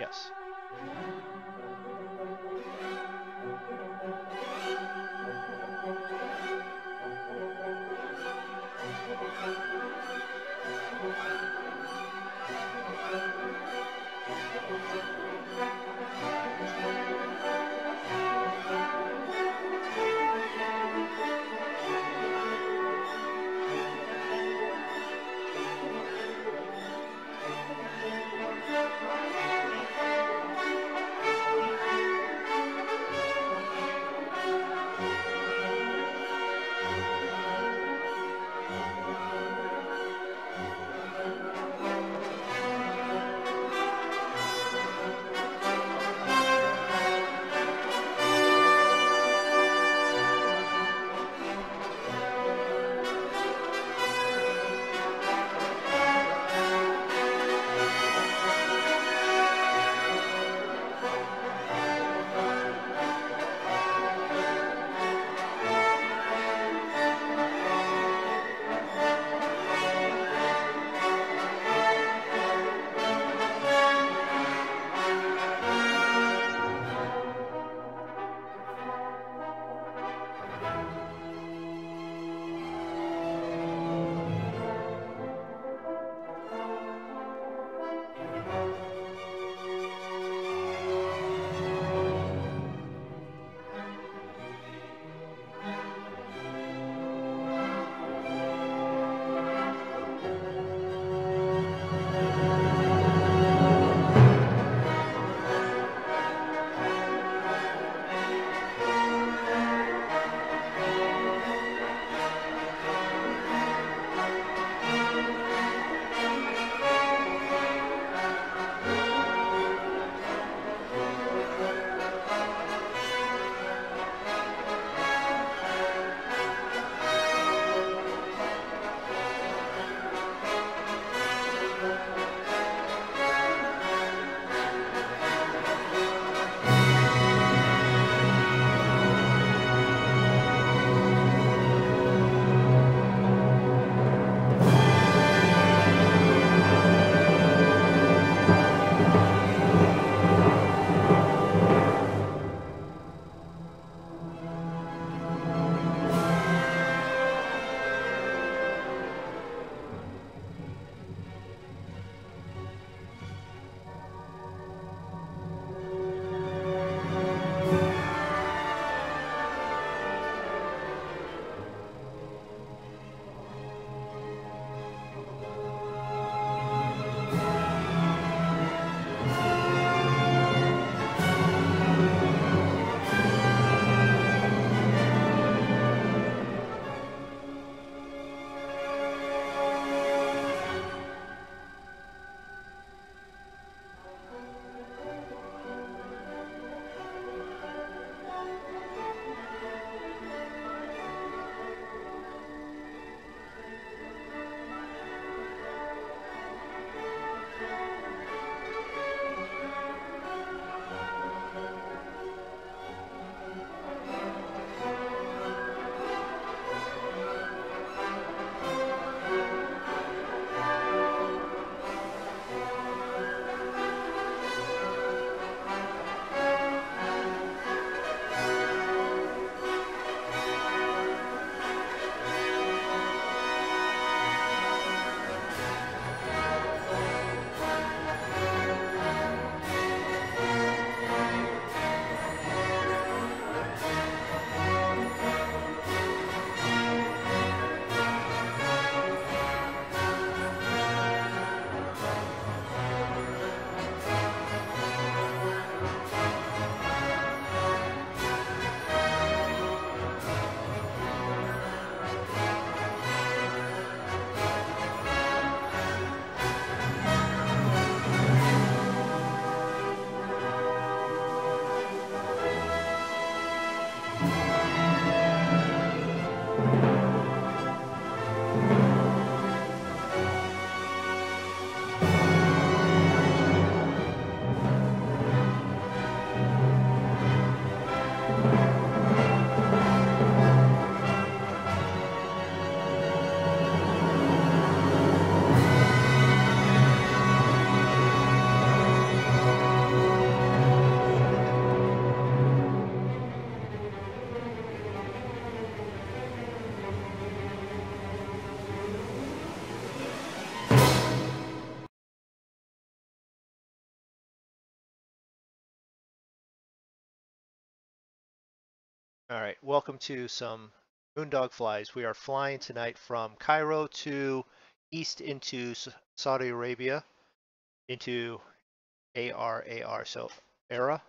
Yes. All right, welcome to some MoonDog flies. We are flying tonight from Cairo to east into Saudi Arabia, into ARAR, so ERA.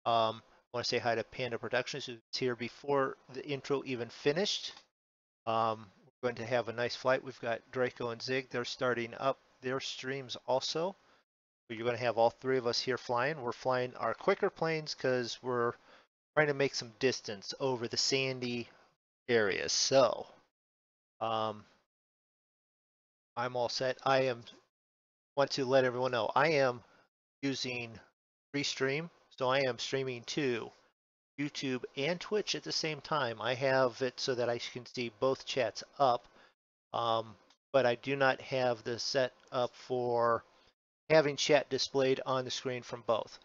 I want to say hi to Panda Productions, who's here before the intro even finished. We're going to have a nice flight. We've got Draco and Zig. They're starting up their streams also. You're going to have all three of us here flying. We're flying our quicker planes because we're trying to make some distance over the sandy areas. So um, I'm all set. Want to let everyone know I am using Restream, so I am streaming to YouTube and Twitch at the same time. I have it so that I can see both chats up, but I do not have the set up for having chat displayed on the screen from both.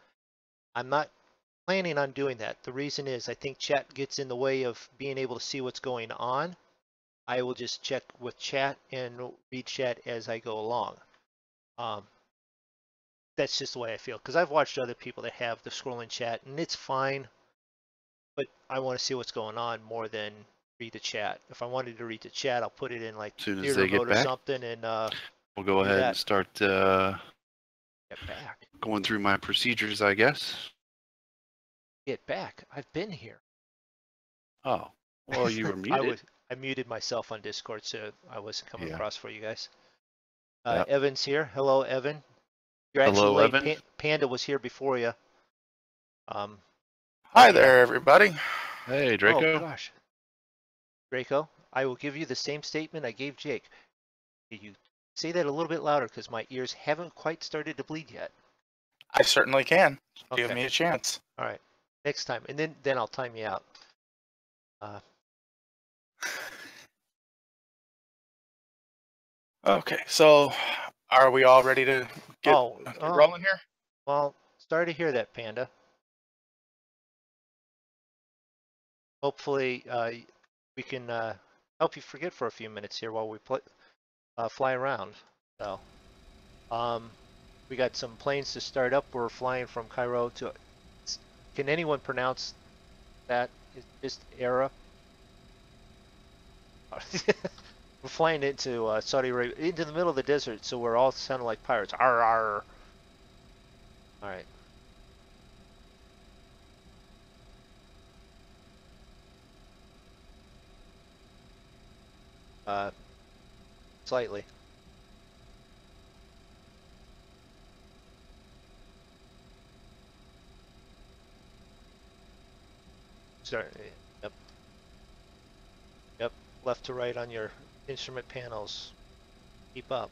I'm not planning on doing that. The reason is I think chat gets in the way of being able to see what's going on. I will just check with chat and read chat as I go along. Um, that's just the way I feel because I've watched other people that have the scrolling chat and it's fine, but I want to see what's going on more than read the chat. If I wanted to read the chat, I'll put it in like As soon as theater they get mode or back, something and we'll go do ahead that. and start Get back. going through my procedures, I guess. Get back. I've been here. Oh, well, you were muted. I muted myself on Discord so I wasn't coming Yeah. across for you guys. Yep. Evan's here. Hello, Evan. You're actually Hello, late. Evan. Panda was here before you. Hi Yeah. there, everybody. Hey, Oh Draco. gosh, Draco, I will give you the same statement I gave Jake. Can you say that a little bit louder because my ears haven't quite started to bleed yet? I certainly can. Okay. Give me a chance. All right. Next time, and then I'll time you out. Okay, so are we all ready to get rolling here? Well, sorry to hear that, Panda. Hopefully, we can help you forget for a few minutes here while we fly around. So, we got some planes to start up. We're flying from Cairo to. Can anyone pronounce that? It's just ERA. We're flying into Saudi Arabia, into the middle of the desert, so we're all sounding like pirates. Arr, arr. All right. Slightly. Start. Yep. Yep. Left to right on your instrument panels. Keep up.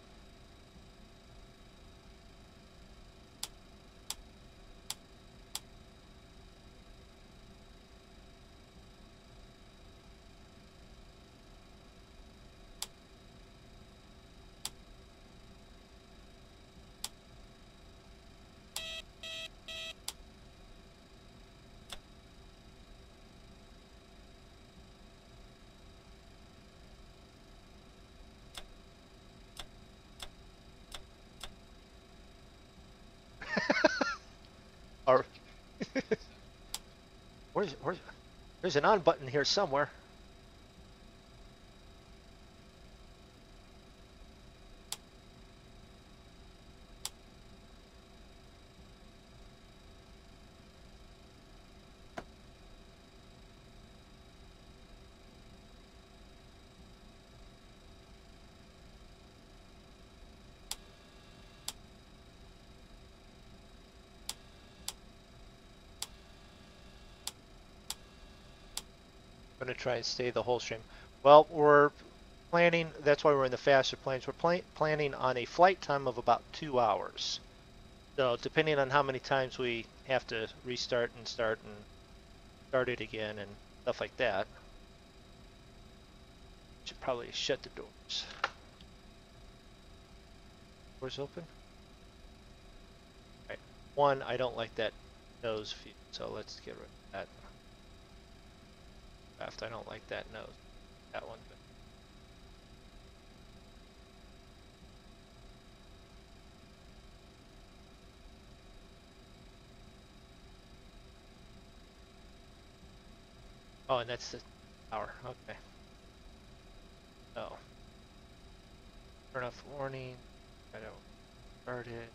Or where's there's an on button here somewhere. I'm gonna try and stay the whole stream. Well, we're planning. That's why we're in the faster planes. We're planning on a flight time of about 2 hours. So depending on how many times we have to restart and start it again and stuff like that, should probably shut the doors. Doors open. All right. One, I don't like that nose view, so let's get rid of that. Left, I don't like that nose. That one. Oh, and that's the tower. Okay. So, turn off warning. Try to start it.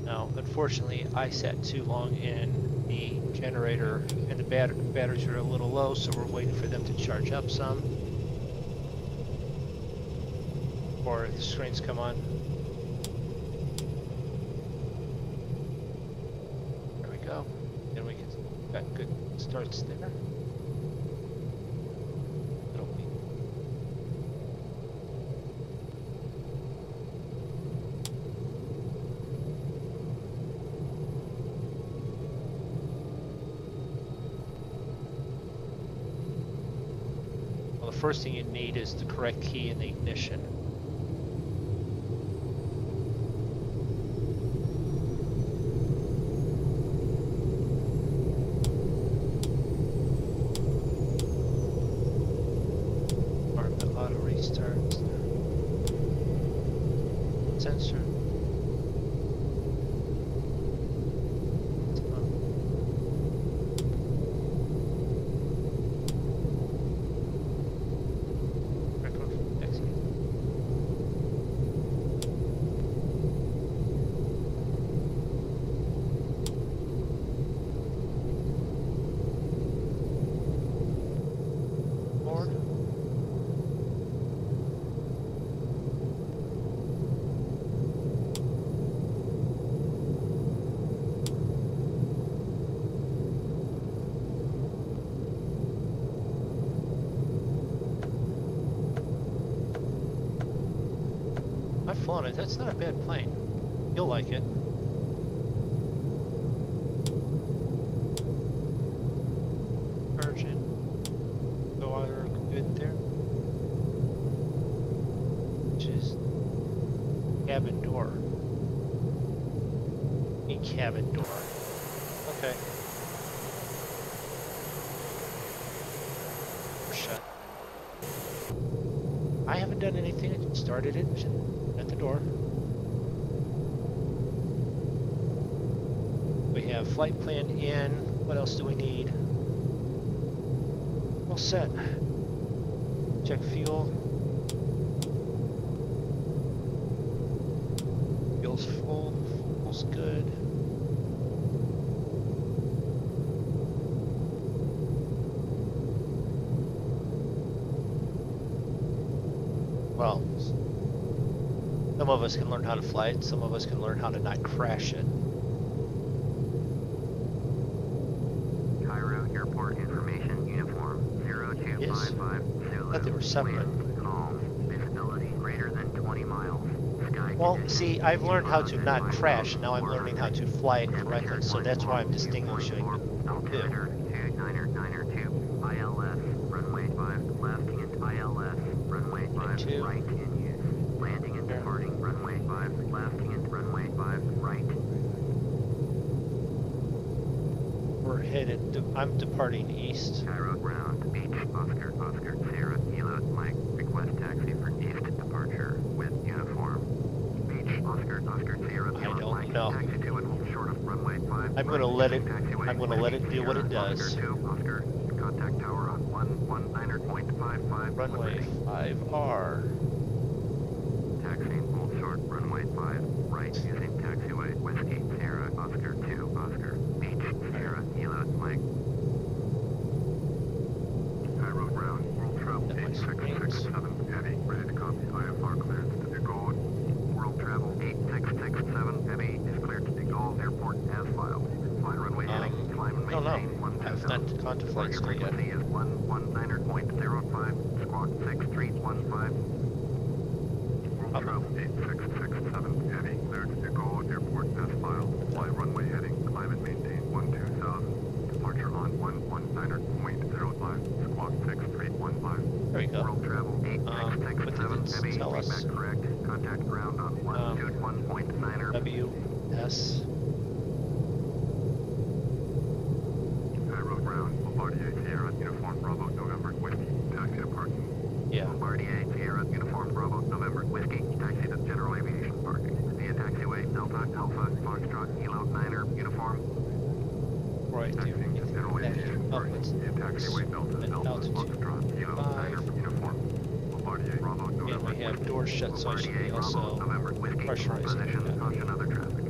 Now, unfortunately, I sat too long in the generator, and the batteries are a little low, so we're waiting for them to charge up some before the screens come on. There we go. Then we can got good starts there. First thing you need is the correct key in the ignition. Or the auto restarts. Sensor. I've flown it. That's not a bad plane. You'll like it. Urgent. Go water good there. Which is cabin door. A cabin door. Okay. We're shut. I haven't done anything. I just started it. At the door. We have flight plan in. What else do we need? All set. Check fuel. Fuel's full. Fuel's good. Well, some of us can learn how to fly it, some of us can learn how to not crash it. Cairo Airport Information Uniform 0255. Yes. I thought they were separate. Calm. Visibility greater than 20 miles. Sky Well, see, I've learned how to not crash, now I'm learning how to fly it correctly, so that's why I'm distinguishing the two. 2 ILS, runway 5 left and ILS, runway 5 right in use. Landing and departing, runway 5 left and runway 5 right. We're headed, I'm departing east. Cairo ground, Beach, Oscar, Oscar, Sierra, Kilo, Mike, request taxi for east departure with uniform. Beach, Oscar, Oscar, Sierra, Kilo, Mike, taxi to and hold short of runway 5. I'm gonna let it do what it does. Oscar, contact tower on 119.55. Runway 5R. Taxiing hold short, runway 5, right, using taxiway, Whiskey, Sierra, Oscar 2, Oscar, Beach, Sierra, Kilo, Mike. Cairo ground, world travel 8667, heavy, ready to copy, IFR clearance to DeGaulle. World travel 8667, heavy, is cleared to DeGaulle Airport as filed. Fly runway heading, climb and maintain 120. I've not gone to flight school yet. Frequency is 119.05, squawk 6315. World travel 8667, heading, cleared to DeGaulle Airport as filed. Fly runway heading, climb and maintain 12000. Departure on 119.05, squawk 6315. There we go. World travel 8667, What did the coordinates tell us? Correct. Contact ground on 121.9er. WS. Cairo ground. Bombardier Sierra Uniform Bravo November Whiskey. Taxi to parking. Yeah. Bombardier Sierra Uniform Bravo November Whiskey. Taxi to general aviation parking. Via taxiway Delta Alpha Foxtrot Kilo 9er Uniform. Right there. General aviation parking. Via taxiway Delta Alpha Foxtrot Kilo 9er Uniform. Bombardier Bravo November. And we have doors shut, so I should be also pressurizing. Position, caution other traffic.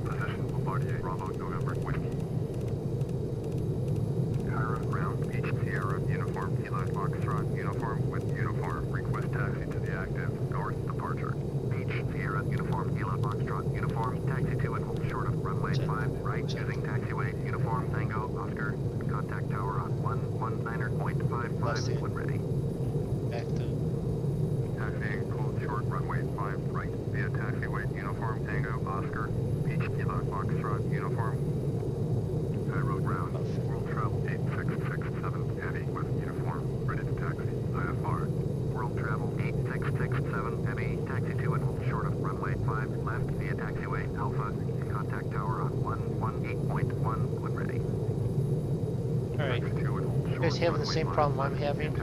Position Bombardier Bravo November Whiskey. Cairo ground Beach Sierra Uniform Kilo Foxtrot Uniform with uniform request taxi to the active north departure. Beach Sierra Uniform Kilo Foxtrot Uniform taxi to and hold short of runway 5 right using taxiway Uniform Tango Oscar contact tower on 119.55 when ready. Back to Taxiing hold short runway 5 right via taxiway Uniform Tango Oscar Beach Kilo Foxtrot Uniform. Cairo ground World Travel 8667 Heavy with uniform ready to taxi. IFR. World Travel 8667 Heavy taxi to and hold short of runway 5 left via taxiway Alpha contact tower on 118.1 when ready. Alright. You guys having the same problem I'm having?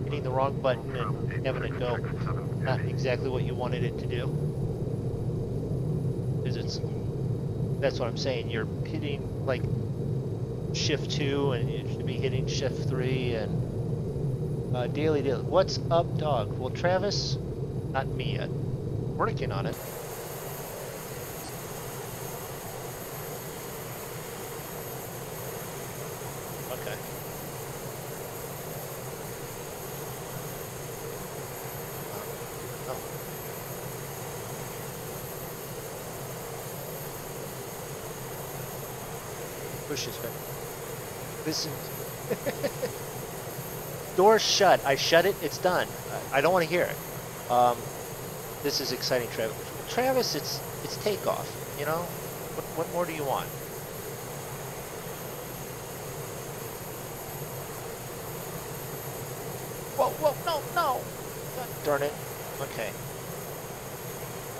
Hitting the wrong button and having it go not exactly what you wanted it to do? Because that's what I'm saying, you're hitting like shift 2 and you should be hitting shift 3 and daily. What's up, dog? Well, Travis, not me yet. Working on it. Okay. Oh. Pushes back. Listen. Door's shut. I shut it. It's done. I don't want to hear it. This is exciting, Travis. Travis, it's takeoff. You know. What more do you want? Whoa, whoa, no. God darn it. Okay.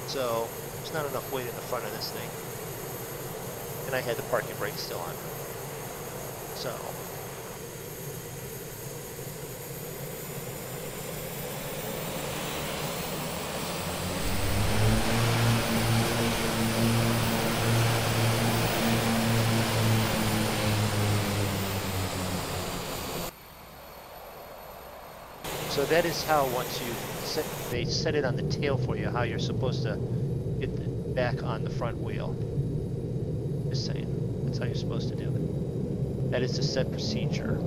So there's not enough weight in the front of this thing. And I had the parking brake still on. So. So that is how once you they set it on the tail for you, how you're supposed to get it back on the front wheel. Just saying. That's how you're supposed to do it. That is the set procedure.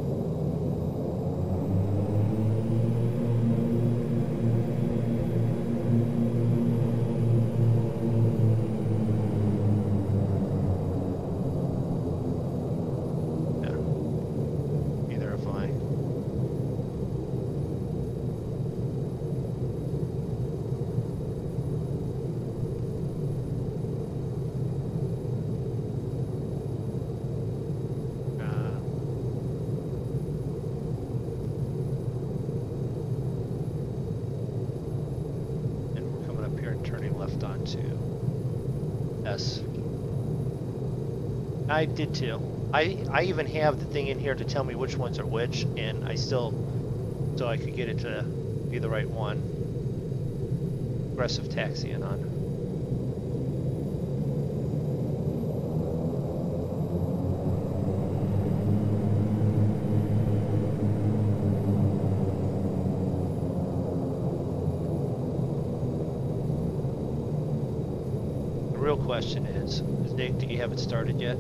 Yeah. Neither have I. S. I did too. I even have the thing in here to tell me which ones are which, and I still, so I could get it to be the right one. Aggressive taxiing on. Question is Nick, do you have it started yet?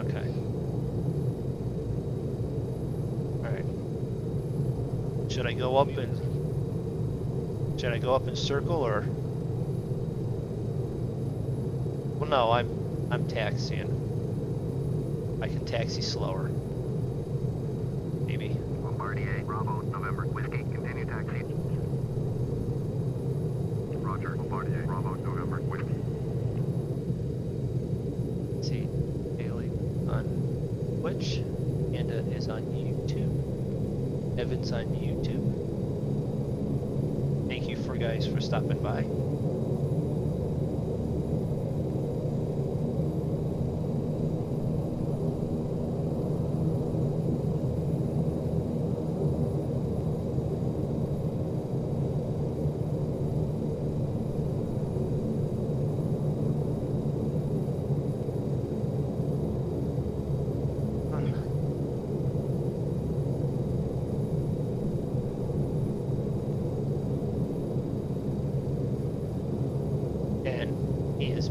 Okay. Alright. Should I go up and circle, or? Well, no, I'm taxiing. I can taxi slower. Maybe. Bombardier Bravo November Whiskey, continue taxi. Roger, Bombardier Bravo November Whiskey. Let's see, Daily on Twitch, and it is on YouTube. Evan's on YouTube. Thank you for guys for stopping by.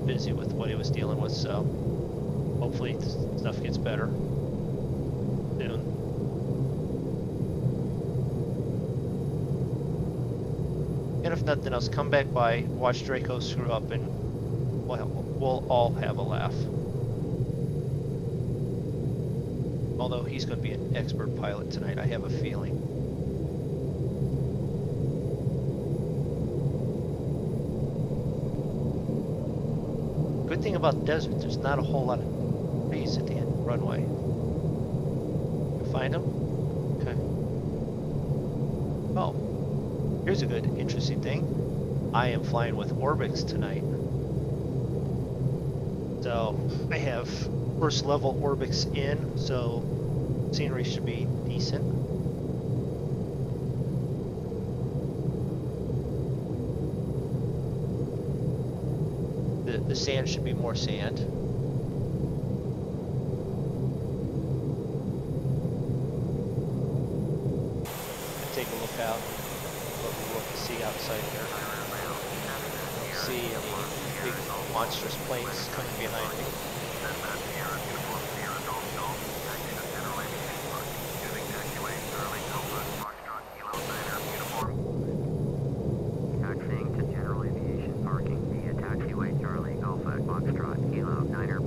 Busy with what he was dealing with, so hopefully stuff gets better soon. And if nothing else, come back by, watch Draco screw up, and we'll all have a laugh. Although he's going to be an expert pilot tonight, I have a feeling. Good thing about the desert, there's not a whole lot of trees at the end of the runway. You find them? Okay. Oh, here's a good, interesting thing. I am flying with Orbix tonight. So I have first level Orbix in, so scenery should be decent. The sand should be more sand. Take a look out, what we will see outside here. See any big monstrous planes coming behind me.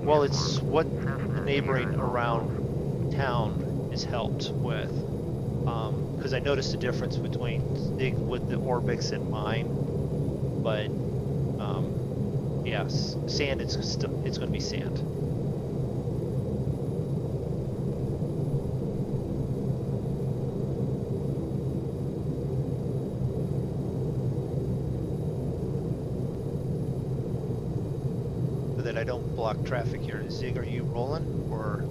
Well, it's what the neighboring around town is helped with. Because I noticed a difference between with the Orbix and mine. But, yes, sand, it's going to be sand. That I don't block traffic here. Zig, are you rolling or?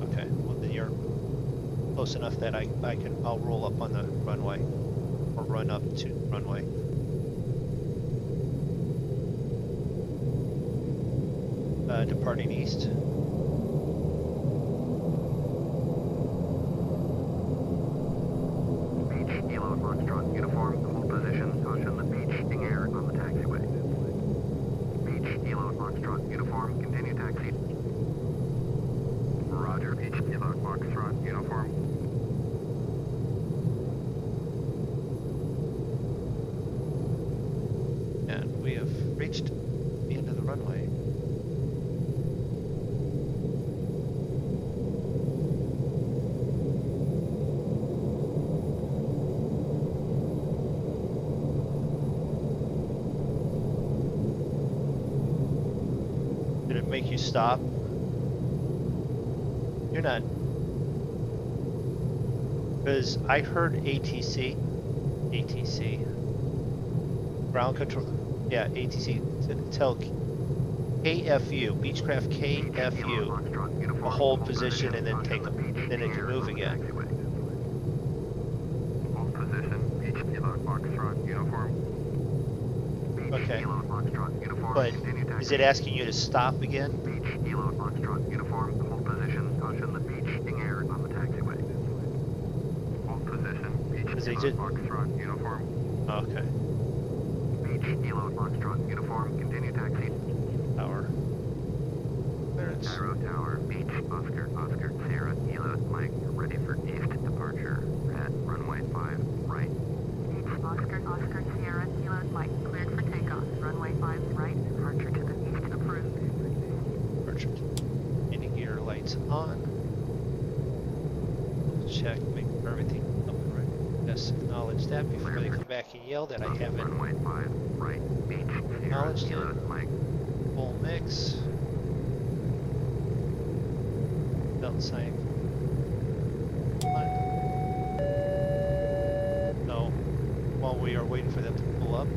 Okay, well then you're close enough that I'll roll up on the runway or run up to the runway. Departing east. And we have reached the end of the runway. Did it make you stop? You're not. Because I heard ATC. Ground control. Yeah, ATC. Tell KFU, Beechcraft KFU, a hold position and then take then it can move again. Okay. But is it asking you to stop again? Because they did. Okay. Tower. Clearance. Cairo Tower, Beach, Oscar, Sierra, Kilo, Mike, ready for east departure at runway 5, right. Beach, Oscar, Sierra, Kilo, Mike, cleared for takeoff. Runway 5, right, departure to the east approved. Departure. Landing gear lights on. Check, make sure everything up and right. Just acknowledge that before they come back and yell that I haven't runway 5, right, Beach, Sierra, Kilo, Mike. Full mix. Mountain sign. No. While we are waiting for them to pull up.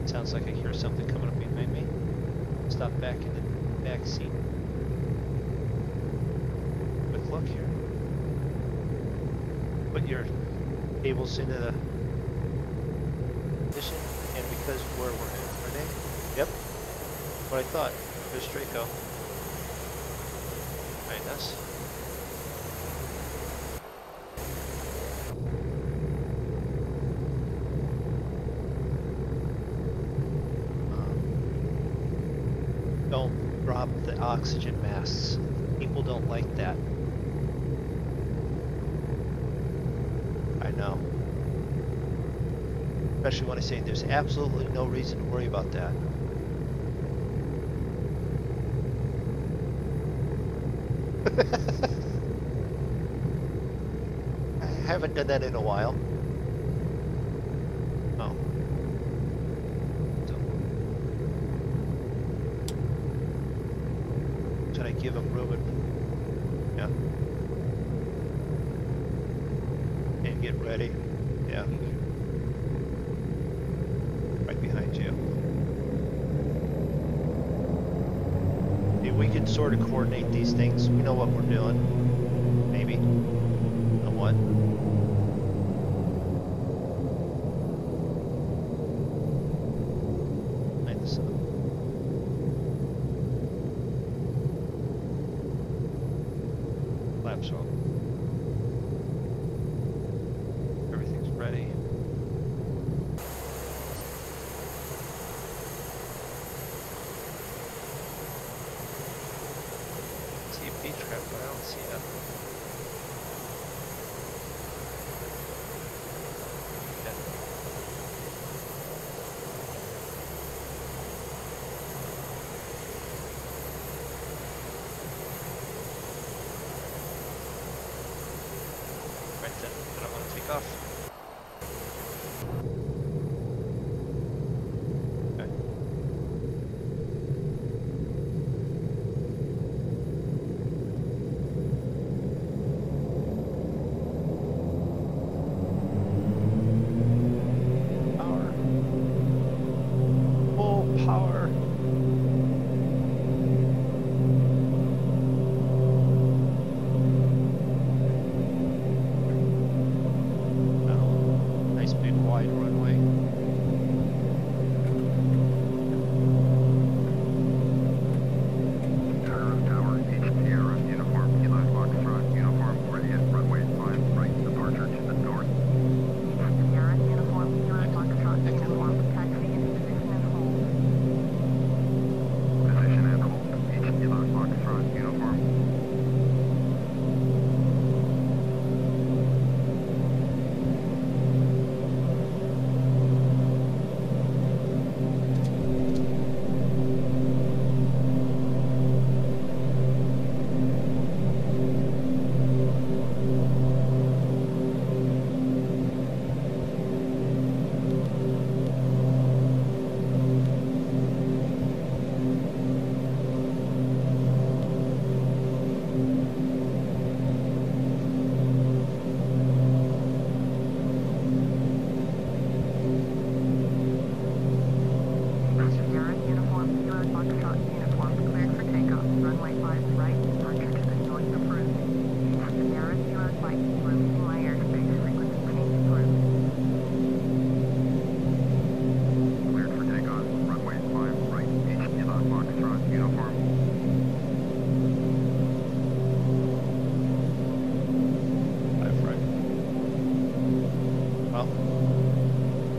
Sounds like I hear something coming up behind me. Stop back in the back seat. Quick look here. Put your cables into the position, and because where we're at, yep. What I thought. There's Draco. Behind us. Don't drop the oxygen masks. People don't like that. I know. Especially when I say there's absolutely no reason to worry about that. I haven't done that in a while. Oh. So, should I give him room and, yeah. And get ready? Yeah. Right behind you. We can sort of coordinate these things. We know what we're doing. Maybe. Know what? Light this up. Flaps roll. Everything's ready. Beach crab, but I don't see nothing. Yeah. Right then, I don't want to take off. Power. Oh, nice big wide runway. Tower, East Sierra, uniform, Kilo Foxtrot, uniform, ready at runway 5, right, departure to the north. East Sierra, uniform, Kilo Foxtrot, uniform, taxi into position and hold. Position and hold, East Kilo Foxtrot, uniform.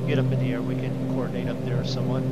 Get up in the air, we can coordinate up there somewhat.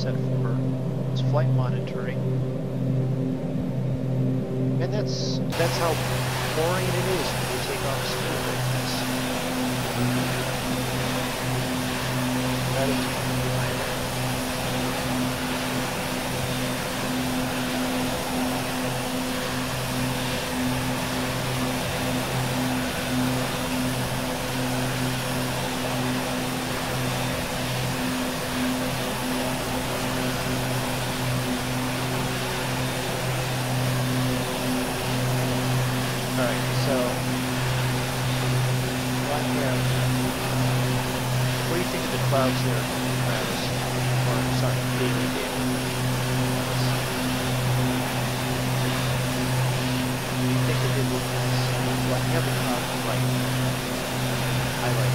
set for its flight monitoring. And that's how boring it is when you take off speed like this. That is clouds there, Travis. Or, sorry, Daily. You think it did look nice? Well, I have the clouds right. Highlight.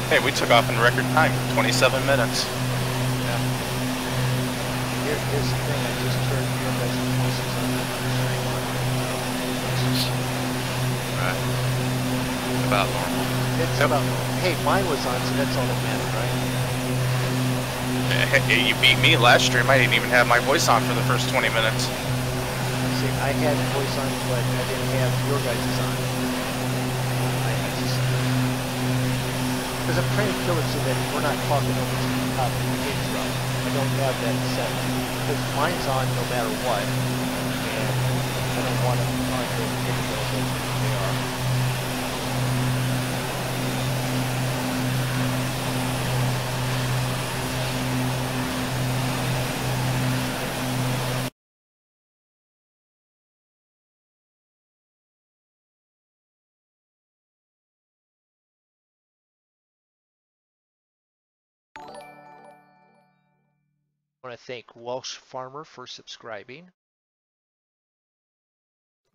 Hey, we took off in record time, 27 minutes. Yeah. Here's the thing, I just turned your guys' pieces on the Right. About normal. It's about normal. Hey, mine was on, so that's all that mattered, right? Hey, you beat me last stream. I didn't even have my voice on for the first 20 minutes. See, I had voice on, but I didn't have your guys' on. Because I'm trying to kill it so that we're not talking over to the top of the intro. I don't have that set. Because mine's on no matter what. And I don't want to talk over the intro, but they are. I want to thank Welsh Farmer for subscribing.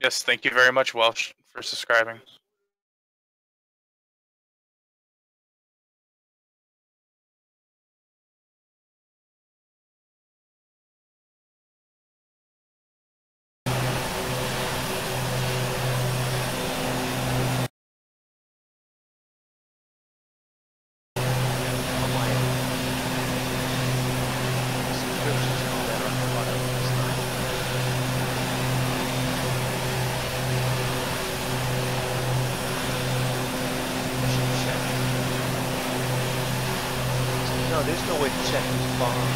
Yes, thank you very much, Welsh, for subscribing. There's no way to check who's on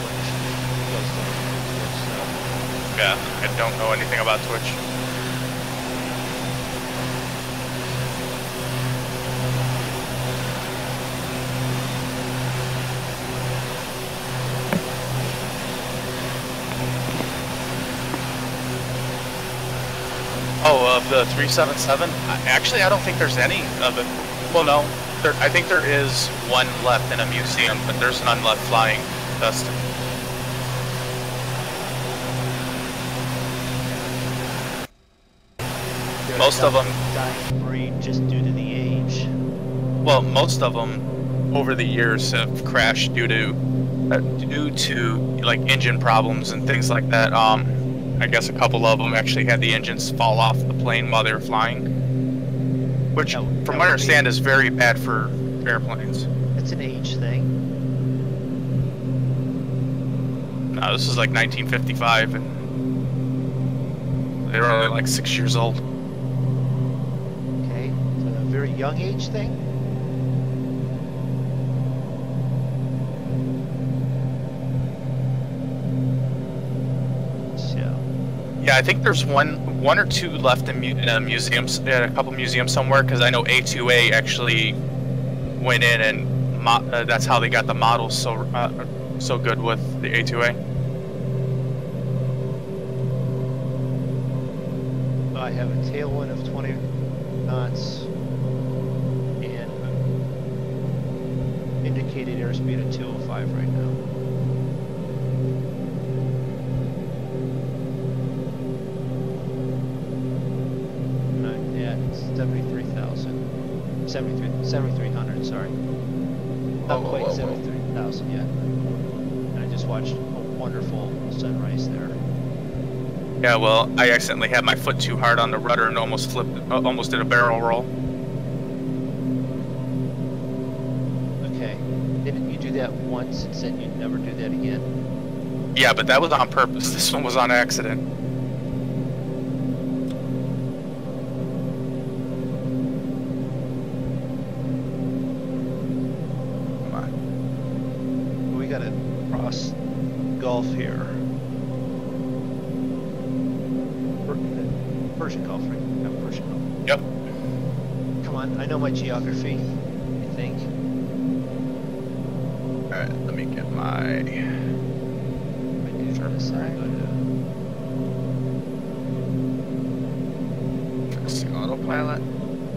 Twitch. You guys don't know Twitch, so. Yeah, I don't know anything about Twitch. Oh, of the 377? Actually, I don't think there's any of it. Well, no. I think there is one left in a museum, but there's none left flying, Dustin. Most of them dying breed just due to the age. Well, most of them over the years have crashed due to like engine problems and things like that. I guess a couple of them actually had the engines fall off the plane while they were flying, which, from what I understand, is very bad for airplanes. It's an age thing. No, this is like 1955, and they were only like 6 years old. Okay, so a very young age thing? Yeah, I think there's one or two left in museums, at a couple museums somewhere. Because I know A2A actually went in and that's how they got the models so good with the A2A. I have a tailwind of 20 knots and indicated airspeed of 205 right now. At 7,300, sorry. Not quite 73,000 yet. And I just watched a wonderful sunrise there. Yeah, well, I accidentally had my foot too hard on the rudder and almost did a barrel roll. Okay. Didn't you do that once and said you'd never do that again? Yeah, but that was on purpose. This one was on accident. Come on. We gotta cross Gulf here. Persian Gulf, right? Yeah, Persian Gulf. Yep. Come on, I know my geography, I think. Alright, let me get my... I do this, I go Fixing autopilot.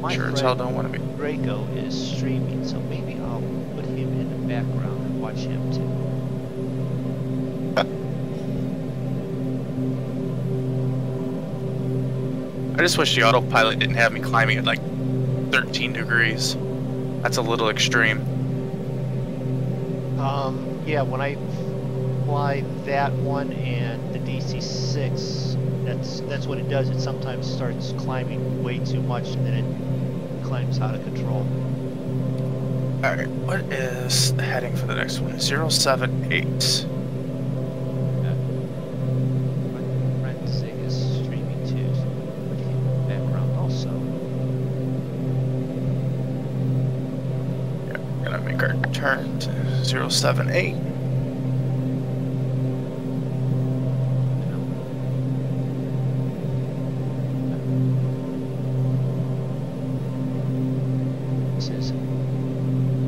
My Sure as hell don't want to be. Draco is streaming, so maybe I'll put him in the background and watch him too. I just wish the autopilot didn't have me climbing at like 13 degrees. That's a little extreme. Yeah, when I fly that one and the DC-6, that's what it does. It sometimes starts climbing way too much and then it climbs out of control. Alright, what is the heading for the next one? 078. My friend Zig is streaming too, so put him in the background also. Yeah, gonna make our turn to 078. This is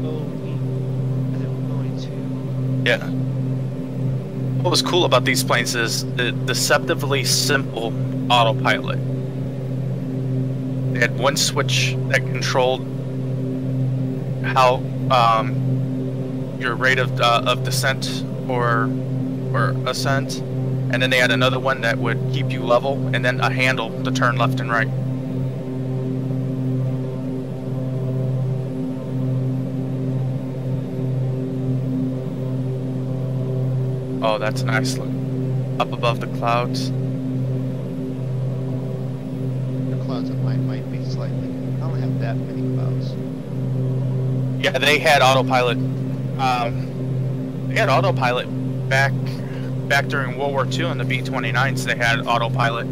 going to. Yeah. What was cool about these planes is the deceptively simple autopilot. They had one switch that controlled how your rate of descent or ascent, and then they had another one that would keep you level, and then a handle to turn left and right. Oh, that's nice. Look up above the clouds. The clouds of mine might be slightly. I don't have that many clouds. Yeah, they had autopilot. They had autopilot back during World War II in the B-29s. They had autopilot,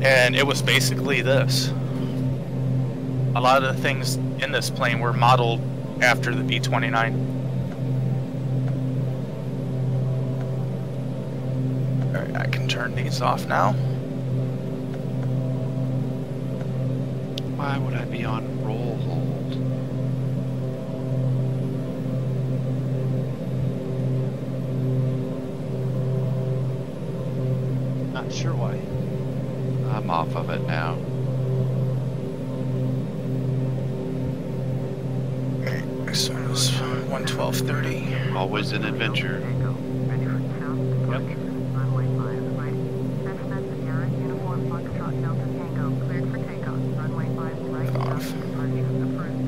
and it was basically this. A lot of the things in this plane were modeled after the B-29. Alright, I can turn these off now. Why would I be on roll hold? Not sure why. I'm off of it now. This one is 112.30. Always an adventure. Ready for count. Yep. Runway 5, right. Cessna Sierra, uniform Foxtrot Delta Tango, cleared for takeoff. Runway 5, right. Off. Departure approved.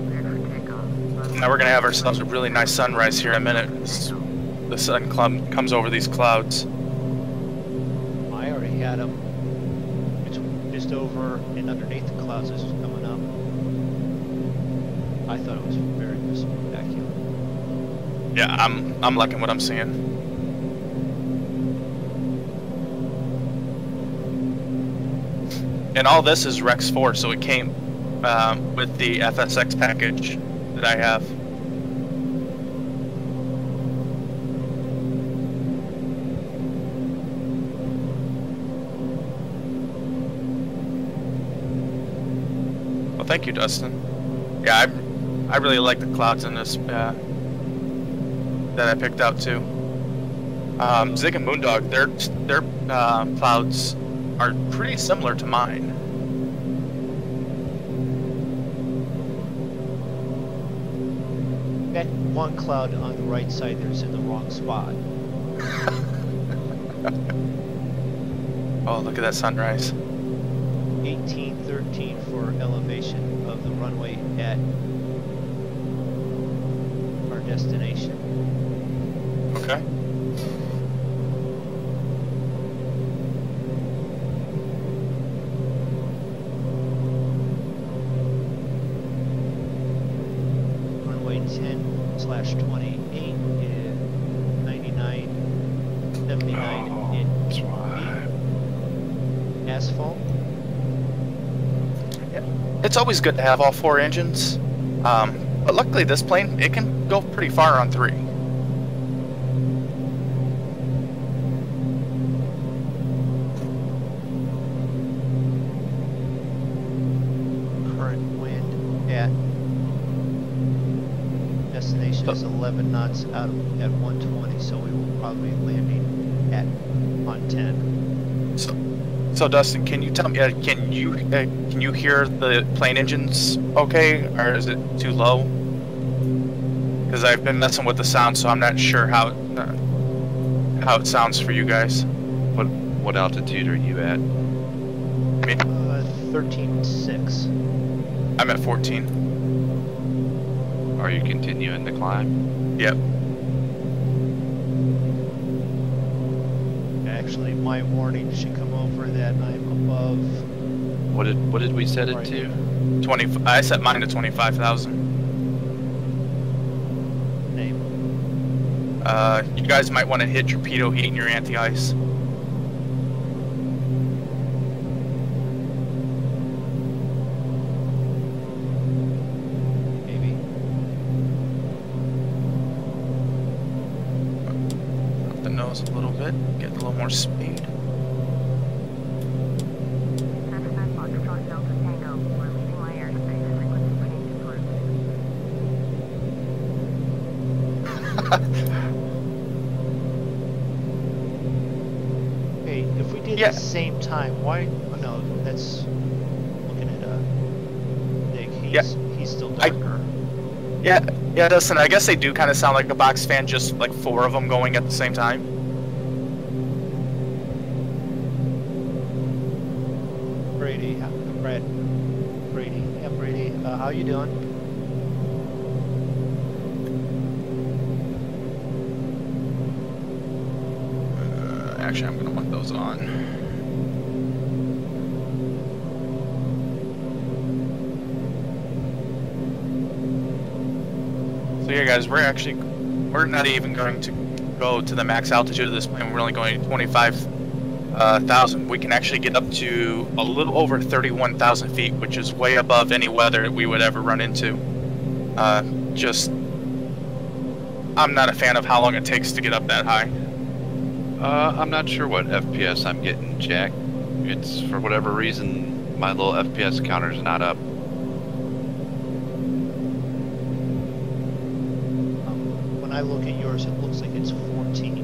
Cleared for takeoff. Now we're gonna have ourselves a really nice sunrise here in a minute. The sun comes over these clouds. I already had them just over and underneath the clouds as it was coming up. I thought it was very spectacular. Yeah, I'm liking what I'm seeing. And all this is Rex 4, so it came with the FSX package that I have. thank you, Dustin. Yeah, I really like the clouds in this that I picked out too. Zig and MoonDog, their clouds are pretty similar to mine. That one cloud on the right side there's in the wrong spot. Oh, look at that sunrise. 1813 for elevation of the runway at our destination. Okay. Runway 10/28 is 99.79 in asphalt. Yeah. It's always good to have all 4 engines, but luckily this plane, it can go pretty far on 3. Current wind at destination is 11 knots out of, at 120, so we will probably be landing at on 10. So Dustin, can you tell me? Can you hear the plane engines okay, or is it too low? Because I've been messing with the sound, so I'm not sure how it sounds for you guys. What altitude are you at? I mean, 13.6. I'm at 14. Are you continuing to climb? Yep. Actually, my warning should come over that I'm above. What did we set it Right. to? 20. I set mine to 25,000. Name. You guys might want to hit your pitot heat and your anti-ice. Maybe. Up the nose a little bit, get a little more speed. Hey, if we did Yeah. the same time, why? Oh, no, that's looking at Nick. He's still darker. Yeah, Dustin, I guess they do kind of sound like a box fan, just like 4 of them going at the same time. Brady. Yeah, Brady. How you doing? Actually, I'm gonna want those on. So yeah, guys, we're not even going to go to the max altitude of this plane. We're only going to 25,000. We can actually get up to a little over 31,000 feet, which is way above any weather that we would ever run into. I'm not a fan of how long it takes to get up that high. I'm not sure what FPS I'm getting, Jack. It's, for whatever reason, my little FPS counter's not up. When I look at yours, it looks like it's 14.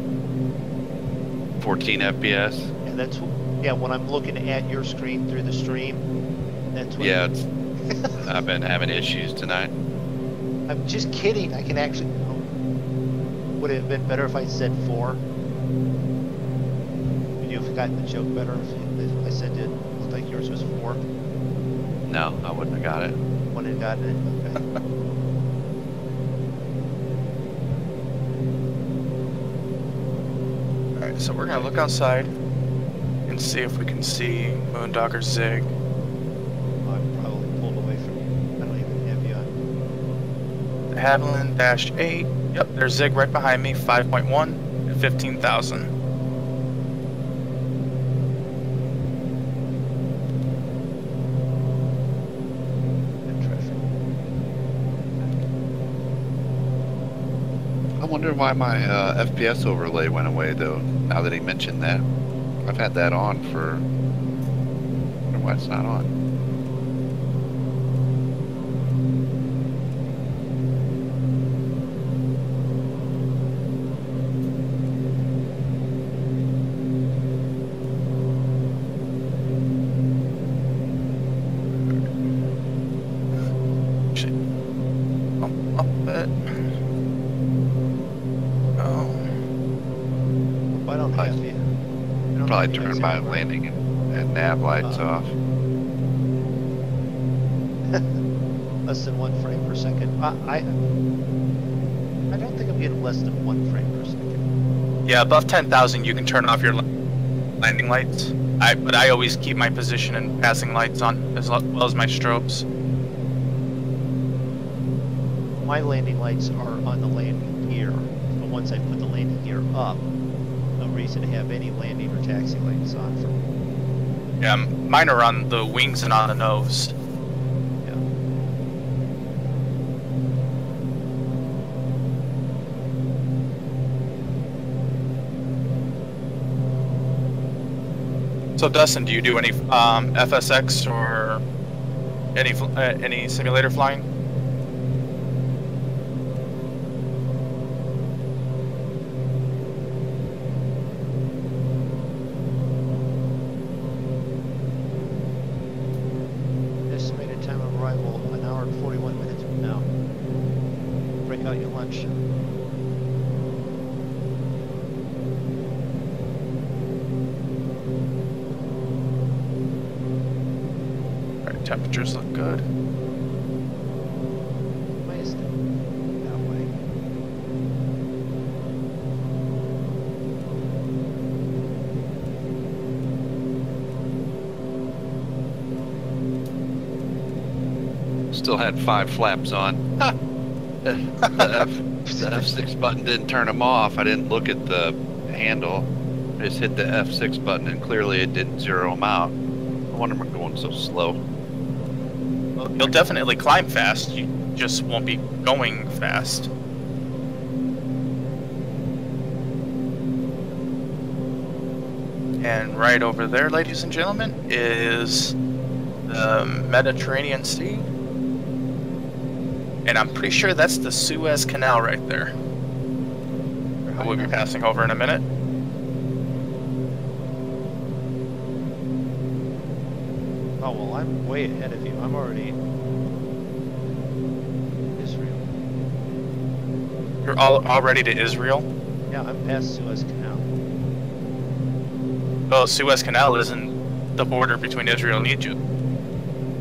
14 FPS? Yeah, that's when I'm looking at your screen through the stream. That's what. Yeah, I've been having issues tonight. I'm just kidding. I can actually. Would it have been better if I said 4? Would you have gotten the joke better if I said it looked like yours was 4? No, I wouldn't have got it. Wouldn't have gotten it. Okay. Alright, so we're gonna look outside and see if we can see MoonDog or Zig. I'm probably pulled away from you. I don't even have you on. The Havilland -8. Yep, there's Zig right behind me, 5.1 at 15,000. I wonder why my FPS overlay went away, though, now that he mentioned that. I've had that on for... I wonder why it's not on. I don't have you. I don't Probably have you turn my exactly. landing and nav lights off. Less than 1 frame per second. I don't think I'm getting less than 1 frame per second. Yeah, above 10,000 you can turn off your landing lights. But I always keep my position and passing lights on as well as my strobes. My landing lights are on the landing gear, but once I put the landing gear up, no reason to have any landing or taxi lights on for me. Yeah, mine are on the wings and on the nose. Yeah. So Dustin, do you do any FSX or any simulator flying? Estimated time of arrival, 1 hour and 41 minutes from now. Break out your lunch. Alright, temperatures look good. Why is it that way? Still had 5 flaps on. the F6 button didn't turn them off. I didn't look at the handle. I just hit the F6 button and clearly it didn't zero them out. I wonder why I'm going so slow. Well, you'll definitely climb fast. You just won't be going fast. And right over there, ladies and gentlemen, is the Mediterranean Sea. And I'm pretty sure that's the Suez Canal right there. We'll be passing over in a minute. Oh, well, I'm way ahead of you. I'm already in Israel. You're already to Israel? Yeah, I'm past Suez Canal. Well, Suez Canal isn't the border between Israel and Egypt.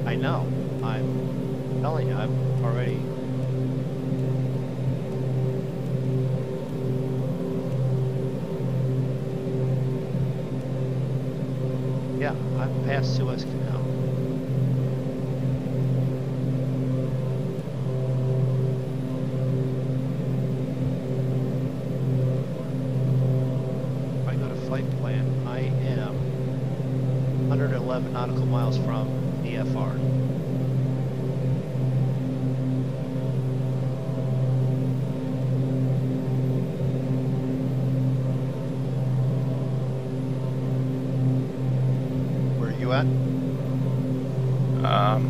I know. I'm telling you, I'm already. Yeah, I'm past Suez Canal. If I go to flight plan, I am 111 nautical miles from VFR. Where are you at?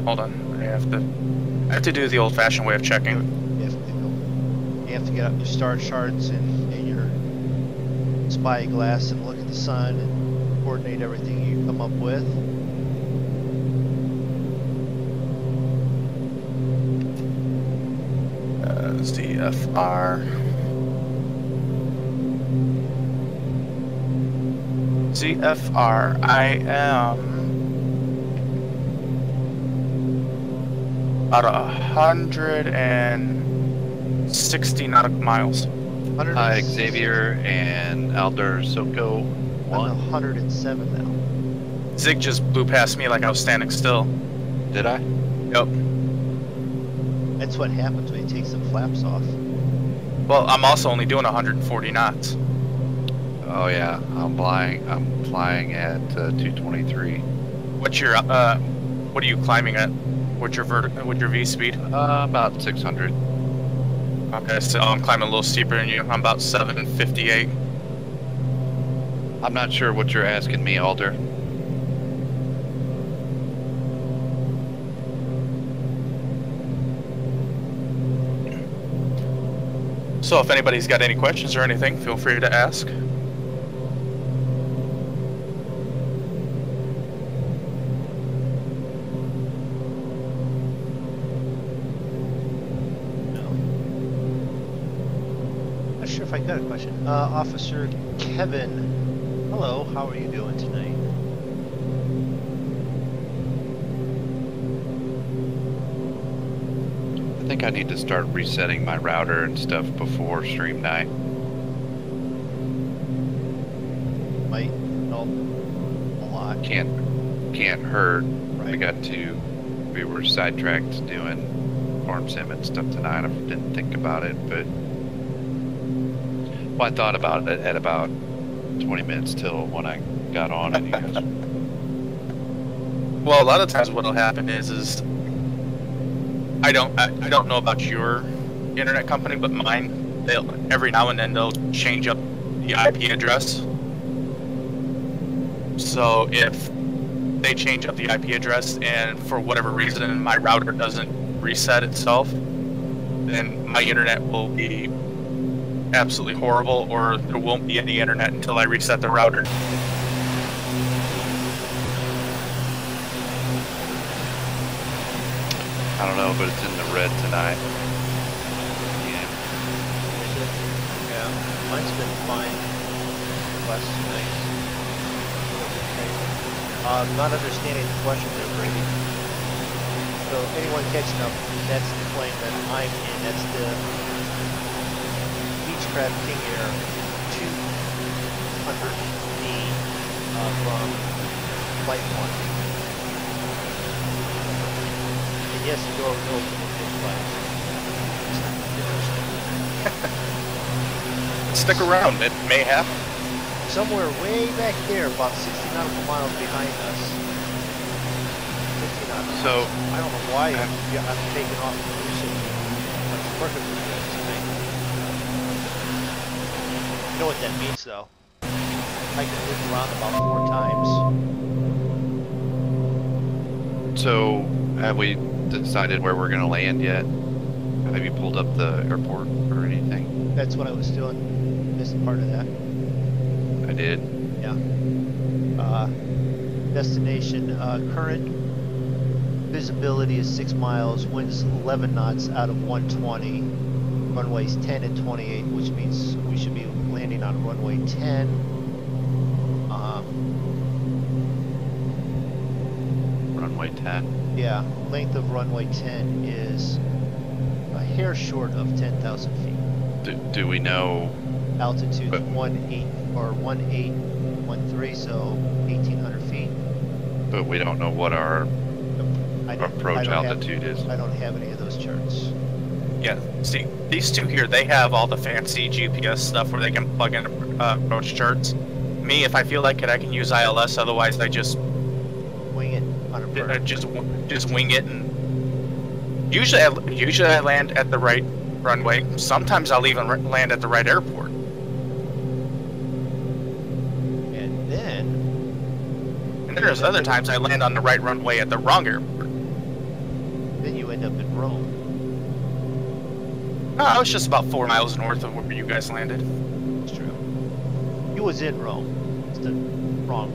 Hold on. I have to do the old-fashioned way of checking. You have to get up your star charts and your spyglass and look at the sun and coordinate everything you come up with. ZFR. ZFR. I am about 160 nautical miles. Hi, Xavier and Alder Soko. I'm 107 now. Zig just blew past me like I was standing still. Did I? Yep. That's what happens when you take some flaps off. Well, I'm also only doing 140 knots. Oh yeah, I'm flying at 223. What's your what are you climbing at? What's your V speed? About 600. Okay, so I'm climbing a little steeper than you. I'm about 758. I'm not sure what you're asking me, Alder. So if anybody's got any questions or anything, feel free to ask. Not sure if I got a question. Officer Kevin, hello. How are you doing tonight? I think I need to start resetting my router and stuff before stream night. Might help a lot. Can't hurt. Right. We were sidetracked doing farm sim and stuff tonight. I didn't think about it, but well, I thought about it at about 20 minutes till when I got on and you guys. Well, a lot of times what'll happen is I don't know about your internet company, but mine, every now and then they'll change up the IP address. So if they change up the IP address and for whatever reason my router doesn't reset itself, then my internet will be absolutely horrible, or there won't be any internet until I reset the router. I don't know, but it's in the red tonight. Yeah. Yeah, mine's been fine last 2 nights. Not understanding the question there, Brady. So anyone catching up, that's the plane that I'm in. That's the Beechcraft King Air 200D from Flight 1. And yes, the door was open with big flags. Stick around, it may happen. Somewhere way back there, about 60 nautical miles behind us. 60 nautical So, miles. I don't know why I'm taking off the position. That's perfectly good tonight. You know what that means, though? I can loop around about 4 times. So, have we decided where we're gonna land yet? Have you pulled up the airport or anything? That's what I was doing. Missed part of that. I did. Yeah. Destination, current visibility is 6 miles, winds 11 knots out of 120, runways 10 and 28, which means we should be landing on runway 10. Runway 10. Yeah, length of runway 10 is a hair short of 10,000 feet. Do we know? Altitude 1813, so 1,800 feet. But we don't know what our I don't- approach I don't altitude is. I don't have any of those charts. Yeah, see, these two here, they have all the fancy GPS stuff where they can plug in approach charts. Me, if I feel like it, I can use ILS. Otherwise, I just Wing it on a bird. just wing it, and usually I land at the right runway. Sometimes I'll even land at the right airport. And then There's other times I land on the right runway at the wrong airport. you end up in Rome. No, I was just about 4 miles north of where you guys landed. It's true. You was in Rome. It's the wrong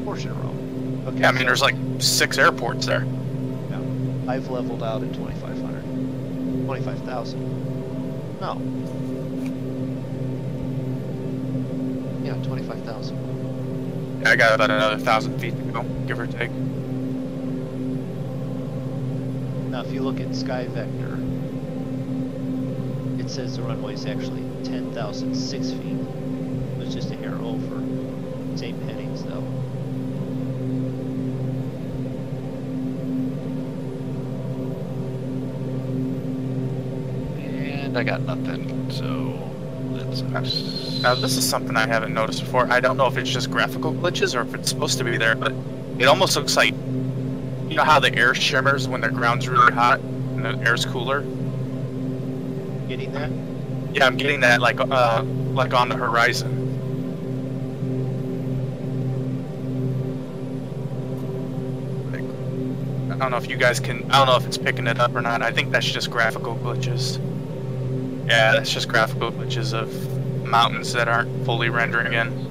portion of Rome. Okay. Yeah, I mean, there's like 6 airports there. Yeah. I've leveled out at 2,500. 25,000. No. Yeah, 25,000. Yeah, I got about another 1,000 feet to go, give or take. Now, if you look at Sky Vector, it says the runway is actually 10,006 feet. It's just a hair over. Same headings, though. And I got nothing, so that's Now, this is something I haven't noticed before. I don't know if it's just graphical glitches or if it's supposed to be there, but it almost looks like, you know how the air shimmers when the ground's really hot and the air's cooler? Getting that? Yeah, I'm getting that like on the horizon. I don't know if you guys can, I don't know if it's picking it up or not. I think that's just graphical glitches. Yeah, that's just graphical glitches of mountains that aren't fully rendering in.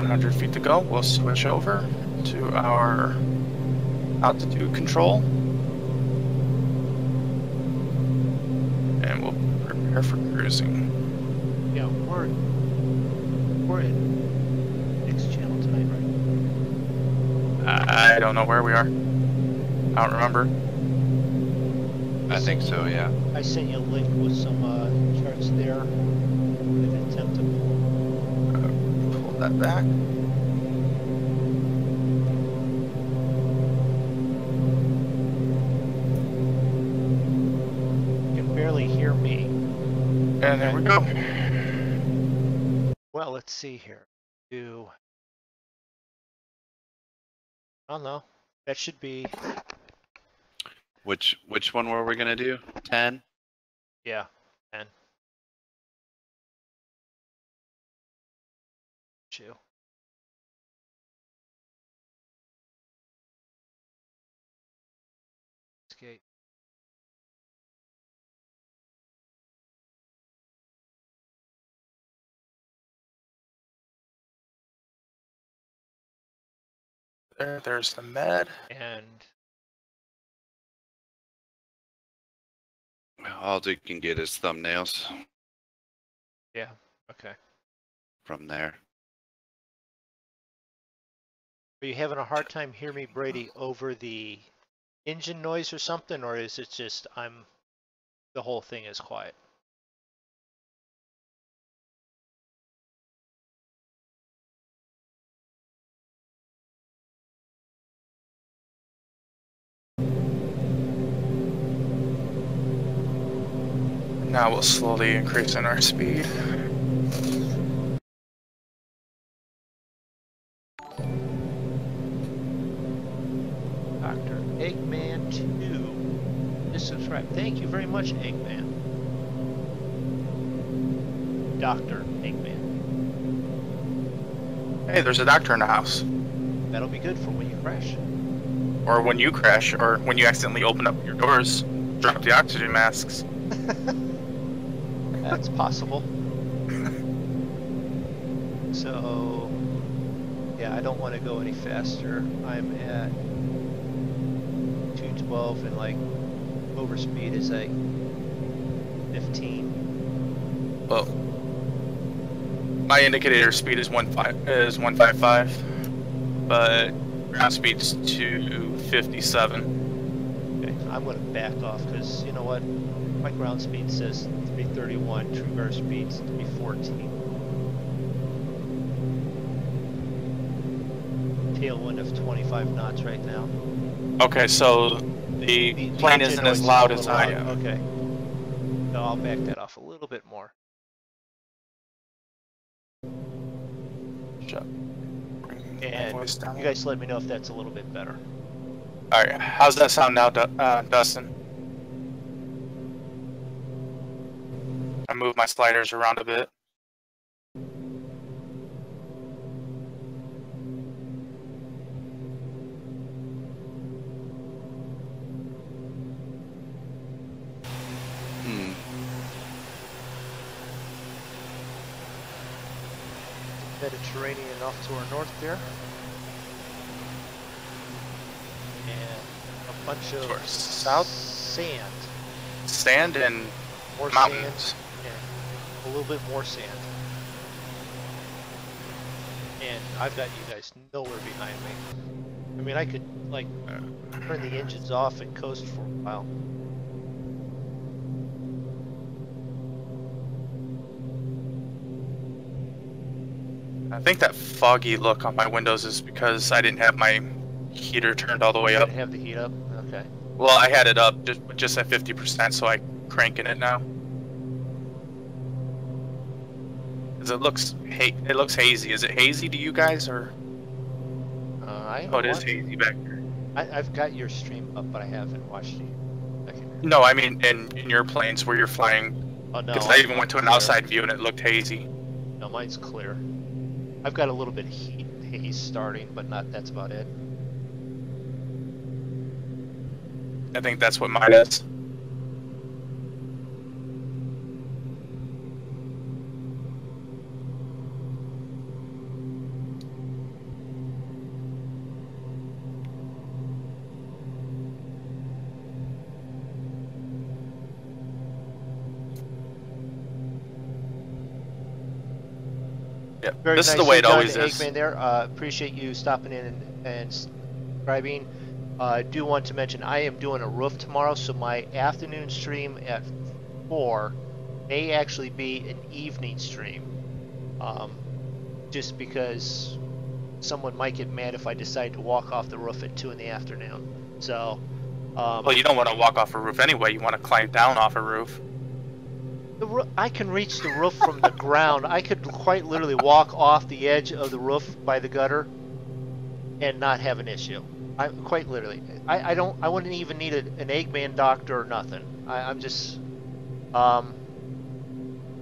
100 feet to go. We'll switch over to our altitude control. And we'll prepare for cruising. Yeah, we're in Nick's channel tonight, right? I don't know where we are. I don't remember. I think so, yeah. I sent you a link with some charts there. We're going to attempt to Pull that back. You can barely hear me. And there we go. Well, let's see here. I don't know. That should be, Which one were we gonna do? 10? yeah, 10. Two. Skate. There's the med. And All Duke can get is thumbnails yeah, okay. from there. Are you having a hard time hearing me, Brady, over the engine noise or something, or is it just the whole thing is quiet? Now we'll slowly increase in our speed. Dr. Eggman 2 is subscribed. Thank you very much, Eggman. Dr. Eggman. Hey, there's a doctor in the house. That'll be good for when you crash. Or when you crash, or when you accidentally open up your doors, drop the oxygen masks. That's possible. So, yeah, I don't want to go any faster. I'm at 212 and like overspeed is like 15. Well, my indicator speed is 155, but ground speed's 257. Okay, I'm going to back off because you know what? My ground speed says 331, true air speed's 314. Tailwind of 25 knots right now. Okay, so the plane engine isn't noise as is loud a as little I loud. am. Okay. No, I'll back that off a little bit more. Shut. And Voice down. you guys let me know if that's a little bit better. All right, how's that sound now, Dustin? I move my sliders around a bit. Mediterranean off to our north there. And a bunch of Towards south? sand. Sand and More mountains. sand and a little bit more sand. And I've got you guys nowhere behind me. I mean, I could like turn the engines off and coast for a while. I think that foggy look on my windows is because I didn't have my heater turned all the way You up. didn't have the heat up? Okay. Well, I had it up just at 50%, so I'm cranking it now. 'Cause it looks hazy. Is it hazy to you guys, or? Oh, it is hazy back here. I've got your stream up, but I haven't watched it. Okay. No, I mean in your planes where you're flying. Oh no. Because I even went to an outside view and it looked hazy. No, mine's clear. I've got a little bit of heat haze starting, but that's about it. I think that's what mine is. Yeah, Very this is the nicely way it done, always is. Eggman there. Appreciate you stopping in and subscribing. I do want to mention I am doing a roof tomorrow, so my afternoon stream at 4 may actually be an evening stream. Just because someone might get mad if I decide to walk off the roof at 2 in the afternoon. So, Well, you don't want to walk off a roof anyway. You want to climb down off a roof. I can reach the roof from the ground. I could quite literally walk off the edge of the roof by the gutter and not have an issue. I quite literally. I wouldn't even need an Eggman doctor or nothing. I'm just. I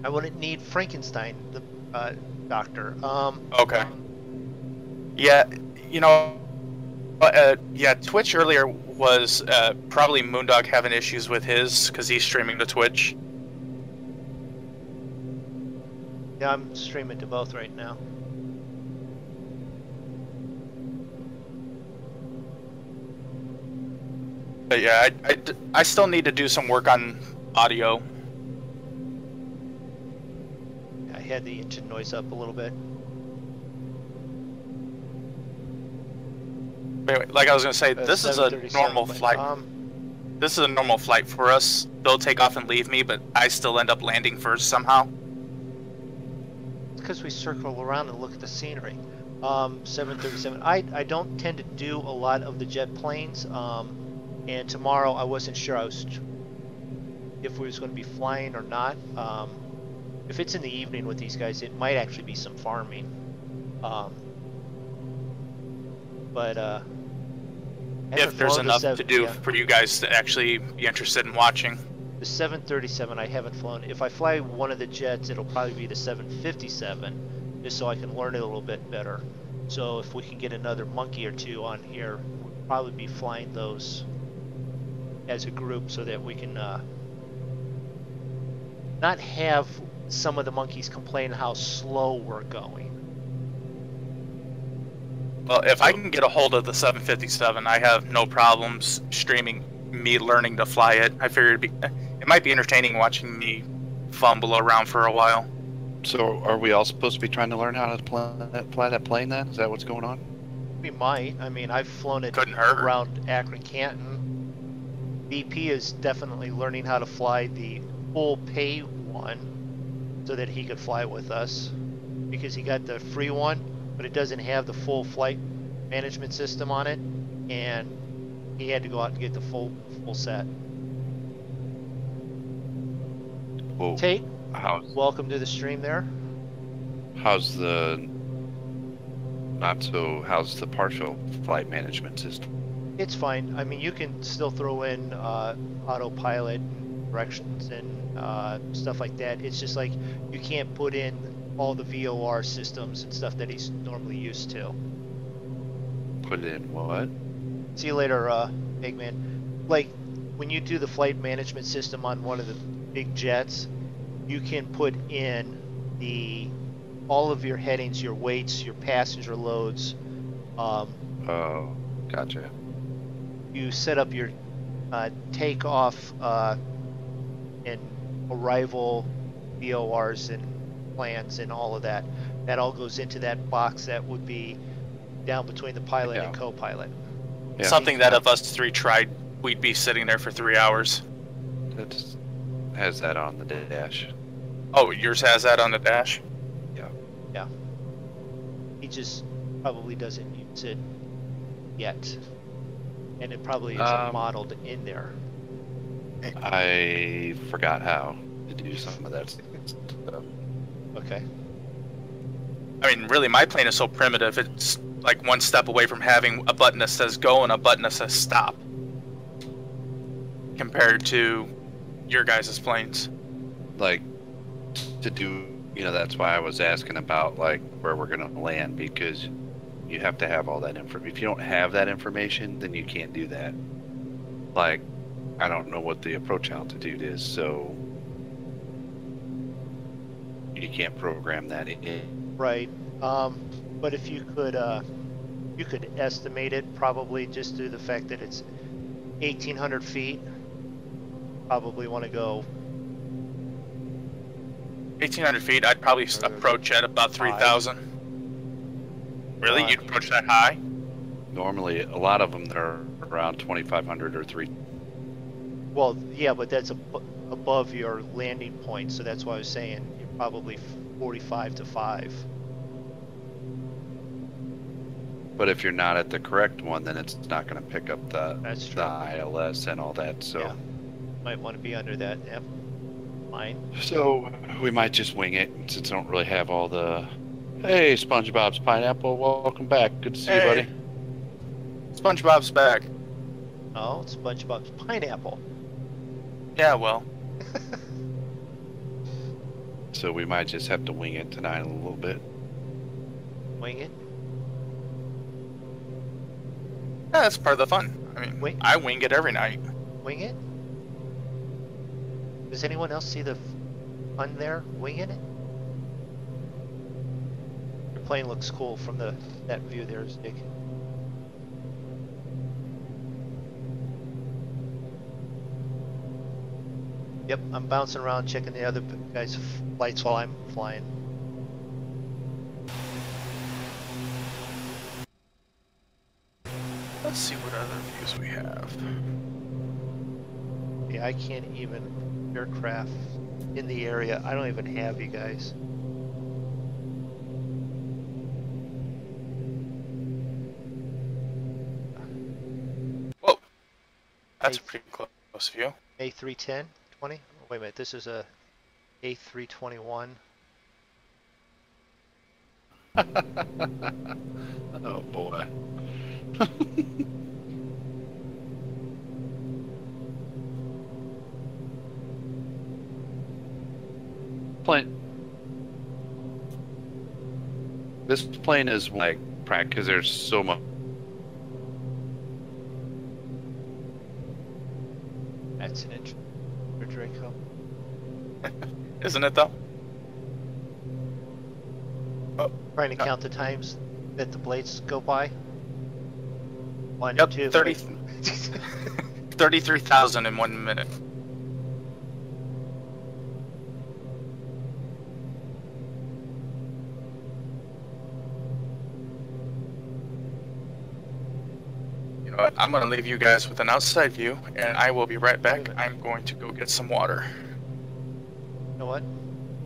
wouldn't need Frankenstein the doctor. Okay. Yeah, you know, yeah, Twitch earlier was probably MoonDog having issues with his because he's streaming to Twitch. Yeah, I'm streaming to both right now. But yeah, I still need to do some work on audio. I had the engine noise up a little bit. Anyway, like I was gonna say, this is a 737, normal but, flight. This is a normal flight for us. They'll take off and leave me, but I still end up landing first somehow. Because we circle around and look at the scenery. 737. I don't tend to do a lot of the jet planes. And tomorrow I wasn't sure if we was going to be flying or not. If it's in the evening with these guys, it might actually be some farming. If there's enough to do yeah. for you guys to actually be interested in watching. The 737 I haven't flown. If I fly one of the jets, it'll probably be the 757, just so I can learn it a little bit better. So if we can get another monkey or two on here, we'll probably be flying those as a group so that we can not have some of the monkeys complain how slow we're going. Well, if I can get a hold of the 757, I have no problems streaming me learning to fly it. I figured it might be entertaining watching me fumble around for a while. So are we all supposed to be trying to learn how to fly that plane then? Is that what's going on? We might. I mean, I've flown it Couldn't hurt. around Akron, Canton. BP is definitely learning how to fly the full pay one so that he could fly with us, because he got the free one, but it doesn't have the full flight management system on it, and he had to go out and get the full set. Well, Tate, how's welcome to the stream there. how's the partial flight management system? It's fine. I mean, you can still throw in autopilot directions and stuff like that. It's just like you can't put in all the VOR systems and stuff that he's normally used to. Put in what? See you later, Eggman. Like, when you do the flight management system on one of the big jets, you can put in all of your headings, your weights, your passenger loads. Oh, gotcha. You set up your takeoff and arrival VORs and plans and all of that. That all goes into that box that would be down between the pilot and co-pilot. Yeah. Something that if us three tried, we'd be sitting there for 3 hours. That has that on the dash. Oh, yours has that on the dash? Yeah. He just probably doesn't use it yet. And it probably isn't modeled in there. I forgot how to do some of that stuff. Okay. I mean, really, my plane is so primitive, it's like one step away from having a button that says go and a button that says stop. Compared to your guys' planes. Like, to do, that's why I was asking about, like, where we're going to land, because you have to have all that information. If you don't have that information, then you can't do that. Like, I don't know what the approach altitude is, so you can't program that in. Right. But if you could estimate it probably just through the fact that it's 1,800 feet. Probably want to go 1,800 feet. I'd probably approach at about 3,000. Really? You'd approach that high? Normally, a lot of them they're around 2,500 or 3. Well, yeah, but that's above your landing point, so that's why I was saying you're probably 45 to 5. But if you're not at the correct one, then it's not going to pick up the ILS and all that. So yeah. Might want to be under that. Yep. Fine. So we might just wing it since I don't really have all the. Hey, SpongeBob's Pineapple, welcome back. Good to see you, buddy. SpongeBob's back. Oh, SpongeBob's Pineapple. Yeah, well. So we might just have to wing it tonight a little bit. Wing it? Yeah, that's part of the fun. I mean, I wing it every night. Wing it? Does anyone else see the fun there, winging it? Your plane looks cool from that view there, Zig. Yep, I'm bouncing around checking the other guys' flights while I'm flying. Let's see what other views we have. Yeah, I can't even aircraft in the area. I don't even have you guys. Whoa, that's a pretty close view. A310, 20? Oh, wait a minute, this is a A321. Oh boy. Plane. This plane is like because there's so much. That's an inch for Draco. Isn't it though? Oh, trying to count the times that the blades go by. 1, yep, 2, 33,000 in 1 minute. You know what? I'm going to leave you guys with an outside view, and I will be right back. I'm going to go get some water. You know what?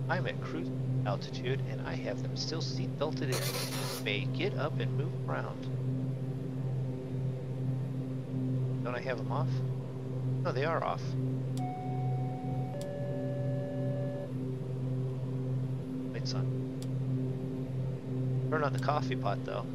I'm at cruise altitude, and I have them still seat belted in. May get up and move around. Don't I have them off? No, they are off. Lights on. Turn on the coffee pot, though.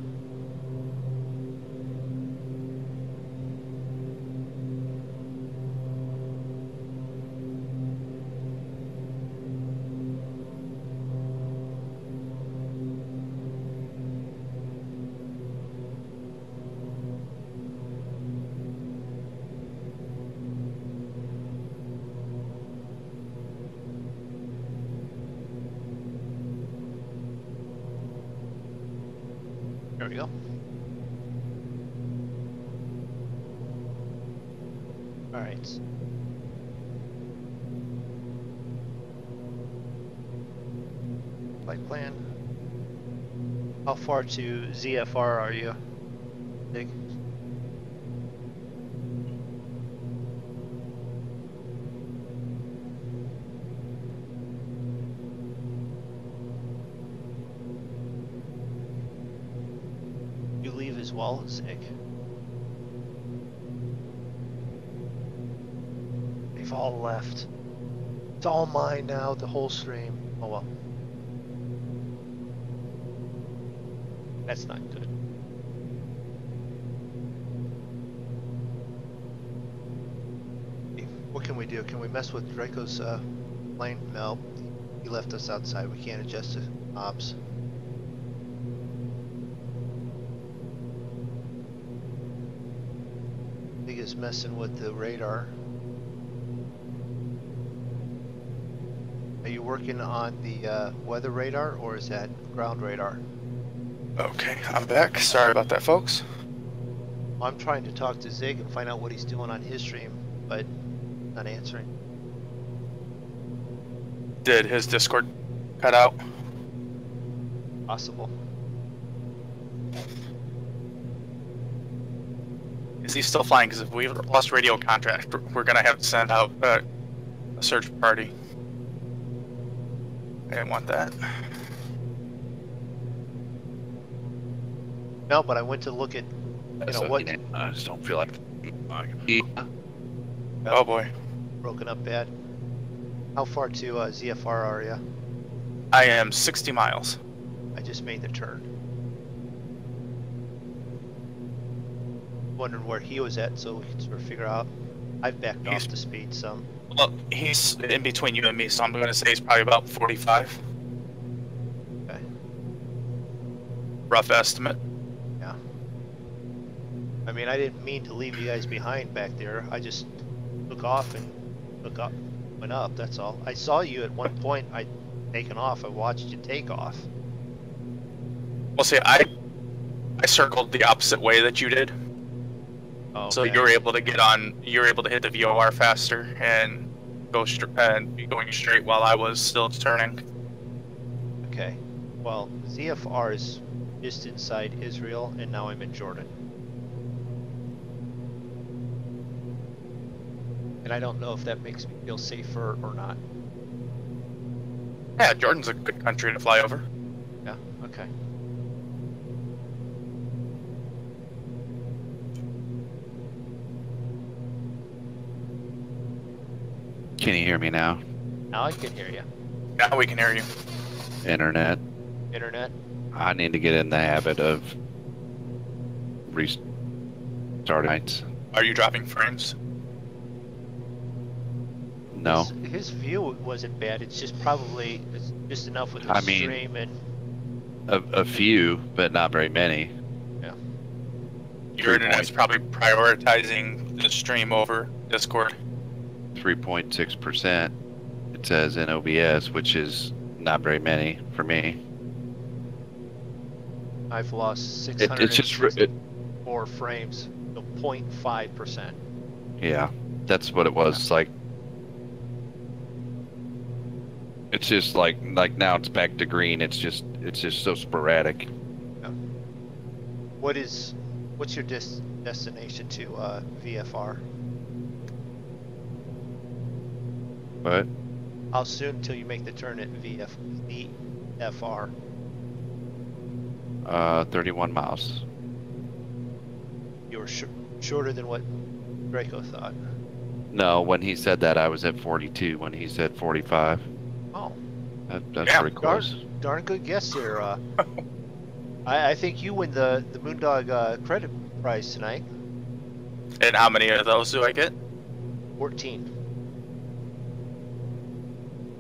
There we go. All right. Flight plan. How far to ZFR are you, Nick? As well, Zig. They've all left. It's all mine now, the whole stream. Oh well. That's not good. What can we do? Can we mess with Draco's plane? No. He left us outside. We can't adjust the knobs. Is messing with the radar. Are you working on the weather radar, or is that ground radar? Okay, I'm back. Sorry about that, folks. I'm trying to talk to Zig and find out what he's doing on his stream, but not answering. Did his Discord cut out. Possible. Is he still flying? Because if we've lost radio contact, we're gonna have to send out a search party. I didn't want that. No, but I went to look at, what I just don't feel like. Oh boy. broken up bad. How far to ZFR are you? I am 60 miles. I just made the turn. Wondering where he was at so we can sort of figure out. I've backed off the speed some. Well, he's in between you and me, so I'm gonna say he's probably about 45. Okay. Rough estimate. Yeah. I mean, I didn't mean to leave you guys behind back there. I just took off and went up, that's all. I saw you at one point. I'd taken off. I watched you take off. Well, see, I circled the opposite way that you did. Oh, So okay. you're able to get on. You're able to hit the VOR faster and go and be going straight while I was still turning. Okay. Well, ZFR is just inside Israel, and now I'm in Jordan. And I don't know if that makes me feel safer or not. Yeah, Jordan's a good country to fly over. Yeah, okay. Can you hear me now? Now I can hear you. Now we can hear you. Internet. Internet? I need to get in the habit of restarting nights. Are you dropping frames? No. His view wasn't bad. It's just probably it's just enough with the I mean, stream and A few, but not very many. Your internet's probably prioritizing the stream over Discord. 3.6%. It says in OBS, which is not very many for me. I've lost It's just 664 frames, so 0.5%. yeah, that's what it was. Like, it's just like now it's back to green. It's just so sporadic. What's your destination to VFR? But How soon until you make the turn at VFR? 31 miles. You were shorter than what Draco thought. No, when he said that, I was at 42. When he said 45, Oh, that's Yeah, pretty close. darn good guess there. I think you win the MoonDog credit prize tonight. And how many of those do I get? 14.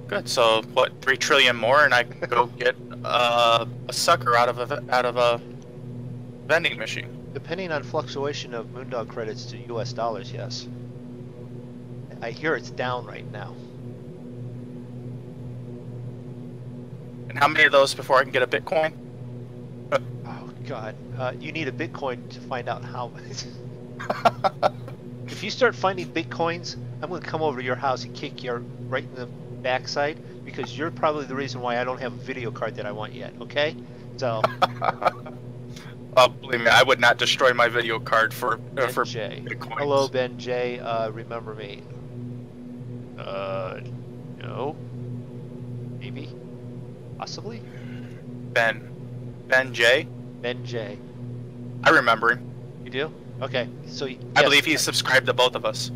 Good. So what? 3 trillion more, and I can go get a sucker out of a vending machine. Depending on fluctuation of MoonDog credits to US dollars, yes. I hear it's down right now. And how many of those before I can get a Bitcoin? Oh God, you need a Bitcoin to find out how. If you start finding Bitcoins, I'm going to come over to your house and kick you right in the backside because you're probably the reason why I don't have a video card that I want yet. Okay, so. Oh, believe me, I would not destroy my video card for Ben J. Bitcoins. Hello, Ben J. Remember me? No. Maybe. Possibly. Ben J. Ben J. I remember him. You do? Okay. So yes, I believe he's subscribed to both of us.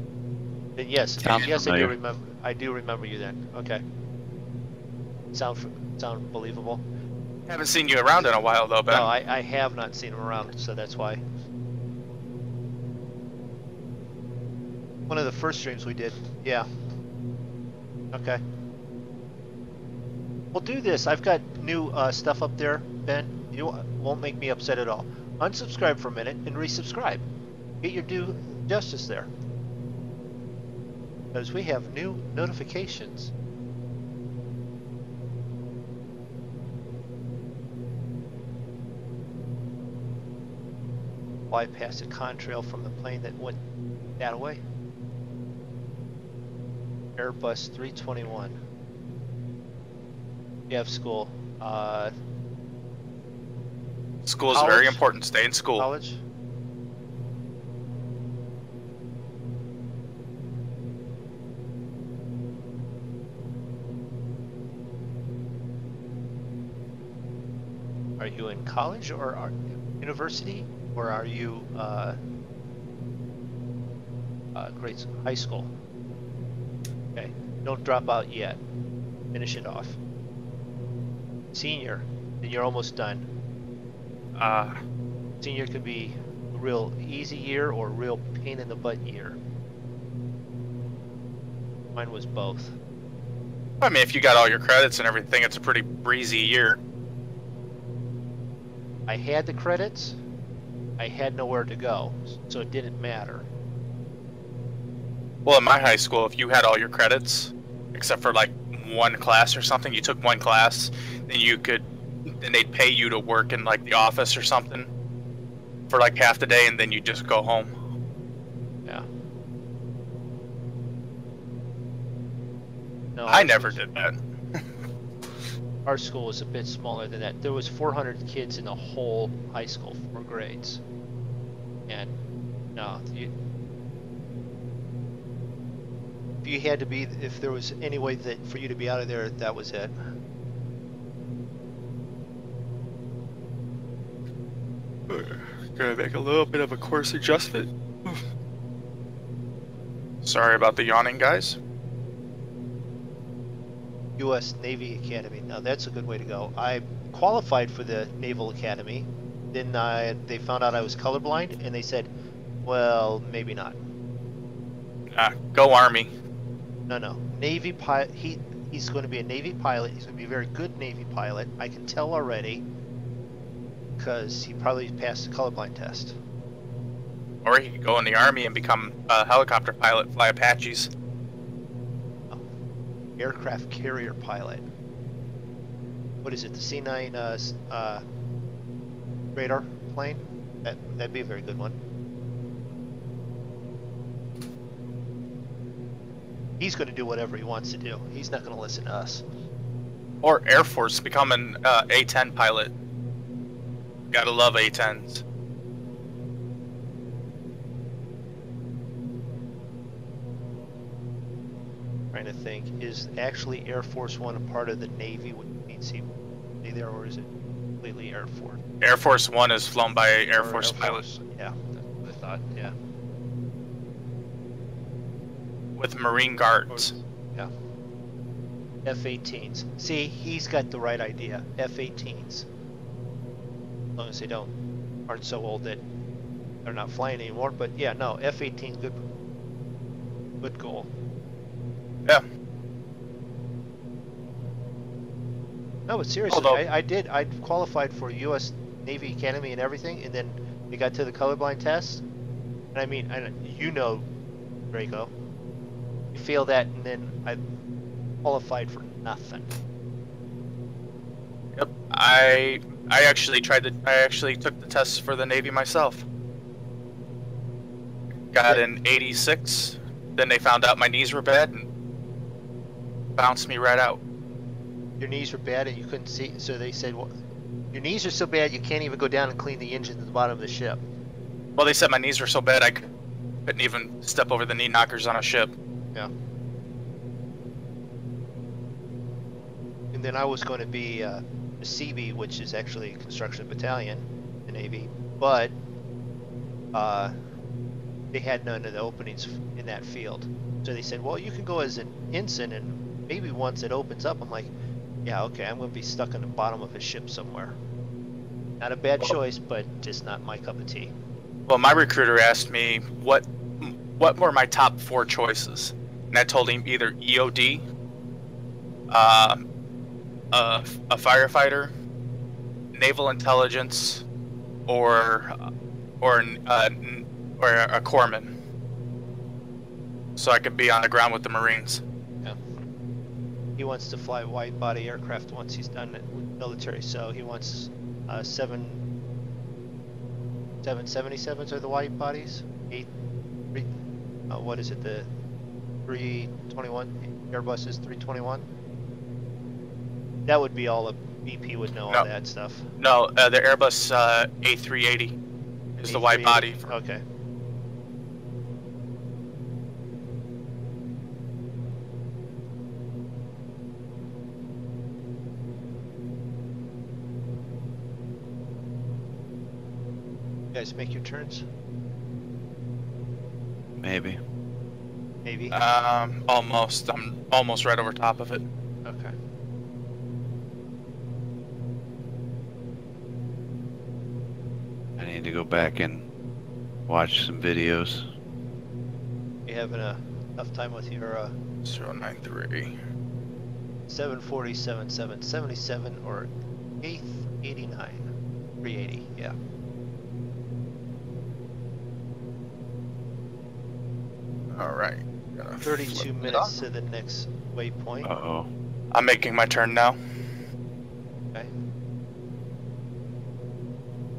Then yes, Sounds yes, I do familiar. remember. I do remember you then. Okay. Sound believable? Haven't seen you around in a while though, Ben. No, I have not seen him around, so that's why. One of the first streams we did. Yeah. Okay. We'll do this. I've got new stuff up there, Ben. You won't make me upset at all. Unsubscribe for a minute and resubscribe. Get your due justice there. Because we have new notifications. Fly past a contrail from the plane that went that way. Airbus 321. You have school. School is very College? important. Stay in school. College? Are you in college or university, or are you high school? Okay, don't drop out yet. Finish it off. Senior, then you're almost done. Senior could be a real easy year or a real pain in the butt year. Mine was both. I mean, if you got all your credits and everything, it's a pretty breezy year. I had the credits, I had nowhere to go, so it didn't matter. Well, in my high school, if you had all your credits, except for like one class or something, you took one class, then they'd pay you to work in like the office or something for like half the day, and then you just go home. Yeah. No, I never did that. Our school was a bit smaller than that. There was 400 kids in the whole high school, 4 grades. And no, if there was any way that for you to be out of there, that was it. Gonna make a little bit of a course adjustment. Sorry about the yawning, guys. U.S. Navy Academy. Now that's a good way to go. I qualified for the Naval Academy. Then they found out I was colorblind, and they said, well, maybe not. Go Army. No. Navy pilot. He's going to be a Navy pilot. He's going to be a very good Navy pilot. I can tell already, because he probably passed the colorblind test. Or he could go in the Army and become a helicopter pilot, fly Apaches. Aircraft carrier pilot. What is it? The C9 radar plane? That'd be a very good one. He's going to do whatever he wants to do. He's not going to listen to us. Or Air Force, become an A-10 pilot. Gotta love A-10s. Trying to think, is actually Air Force One a part of the Navy? Which means he be there, or is it completely Air Force? Air Force One is flown by Air Force pilots. Yeah, that's what I thought. Yeah. With Marine Guards. Yeah. F-18s. See, he's got the right idea. F-18s. As long as they aren't so old that they're not flying anymore. But yeah, no, F-18, good goal. Yeah. No, but seriously, Although, I qualified for U.S. Navy Academy and everything, and then we got to the colorblind test. And I mean, Draco, you fail that, and then I qualified for nothing. Yep. I actually took the tests for the Navy myself. Got an 86. Then they found out my knees were bad and bounced me right out. Your knees were bad and you couldn't see, so they said, well, your knees are so bad you can't even go down and clean the engine at the bottom of the ship. Well, they said my knees were so bad I couldn't even step over the knee knockers on a ship. Yeah. And then I was going to be a CB, which is actually a construction battalion in the Navy, but they had none of the openings in that field. So they said, well, you can go as an ensign, and maybe once it opens up, I'm like, yeah, okay, I'm going to be stuck on the bottom of a ship somewhere. Not a bad choice, but just not my cup of tea. Well, my recruiter asked me what were my top 4 choices, and I told him either EOD, a firefighter, naval intelligence, or a corpsman, so I could be on the ground with the Marines. Yeah. He wants to fly wide-body aircraft once he's done it with military, so he wants 777s are the wide bodies. What is it? The 321 Airbus is 321. That would be all the BP would know No. all that stuff. No, the Airbus A380 is the wide body. A380? Okay. You guys make your turns? Maybe. Maybe. Almost. I'm almost right over top of it. Okay. I need to go back and watch some videos. You having enough time with your 093. 747, 777 or 8th 89? 380, yeah. All right. 32 minutes to the next waypoint. Uh-oh. I'm making my turn now. Okay.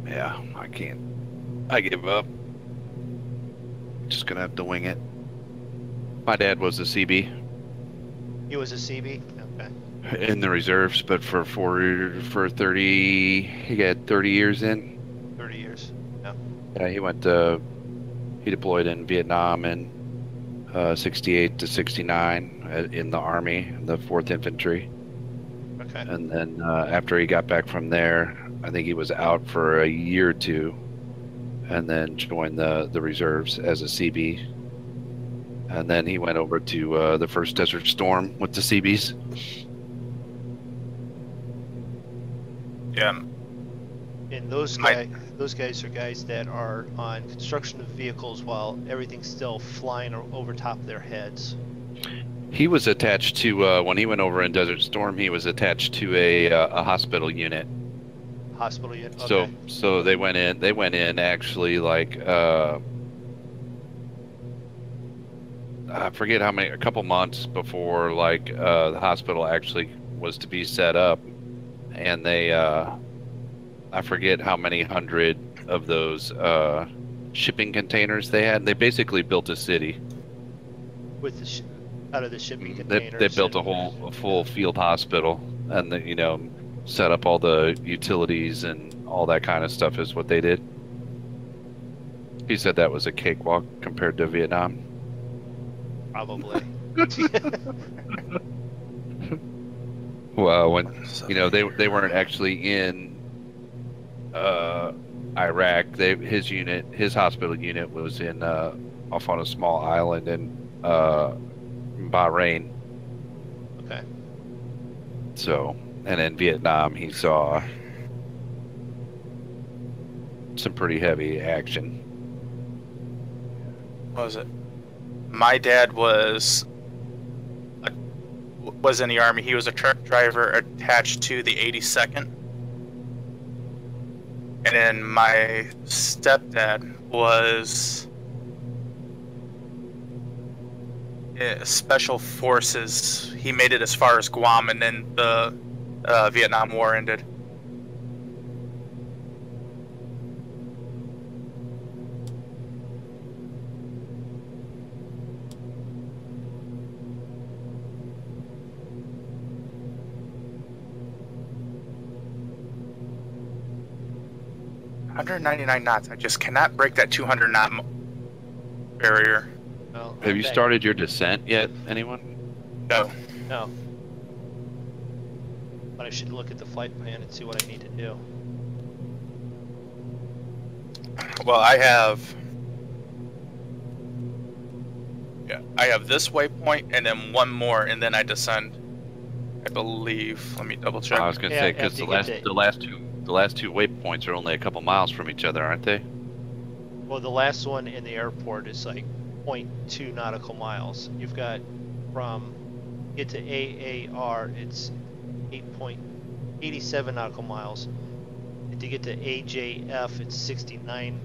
Yeah, I can't. I give up. Just gonna have to wing it. My dad was a CB He was a CB? Okay. in the reserves, but for 30, he got 30 years in. 30 years. Yeah. Yeah, he deployed in Vietnam in 68 to 69 in the Army, in the 4th Infantry. Okay. And then after he got back from there, I think he was out for a year or two, and then joined the reserves as a CB. And then he went over to the first Desert Storm with the CBs. Yeah. And those guys are guys that are on construction of vehicles while everything's still flying over top of their heads. He was attached to when he went over in Desert Storm. He was attached to a hospital unit. Hospital unit. Okay. So they went in. They went in actually like I forget how many, a couple months before like the hospital actually was to be set up, and they I forget how many hundred of those shipping containers they had. They basically built a city. With the out of the shipping They containers. built a full field hospital, and set up all the utilities and all that kind of stuff is what they did. He said that was a cakewalk compared to Vietnam. Probably. Well, when they weren't actually in Iraq. His hospital unit was in off on a small island in Bahrain. Okay. So, and in Vietnam, he saw some pretty heavy action. What was it? My dad was in the Army. He was a truck driver attached to the 82nd. And then my stepdad was Special Forces. He made it as far as Guam, and then the Vietnam War ended. $199 knots. I just cannot break that 200 knot barrier. Well, Have you okay. started your descent yet, anyone? No. No. But I should look at the flight plan and see what I need to do. Well, I have this waypoint and then one more, and then I descend. I believe. Let me double check. I was going to Yeah, say because after you get the last two waypoints are only a couple miles from each other, aren't they? Well, the last one in the airport is like 0.2 nautical miles. You've got from get to AAR, it's 8.87 nautical miles. And to get to AJF, it's 69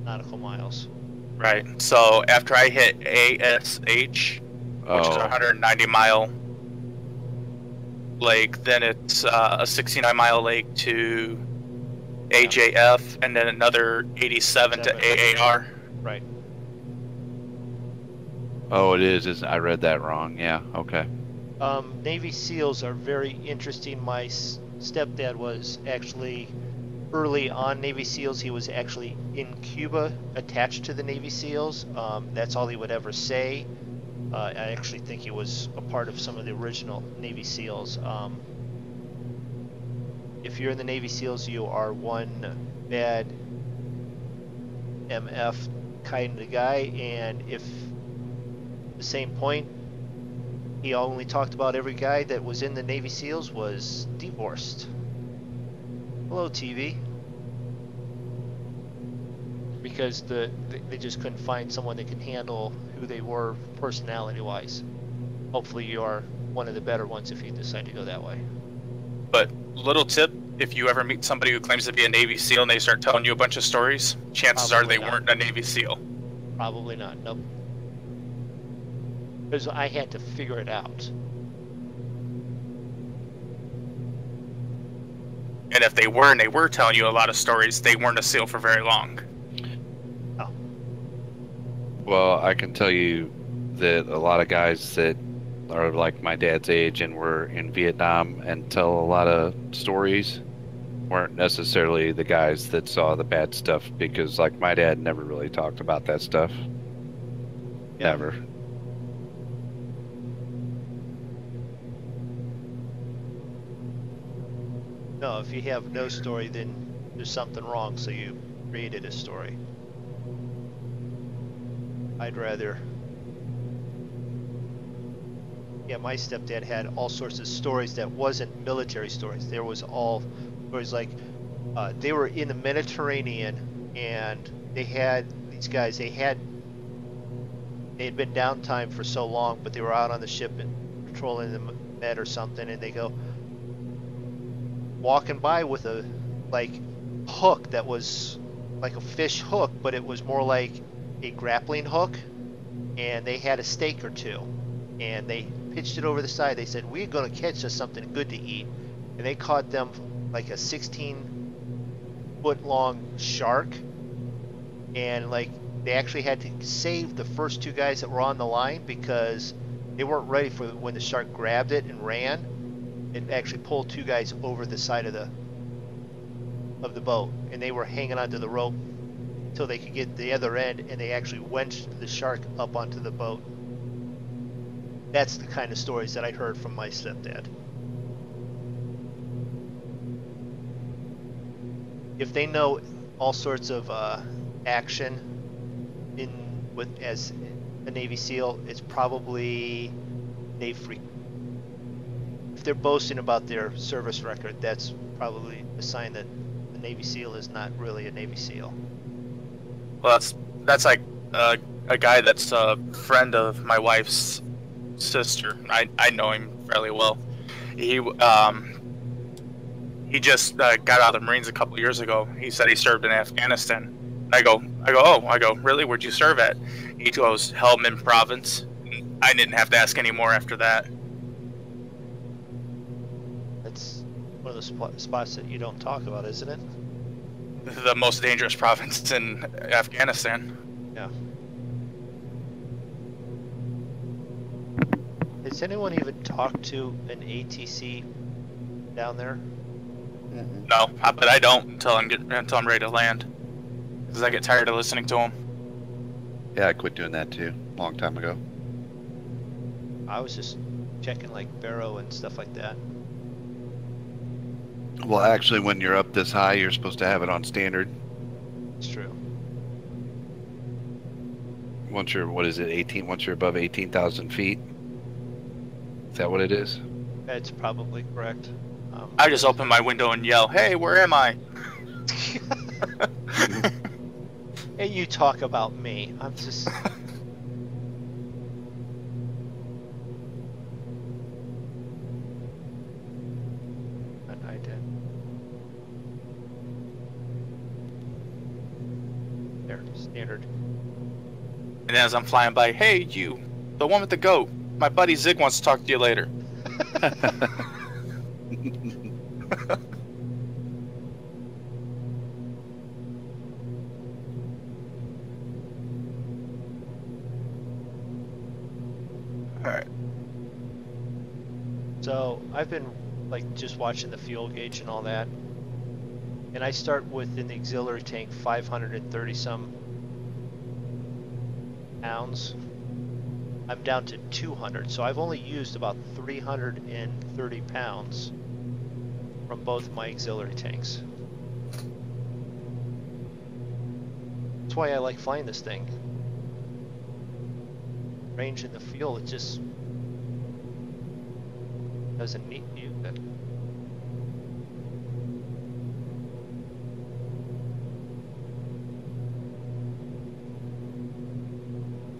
nautical miles. Right. So after I hit ASH, which is a 190 mile lake, then it's a 69 mile lake to AJF, and then another 87 to AAR. Right. Oh, it is. I read that wrong. Yeah. Okay. Navy SEALs are very interesting. My stepdad was actually early on Navy SEALs. He was actually in Cuba attached to the Navy SEALs. That's all he would ever say. I actually think he was a part of some of the original Navy SEALs. If you're in the Navy SEALs, you are one bad MF kind of guy, and if the same point, he only talked about every guy that was in the Navy SEALs was divorced. Hello, TV. Because they just couldn't find someone that can handle who they were personality-wise. Hopefully you are one of the better ones if you decide to go that way. But little tip, if you ever meet somebody who claims to be a Navy SEAL and they start telling you a bunch of stories, chances Probably are they not. weren't a Navy SEAL. Probably not, nope. Because I had to figure it out. And if they were and they were telling you a lot of stories, they weren't a SEAL for very long. Oh, Well, I can tell you that a lot of guys that are like my dad's age and were in Vietnam and tell a lot of stories weren't necessarily the guys that saw the bad stuff, because like my dad never really talked about that stuff. yeah. Never. No, if you have no story, then there's something wrong, so you created a story. I'd rather... Yeah, my stepdad had all sorts of stories that wasn't military stories. There was all stories like they were in the Mediterranean, and they had these guys. They had been downtime for so long, but they were out on the ship and patrolling the Med or something, and they go walking by with a like hook that was like a fish hook, but it was more like a grappling hook, and they had a steak or two, and they pitched it over the side. They said, we're going to catch us something good to eat, and they caught them like a 16-foot long shark, and like they actually had to save the first two guys that were on the line because they weren't ready for when the shark grabbed it and ran. It actually pulled two guys over the side of the boat, and they were hanging onto the rope until they could get the other end, and they actually wenched the shark up onto the boat. That's the kind of stories that I heard from my stepdad. If they know all sorts of action as a Navy SEAL, it's probably if they're boasting about their service record, that's probably a sign that the Navy SEAL is not really a Navy SEAL. Well, that's like a guy that's a friend of my wife's sister. I know him fairly well. He just got out of the Marines a couple of years ago. He said he served in Afghanistan. I go, really? Where'd you serve at? He goes, Helmand Province. I didn't have to ask any more after that. That's one of the spots that you don't talk about, isn't it? The most dangerous province in Afghanistan. Yeah. Has anyone even talked to an ATC down there? No, but I don't until I'm ready to land, because I get tired of listening to them. Yeah, I quit doing that too, a long time ago. I was just checking like Barrow and stuff like that. Well, actually, when you're up this high, you're supposed to have it on standard. It's true. Once you're, what is it, 18? Once you're above 18,000 feet? Is that what it is? That's probably correct. I just open my window and yell, "Hey, where am I?" Hey, you talk about me. I'm just... I did. There, standard. And as I'm flying by, "Hey, you, the one with the goat. My buddy Zig wants to talk to you later." Alright. So I've been like just watching the fuel gauge and all that, and I start with in the auxiliary tank 530 some pounds. I'm down to 200, so I've only used about 330 pounds from both my auxiliary tanks. That's why I like flying this thing. Range in the fuel, it just doesn't need you.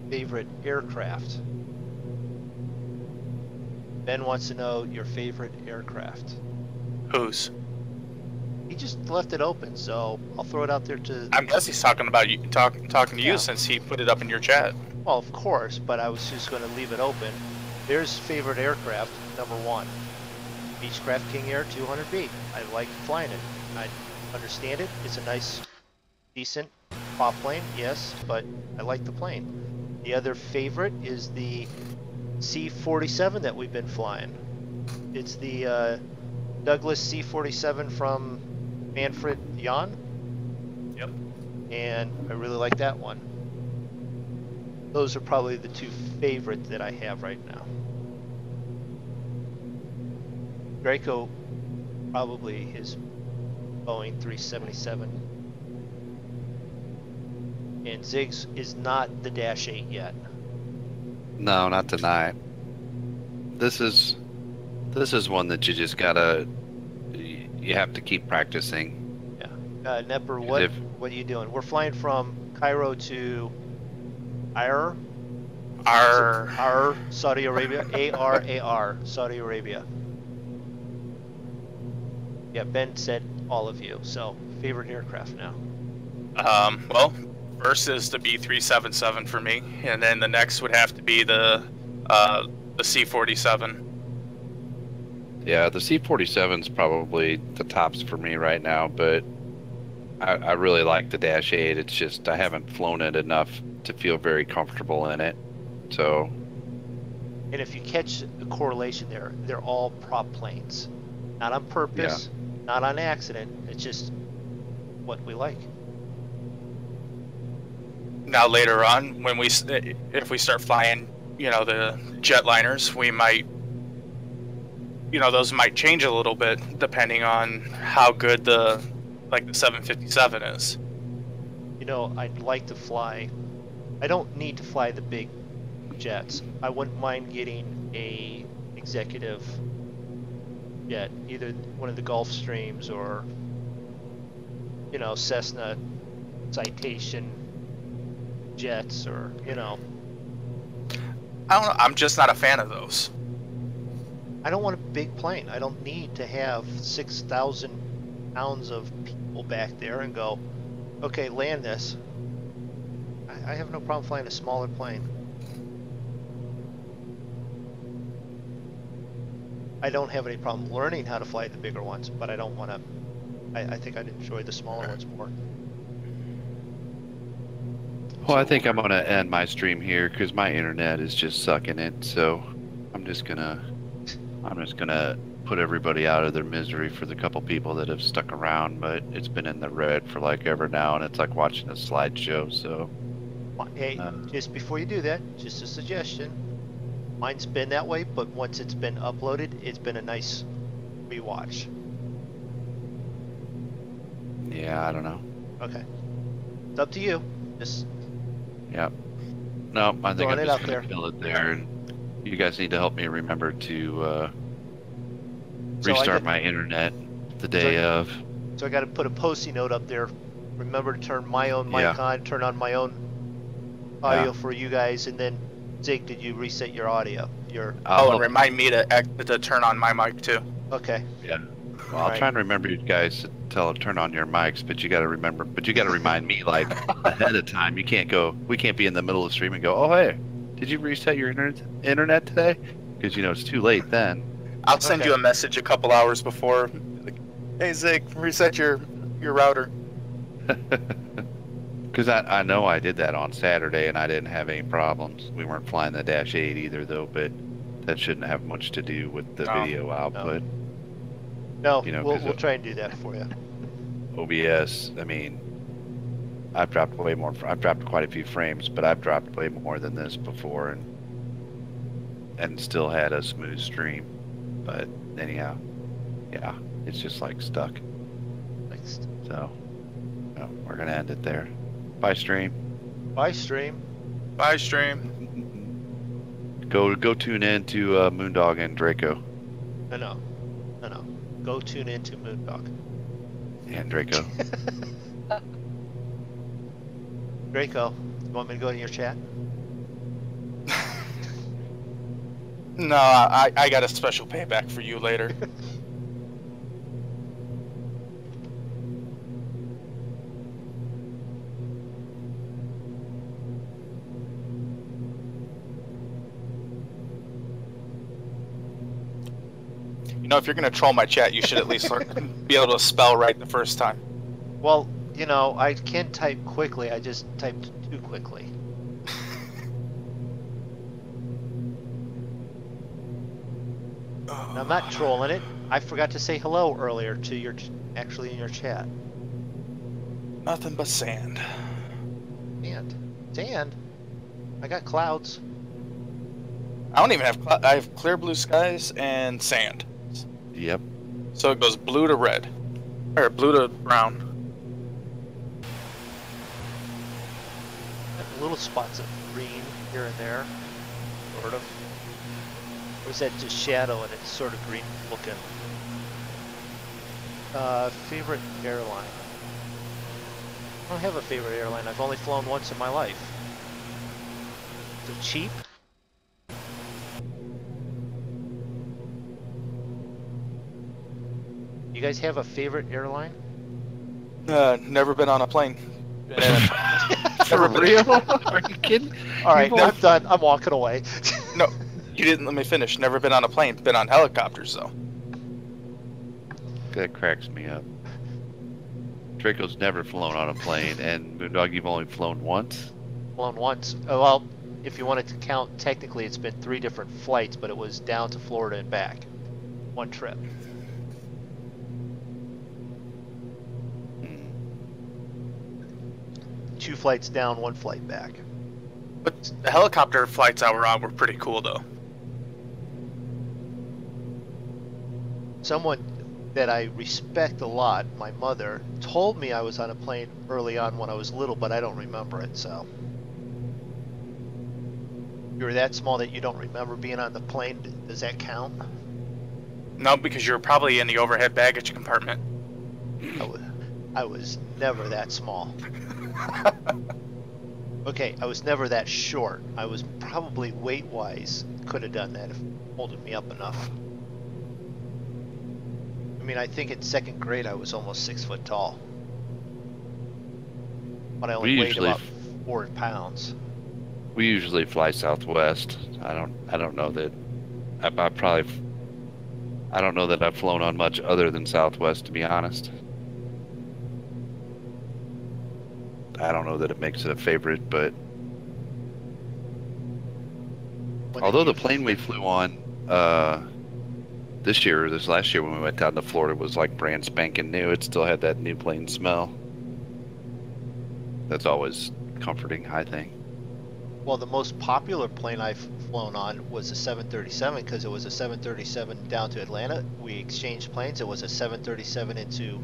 Favorite aircraft. Ben wants to know your favorite aircraft. Whose? He just left it open, so I'll throw it out there to. I guess he's talking about you, talking to you Yeah. since he put it up in your chat. Well, of course, but I was just going to leave it open. There's favorite aircraft, number 1. Beechcraft King Air 200B. I like flying it. I understand it. It's a nice, decent pop plane, yes, but I like the plane. The other favorite is the C-47 that we've been flying. It's the Douglas C-47 from Manfred Jan. Yep. And I really like that one. Those are probably the 2 favorite that I have right now. Draco, probably his Boeing 377. And Ziggs is not the Dash 8 yet. No, not tonight. This is one that you just gotta. You have to keep practicing. Yeah. Nepper, what are you doing? We're flying from Cairo to Ar, Saudi Arabia. AR, Saudi Arabia. Yeah, Ben said all of you. So, favorite aircraft now. Well, first is the B377 for me, and then the next would have to be the C-47. Yeah, the C-47 is probably the tops for me right now, but I really like the Dash 8. It's just I haven't flown it enough to feel very comfortable in it. So. And if you catch the correlation there, they're all prop planes. Not on purpose, not on accident. It's just what we like. Now later on, when if we start flying, the jetliners, we might, those might change a little bit depending on how good the 757 is. I'd like to fly. I don't need to fly the big jets. I wouldn't mind getting a executive jet, either one of the Gulfstreams or, Cessna Citation jets, or I don't know. I'm just not a fan of those. I don't want a big plane. I don't need to have 6,000 pounds of people back there and go, okay, land this. I have no problem flying a smaller plane. I don't have any problem learning how to fly the bigger ones, but I don't want to. I think I'd enjoy the smaller ones more. Well, I think I'm gonna end my stream here because my internet is just sucking it. So I'm just gonna put everybody out of their misery for the couple people that have stuck around. But it's been in the red for like ever now, and it's like watching a slideshow. So Hey, just before you do that, just a suggestion. Mine's been that way, but once it's been uploaded, it's been a nice rewatch. yeah, I don't know. Okay. It's up to you. Just Yep. No, I think Throwing I'm it just out gonna there. kill it there, and you guys need to help me remember to So I restart got- my internet the day of. So I got to put a post-it note up there. Remember to turn my own mic Yeah. on, turn on my own audio Yeah. for you guys, and then Zig, did you reset your audio? Oh, and remind me to turn on my mic too. Okay. Yeah. Well, I'll try and remember you guys to turn on your mics, but you got to remember. But you got to remind me like ahead of time. You can't go. We can't be in the middle of the stream and go, "Oh, hey, did you reset your internet today?" Because it's too late then. I'll send Okay. you a message a couple hours before. Like, hey Zig, reset your router. Because I know I did that on Saturday and I didn't have any problems. We weren't flying the Dash 8 either though, but that shouldn't have much to do with the No. video output. No, You know, we'll 'cause try and do that for you. OBS, I mean, I've dropped way more. I've dropped quite a few frames, but I've dropped way more than this before, and still had a smooth stream. But anyhow, yeah, it's just like stuck. Next. So, no, we're gonna end it there. Bye, stream. Bye, stream. Bye, stream. Go tune in to MoonDog and Draco. No. Go tune into MoonDog. And Draco. Draco, you want me to go to your chat? No, I got a special payback for you later. You know, if you're gonna troll my chat, you should at least be able to spell right the first time. Well, you know, I can type quickly. I just typed too quickly. I'm not trolling it. I forgot to say hello earlier to your, actually in your chat. Nothing but sand. Sand? I got clouds. I don't even have I have clear blue skies and sand. Yep. So it goes blue to red. Or blue to brown. Got little spots of green here and there, sort of. Or is that just shadow and it's sort of green looking? Favorite airline? I don't have a favorite airline. I've only flown once in my life. Is it cheap? You guys have a favorite airline? Never been on a plane. For real? Are you kidding? All right, People- I'm done. I'm walking away. No, you didn't let me finish. Never been on a plane. Been on helicopters though. That cracks me up. Draco's never flown on a plane, and MoonDog, you've only flown once? Flown once. Oh, well, if you wanted to count, technically it's been 3 different flights, but it was down to Florida and back. One trip. Hmm. 2 flights down, 1 flight back. But the helicopter flights I were on were pretty cool though. Someone that I respect a lot, my mother, told me I was on a plane early on when I was little, but I don't remember it, so. You were that small that you don't remember being on the plane, does that count? No, because you were probably in the overhead baggage compartment. I was never that small. Okay, I was never that short. I was probably weight-wise could have done that if holding me up enough. I mean, I think in 2nd grade I was almost 6 foot tall. But I only We weighed usually- about 4 pounds. We usually fly Southwest. I don't know that I don't know that I've flown on much other than Southwest, to be honest. I don't know that it makes it a favorite, but When although did the you- plane we flew on this last year when we went down to Florida was like brand spanking new, it still had that new plane smell. That's always comforting, I think. Well, the most popular plane I've flown on was a 737 because it was a 737 down to Atlanta. We exchanged planes. It was a 737 into,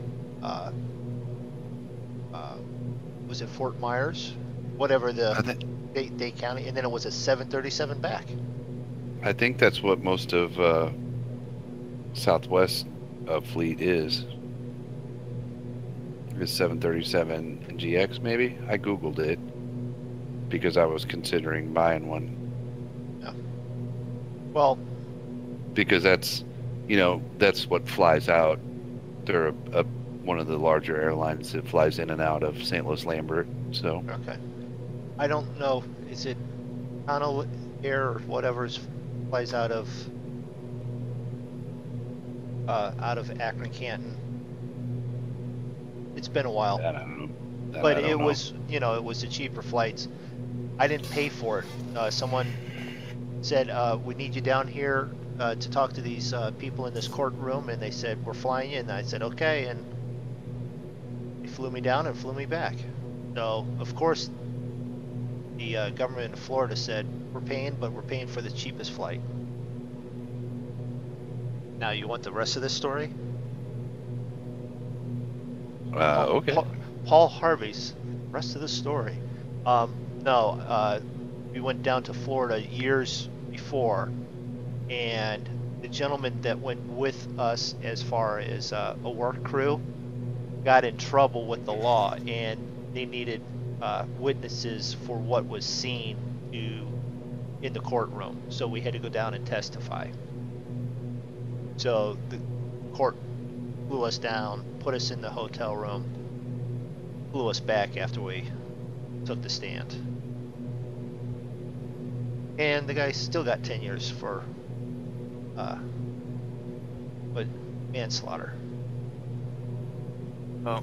was it Fort Myers? Whatever I, the th- Dade County, and then it was a 737 back. I think that's what most of Southwest fleet is 737 and GX maybe. I googled it because I was considering buying one. Yeah. Well, Because that's what flies out. They're one of the larger airlines that flies in and out of St. Louis Lambert. So okay. I don't know. Is it Connell Air or whatever flies out of Akron Canton? It's been a while. I don't know. That But I don't it know. was, it was the cheaper flights. I didn't pay for it. Someone said, we need you down here to talk to these people in this courtroom, and they said, we're flying you, and I said, okay, and they flew me down and flew me back. So, of course, the government of Florida said, we're paying, but we're paying for the cheapest flight. Now, you want the rest of this story? Okay. Paul Harvey's rest of the story. No, we went down to Florida years before, and the gentleman that went with us as far as a work crew got in trouble with the law, and they needed witnesses for what was seen in the courtroom. So we had to go down and testify. So the court flew us down, put us in the hotel room, flew us back after we took the stand. And the guy still got 10 years for manslaughter. Oh.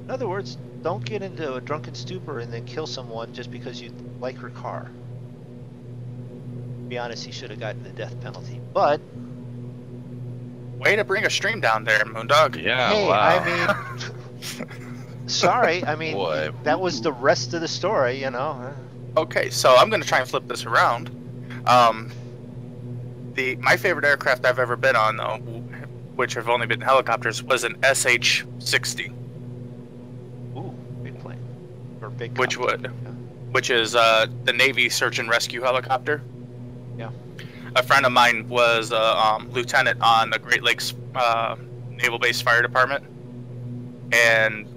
In other words, don't get into a drunken stupor and then kill someone just because you like her car. To be honest, he should have gotten the death penalty. But Way to bring a stream down there, MoonDog. Yeah. hey, Wow. I mean, sorry, I mean, Boy. that was the rest of the story, you know. Okay, so I'm going to try and flip this around. My favorite aircraft I've ever been on, though, which have only been helicopters, was an SH-60, Ooh, big plane. Or big which copter. which is the Navy search and rescue helicopter. Yeah. A friend of mine was a lieutenant on the Great Lakes Naval Base Fire Department, and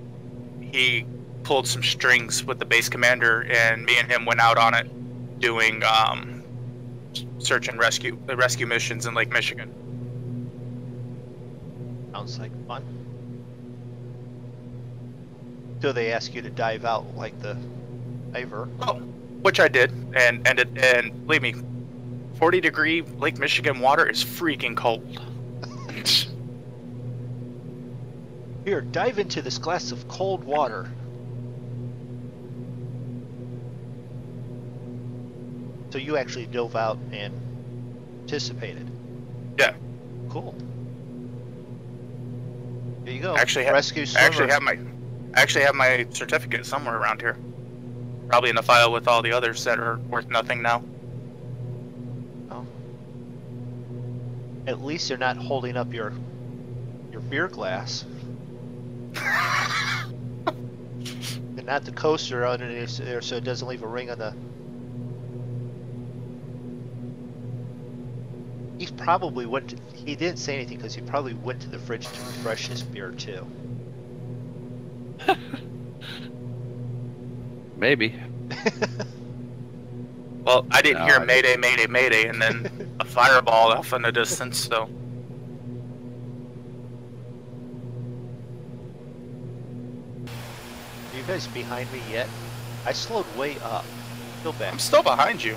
he pulled some strings with the base commander, and me and him went out on it doing search and rescue missions in Lake Michigan. Sounds like fun. So they ask you to dive out like the diver. Oh, which I did, and believe me, 40-degree Lake Michigan water is freaking cold. Here, dive into this glass of cold water. So you actually dove out and participated. Yeah. Cool. There you go. Actually, rescue swimmer. actually have my certificate somewhere around here. Probably in the file with all the others that are worth nothing now. Oh. At least you're not holding up your beer glass. And not the coaster underneath there, so it doesn't leave a ring on the. He probably went to, he didn't say anything because he probably went to the fridge to refresh his beer too. Maybe. Well, I didn't No, hear I Mayday, Mayday, Mayday, and then a fireball off in the distance, so. Are you guys behind me yet? I slowed way up. Still back. I'm still behind you.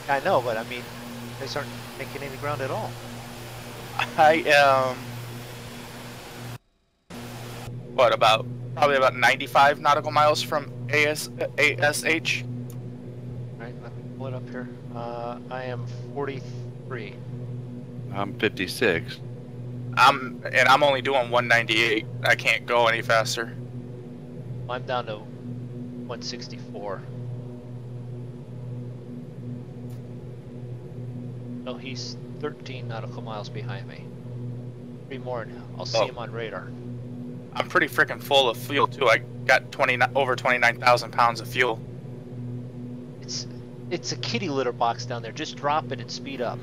I know, but I mean, you guys aren't making any ground at all. I am. What, probably about 95 nautical miles from ASH? Right, let me pull it up here. I am 43. I'm 56. I'm only doing 198. I can't go any faster. I'm down to 164. No, he's 13 nautical miles behind me. 3 more and I'll see him on radar. I'm pretty freaking full of fuel too. I got over 29,000 pounds of fuel. It's a kitty litter box down there. Just drop it and speed up.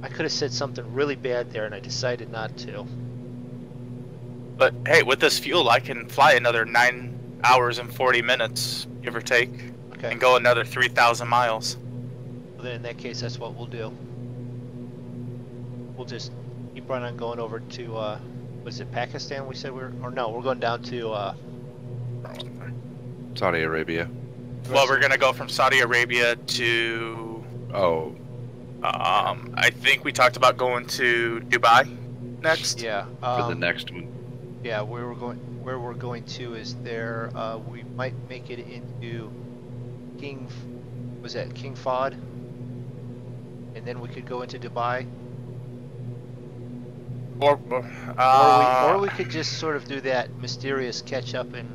I could have said something really bad there and I decided not to. But hey, with this fuel, I can fly another 9 hours and 40 minutes, give or take, Okay. and go another 3,000 miles. Well, then in that case, that's what we'll do. We'll just keep right on going over to, was it Pakistan we said we're going down to, Saudi Arabia. Well, we're gonna go from Saudi Arabia to, Oh, I think we talked about going to Dubai next. yeah. for the next one. Yeah, where we're going to is there. We might make it into King. Was that King Fahd? And then we could go into Dubai. Or, Or we could just sort of do that mysterious catch up and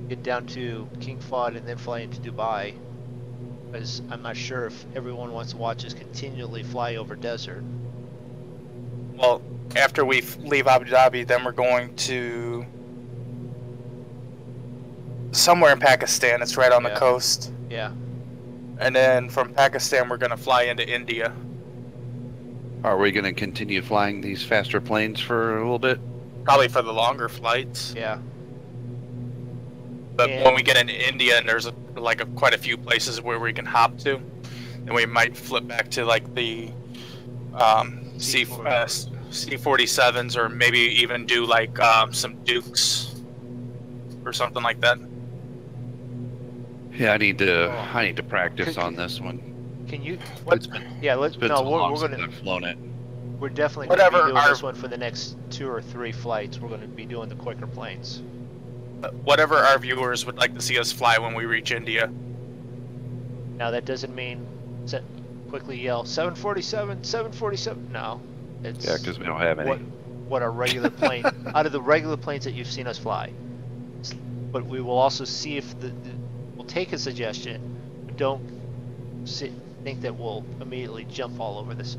get down to King Fahd and then fly into Dubai. Because I'm not sure if everyone wants to watch us continually fly over desert. well, after we leave Abu Dhabi, then we're going to somewhere in Pakistan. It's right on the Yeah. coast. Yeah. And then from Pakistan, we're going to fly into India. Are we going to continue flying these faster planes for a little bit? Probably for the longer flights. Yeah. But And- when we get into India, and there's quite a few places where we can hop to, and we might flip back to like the C-47s, or maybe even do like some Dukes or something like that. Yeah, I need to Oh. practice Could- on this one. Can you? What? It's been, Yeah. Let's. it's been No, so long we're since gonna. I've flown it. We're definitely going to Whatever be doing our- this one for the next 2 or 3 flights. We're going to be doing the quicker planes. Whatever our viewers would like to see us fly when we reach India. Now that doesn't mean quickly yell 747, 747. No, it's Yeah, because we don't have any. what our regular plane out of the regular planes that you've seen us fly. But we will also see if we'll take a suggestion. But don't think that we'll immediately jump all over this,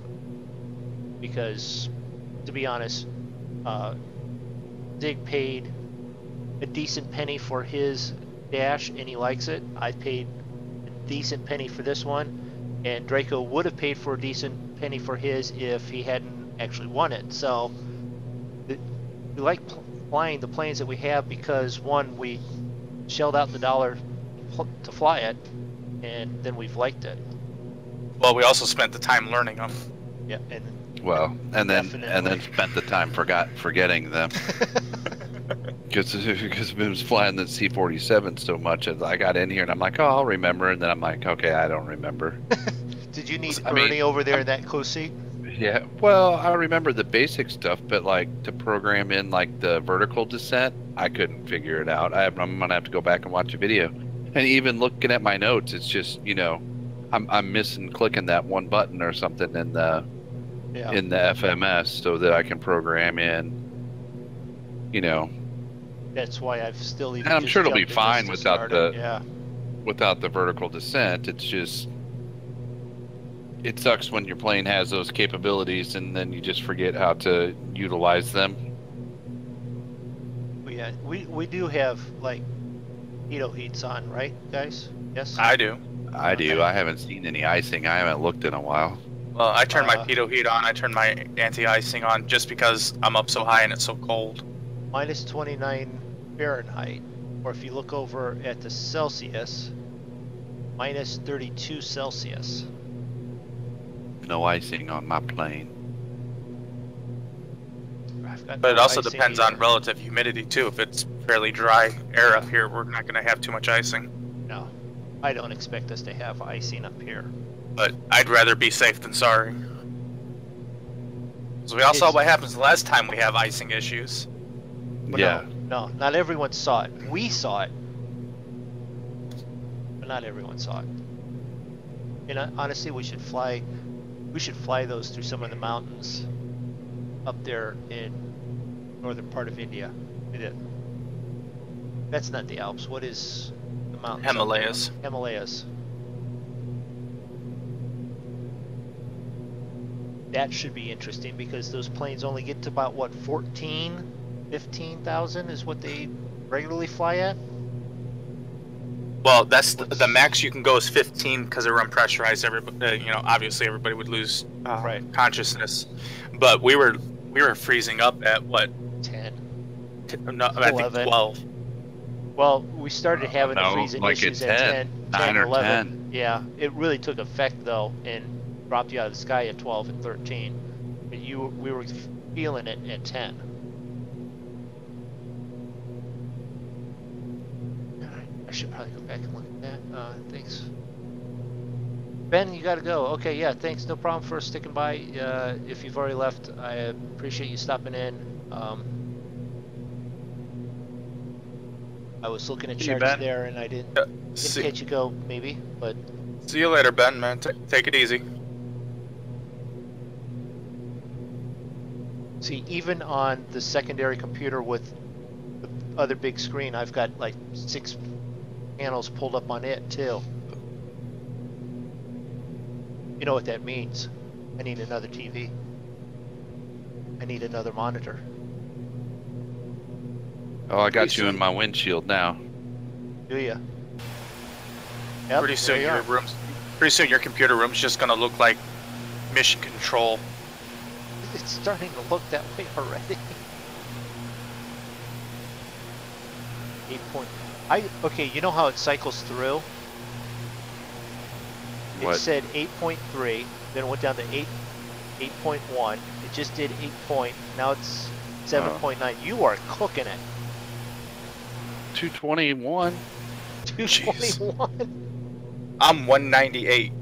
because to be honest, Dig paid a decent penny for his dash and he likes it. I paid a decent penny for this one, and Draco would have paid for a decent penny for his if he hadn't actually won it. So we like flying the planes that we have because, one, we shelled out the dollar to fly it, and then we've liked it. Well, we also spent the time learning them. Yeah, and Well, and then Definitely. spent the time forgetting them because I was flying the C-47 so much, and I got in here and I'm like, oh, I'll remember, and then I'm like, okay, I don't remember. did you need I mean, Ernie over there in that close seat? Yeah, well, I remember the basic stuff, but like to program in like the vertical descent, I couldn't figure it out. I'm gonna have to go back and watch a video. And even looking at my notes, it's just, I'm missing clicking that one button or something in the Yeah. FMS so that I can program in, That's why I've still even. And I'm just sure it'll be jumped in fine just to without start it. the- Yeah. without the vertical descent. It's just, it sucks when your plane has those capabilities and then you just forget how to utilize them. But yeah, we do have like pitot heats on, right, guys? Yes. I do. I do. Okay. I haven't seen any icing. I haven't looked in a while. Well, I turned my Uh, pitot heat on. I turned my anti-icing on just because I'm up so high and it's so cold. Minus 29 Fahrenheit, or if you look over at the Celsius, minus 32 Celsius. No icing on my plane. I've got But it no also icing depends on either. relative humidity too. If it's fairly dry air up here, we're not going to have too much icing. No, I don't expect us to have icing up here. But I'd rather be safe than sorry. So we all saw It's- what happens the last time we have icing issues. Well, Yeah. No, not everyone saw it. We saw it, but not everyone saw it. And honestly, we should fly those through some of the mountains up there in northern part of India. That's not the Alps. What is the mountains? up there? Himalayas. Himalayas. That should be interesting because those planes only get to about what, 15,000 is what they regularly fly at. Well, that's the max you can go is 15 because they're unpressurized. Everybody, obviously everybody would lose Right. consciousness. But we were freezing up at what? 10. No, I think 11. 12. Well, we started having the No, freezing like issues at at 10, 10, 9 or 11. 10. Yeah, it really took effect though, and dropped you out of the sky at 12 and 13. But we were feeling it at 10. I should probably go back and look at that. Thanks. Ben, you gotta go. Okay, yeah, thanks. No problem for sticking by. If you've already left, I appreciate you stopping in. I was looking at See you, charts Ben. there, and I didn't See, catch you go, maybe, but see you later, Ben, man. Take it easy. see, even on the secondary computer with the other big screen, I've got like 6 panels pulled up on it too. You know what that means? I need another TV. I need another monitor. Oh, I got you in my windshield now. Do you? Yep, Pretty soon there you your are. pretty soon your computer room's just gonna look like Mission Control. It's starting to look that way already. 8 point. Okay. You know how it cycles through? It What? said 8.3, then it went down to 8.1. It just did 8 point. Now it's 7.9. You are cooking it. 221. 221. I'm 198.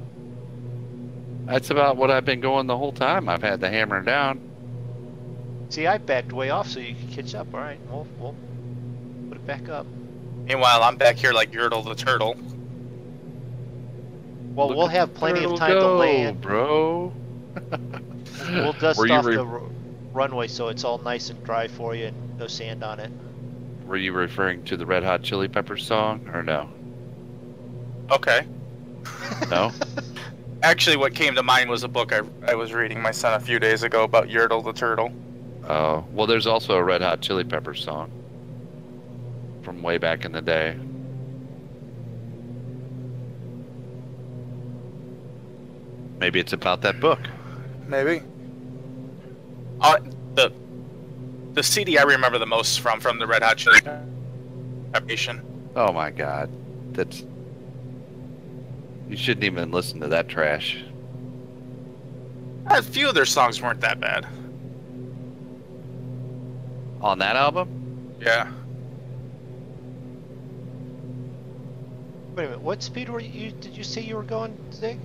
That's about what I've been going the whole time. I've had the hammer down. See, I backed way off so you could catch up. All right, we'll put it back up. Meanwhile, I'm back here like Yertle the turtle. Well, Look we'll at have the plenty of turtle time to go, land. bro. We'll dust Were you off re- the runway so it's all nice and dry for you and no sand on it. Were you referring to the Red Hot Chili Peppers song or no? Okay. No? Actually, what came to mind was a book I was reading my son a few days ago about Yertle the turtle. Oh, well, there's also a Red Hot Chili Peppers song from way back in the day. Maybe it's about that book. Maybe. The CD I remember the most from the Red Hot Chili Peppers. Oh my God, that's you shouldn't even listen to that trash. A few of their songs weren't that bad. On that album? Yeah. Wait a minute, what speed did you say you were going, Zig?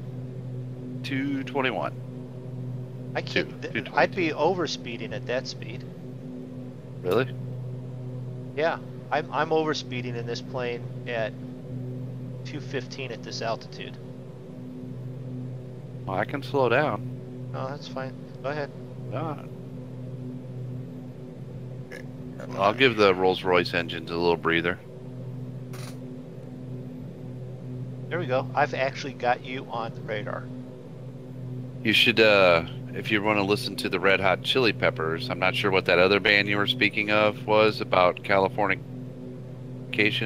221. I can't. 222. I'd be overspeeding at that speed. Really? Yeah, I'm overspeeding in this plane at 215 at this altitude. Well, I can slow down. No, that's fine. Go ahead. Ah. I'll give the Rolls-Royce engines a little breather. There we go. I've actually got you on the radar. You should, if you want to listen to the Red Hot Chili Peppers, I'm not sure what that other band you were speaking of was about Californication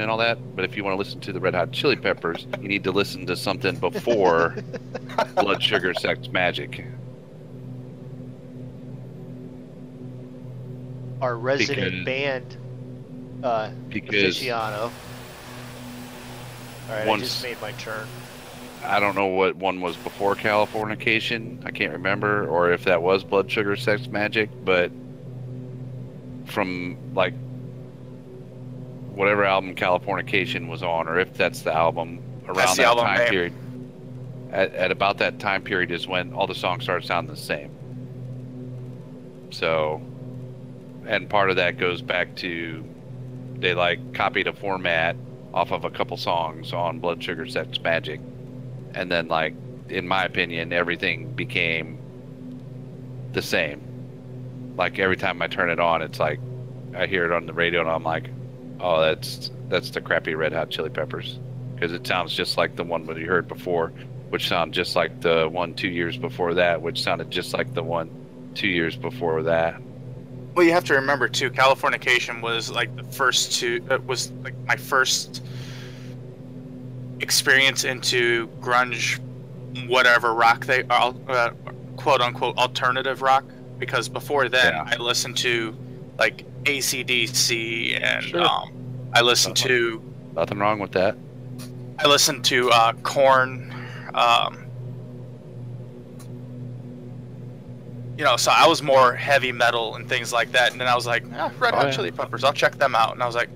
and all that, but if you want to listen to the Red Hot Chili Peppers, you need to listen to something before Blood Sugar Sex Magic. Our resident Because- band Because aficionado. All right, I once- just made my turn. I don't know what one was before Californication. I can't remember, or if that was Blood Sugar Sex Magic, but from like whatever album Californication was on, or if that's the album around That's the that album time name. period. At about that time period is when all the songs started sounding the same. So, and part of that goes back to they like copied a format off of a couple songs on Blood Sugar Sex Magic. And then, like, in my opinion, everything became the same. Like, every time I turn it on, it's like, I hear it on the radio and I'm like, oh, that's the crappy Red Hot Chili Peppers. Because it sounds just like the one that you heard before, which sounded just like the one 2 years before that, which sounded just like the one 2 years before that. Well, you have to remember too, Californication was like the first two. It was like my first experience into grunge, whatever rock they are, quote unquote alternative rock. Because before then, Yeah. I listened to like AC/DC, and Sure. I listened to Nothing wrong with that. Korn. You know, so I was more heavy metal and things like that, and then I was like, Red Oh, Hot yeah. Chili Peppers, I'll check them out. And I was like,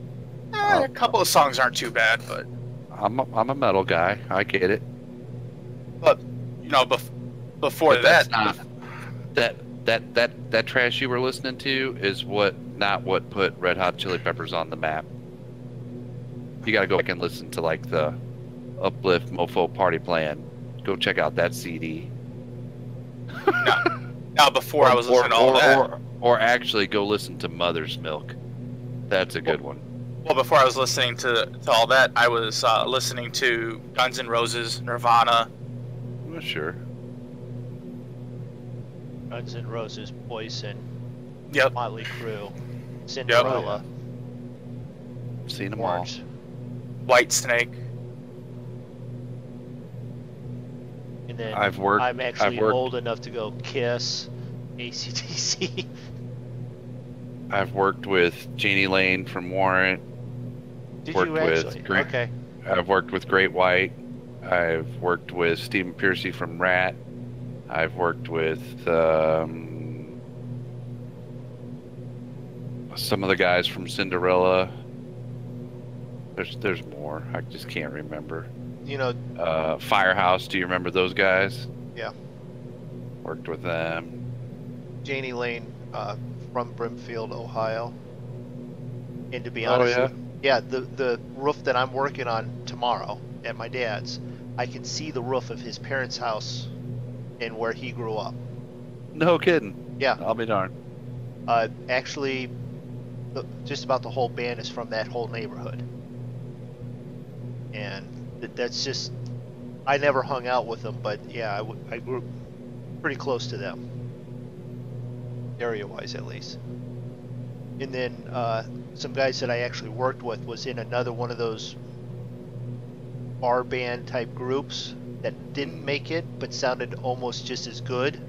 Oh. a couple of songs aren't too bad, but I'm a metal guy. I get it. you know, before But that's that, not that trash you were listening to is not what put Red Hot Chili Peppers on the map. you got to go back and listen to like the Uplift Mofo Party Plan. Go check out that CD. Now, before I was listening to all that. Or actually go listen to Mother's Milk. That's a good one. Well, before I was listening to all that, I was listening to Guns N' Roses, Nirvana. Well, sure. Guns N' Roses, Poison, Yep. Motley Crue, Cinderella, Seen them Orange. White Snake. And then I've I'm actually worked- old enough to go Kiss, AC/DC. I've worked with Jeannie Lane from Warrant. Did Worked you with actually? Grant. Okay. I've worked with Great White. I've worked with Stephen Piercy from Rat. I've worked with some of the guys from Cinderella. There's more. I just can't remember. You know, Firehouse. Do you remember those guys? Yeah. Worked with them. Janie Lane from Brimfield, Ohio. And to be honest, yeah, the roof that I'm working on tomorrow at my dad's, I can see the roof of his parents' house and where he grew up. No kidding. Yeah. I'll be darned. Actually, just about the whole band is from that whole neighborhood. And that's just, I never hung out with them, but yeah, I grew pretty close to them. Area-wise, at least. And then some guys that I actually worked with was in another one of those bar band type groups that didn't make it, but sounded almost just as good.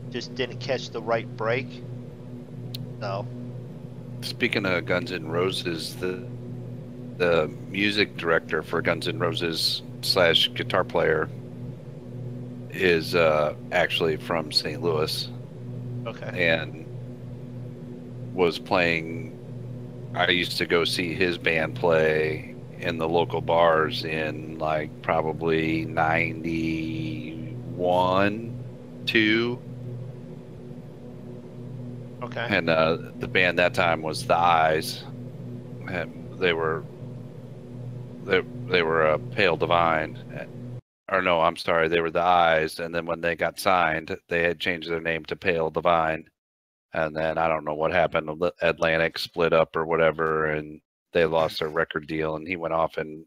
Just didn't catch the right break. So. Speaking of Guns N' Roses, the music director for Guns N' Roses / guitar player is actually from St. Louis. Okay. And was playing. I used to go see his band play in the local bars in like probably 91, 2. Okay. And the band that time was The Eyes. And they were Pale Divine. Or no, I'm sorry, they were The Eyes. And then when they got signed, they had changed their name to Pale Divine. And then I don't know what happened. Atlantic split up or whatever, and they lost their record deal. And he went off and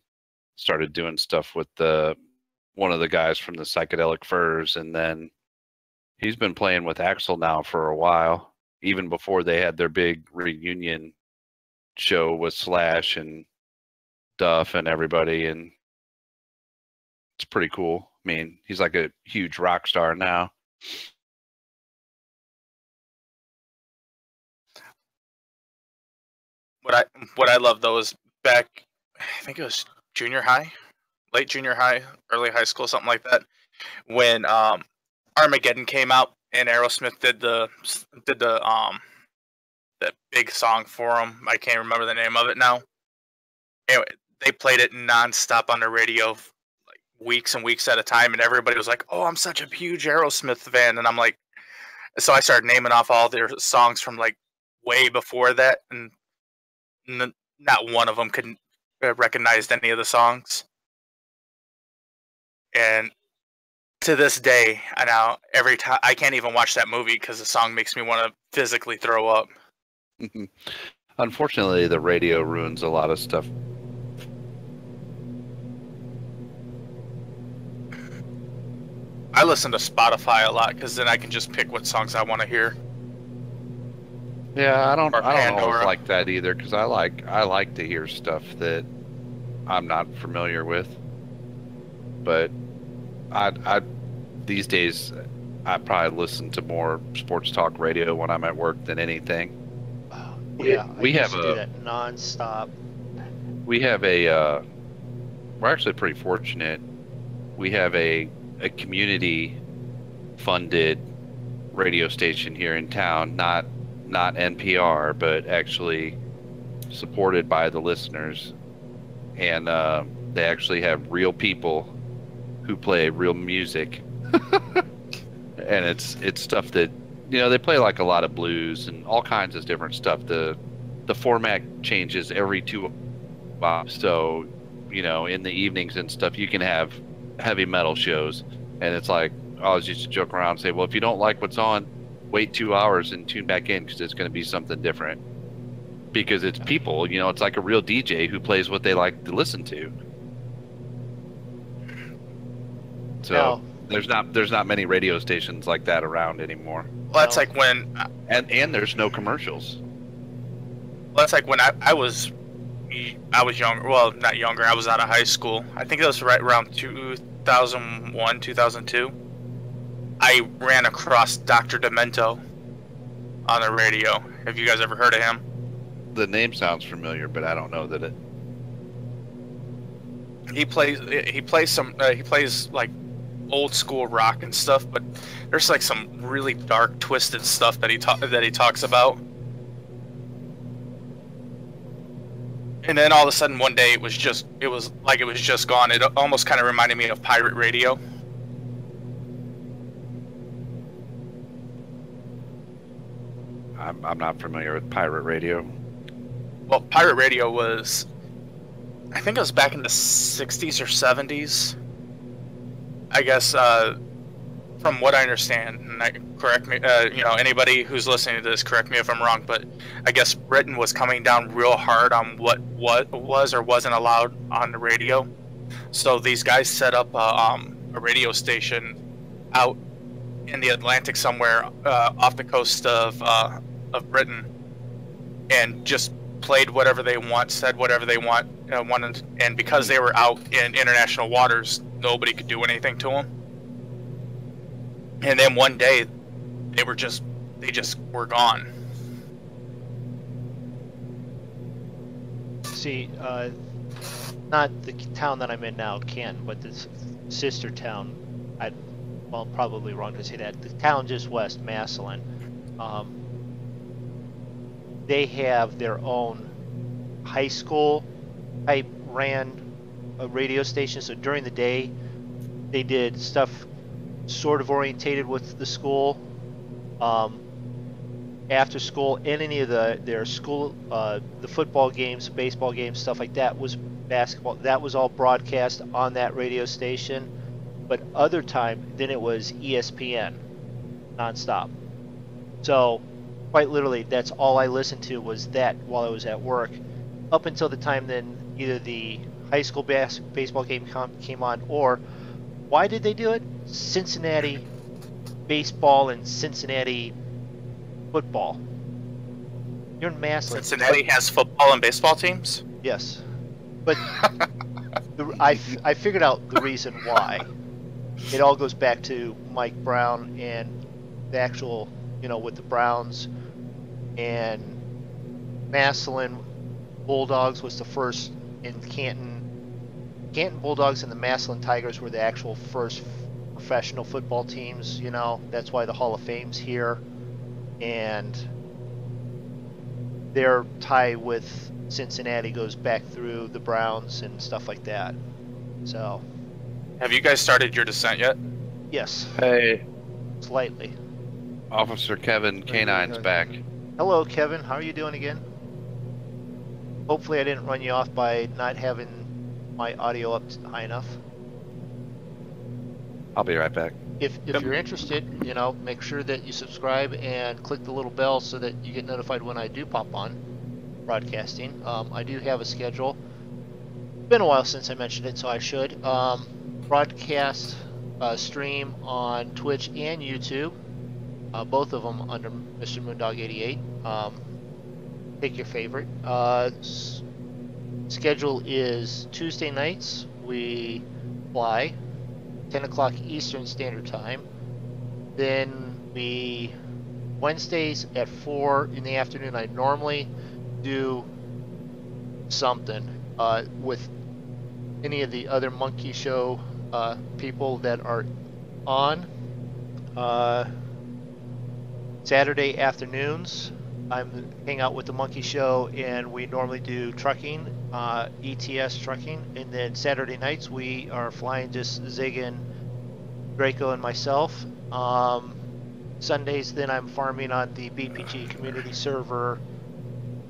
started doing stuff with one of the guys from the Psychedelic Furs. And then he's been playing with Axl now for a while, even before they had their big reunion show with Slash and Duff and everybody. And it's pretty cool. I mean, he's like a huge rock star now. What I love though is back, I think it was junior high, late junior high, early high school, something like that, when Armageddon came out and Aerosmith did the big song for him. I can't remember the name of it now. Anyway, they played it nonstop on the radio, like weeks and weeks at a time, and everybody was like, "Oh, I'm such a huge Aerosmith fan," and I'm like, so I started naming off all their songs from like way before that, and not one of them could recognize any of the songs. And to this day, every time I can't even watch that movie because the song makes me want to physically throw up. Unfortunately, the radio ruins a lot of stuff. I listen to Spotify a lot because then I can just pick what songs I want to hear. Yeah, I don't always Pandora. like that either, because I like to hear stuff that I'm not familiar with. But I these days I probably listen to more sports talk radio when I'm at work than anything. Yeah, we I have used to do that nonstop. We have we're actually pretty fortunate. We have a community funded radio station here in town, not NPR, but actually supported by the listeners. And they actually have real people who play real music. And it's stuff that, they play like a lot of blues and all kinds of different stuff. The format changes every So, in the evenings and stuff, you can have heavy metal shows, and it's like I always used to joke around and say, well, if you don't like what's on, wait 2 hours and tune back in because it's going to be something different. Because it's people, it's like a real DJ who plays what they like to listen to. So there's not many radio stations like that around anymore. Well, that's like when, and there's no commercials. well, that's like when I was younger. Well, not younger. I was out of high school. I think it was right around 2001, 2002. I ran across Dr. Demento on the radio. Have you guys ever heard of him? The name sounds familiar, but I don't know that it. He plays like old school rock and stuff, but there's like some really dark, twisted stuff that he talks about. And then all of a sudden one day it was just gone. It almost kind of reminded me of pirate radio. I'm not familiar with pirate radio. Well, pirate radio was, I think it was back in the 60s or 70s. I guess, from what I understand, and correct me, anybody who's listening to this, correct me if I'm wrong, but I guess Britain was coming down real hard on what was or wasn't allowed on the radio. So these guys set up a radio station out in the Atlantic somewhere, off the coast of Britain, and just played whatever they want, said whatever they wanted, and because they were out in international waters, nobody could do anything to them. And then one day, they just were gone. See, not the town that I'm in now, Canton, but this sister town. Probably wrong to say that. The town just west, Massillon. They have their own high school type ran a radio station. So during the day, they did stuff sort of orientated with the school. After school, and any of their school, the football games, baseball games, stuff like that, was basketball. That was all broadcast on that radio station. But other time, then it was ESPN, nonstop. So, quite literally, that's all I listened to was that while I was at work, up until the time then either the high school baseball game came on, or why did they do it? Cincinnati baseball and Cincinnati football. You're in Massillon. Cincinnati has football and baseball teams? Yes, but I figured out the reason why. It all goes back to Mike Brown and the actual, with the Browns and Massillon Bulldogs was the first in Canton. Canton Bulldogs and the Massillon Tigers were the actual first professional football teams. That's why the Hall of Fame's here, and their tie with Cincinnati goes back through the Browns and stuff like that. So. Have you guys started your descent yet? Yes. Hey, Slightly. Officer Kevin Canine's back. Hello, Kevin. How are you doing again? Hopefully I didn't run you off by not having my audio up high enough. I'll be right back. If you're interested, make sure that you subscribe and click the little bell so that you get notified when I do pop on broadcasting. I do have a schedule. Been a while since I mentioned it, so I should. Broadcast stream on Twitch and YouTube, both of them under Mr. MoonDog 88. Pick your favorite. Schedule is Tuesday nights. We fly 10 o'clock Eastern Standard Time. Then Wednesdays at 4 in the afternoon, I normally do something with any of the other Monkey Show people that are on. Saturday afternoons, I'm hang out with the Monkey Show, and we normally do trucking, ETS trucking, and then Saturday nights we are flying just Zig and Draco and myself. Sundays then I'm farming on the BPG community server,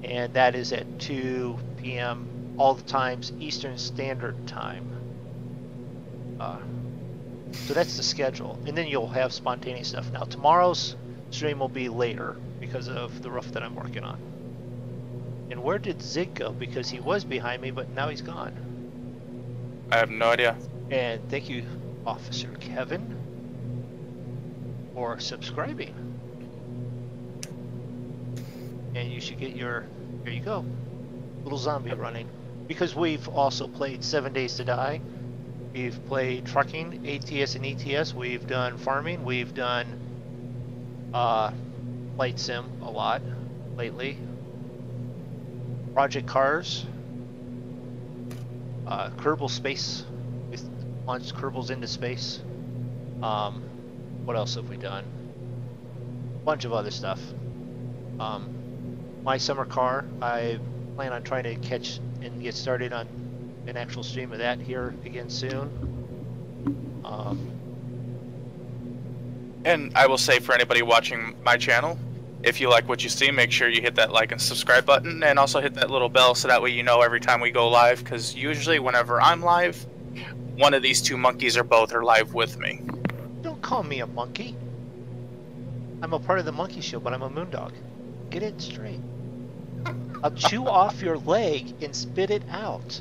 and that is at 2 p.m. all the times Eastern Standard Time. So that's the schedule, and then you'll have spontaneous stuff. Now tomorrow's stream will be later because of the roof that I'm working on. And where did Zig go? Because he was behind me, but now he's gone. I have no idea. And thank you, Officer Kevin, for subscribing. And you should get your, here you go, little zombie running. Because we've also played 7 Days to Die. We've played trucking, ATS and ETS. We've done farming. We've done flight sim a lot lately. Project Cars. Kerbal Space. We launched Kerbals into space. What else have we done? A bunch of other stuff. My summer car, I plan on trying to catch and get started on an actual stream of that here again soon. And I will say for anybody watching my channel, if you like what you see, make sure you hit that like and subscribe button, and also hit that little bell so that way you know every time we go live, because usually whenever I'm live, one of these two monkeys or both are live with me. Don't call me a monkey. I'm a part of the monkey show, but I'm a MoonDog. Get it straight. I'll chew off your leg and spit it out.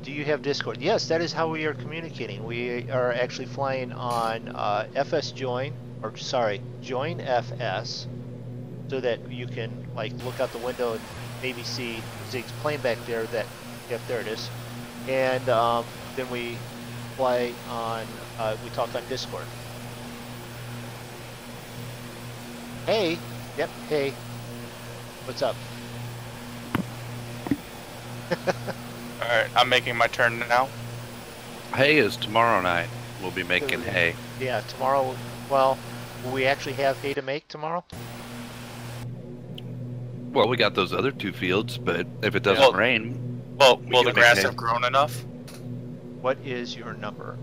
Do you have Discord? Yes, that is how we are communicating. We are actually flying on FS Join, or sorry, Join FS, so that you can like look out the window and maybe see Zig's plane back there. That, yep, there it is. And then we fly on. We talk on Discord. Hey, yep, hey, what's up? Alright, I'm making my turn now. Hay is tomorrow night. We'll be making hay. Yeah, tomorrow. Well, will we actually have hay to make tomorrow? Well, we got those other two fields, but if it doesn't rain, Well, will can the make grass hay. have grown enough? What is your number?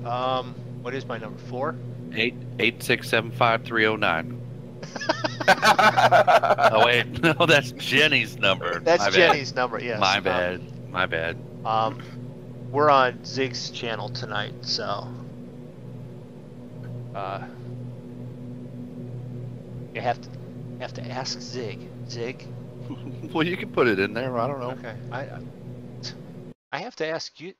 What is my number? 4? 8675309. Oh wait, no, that's Jenny's number. That's My bad. Jenny's number. Yes. My bad. My bad. We're on Zig's channel tonight, so you have to ask Zig. Zig. Well, you can put it in there. I don't know. Okay. I have to ask you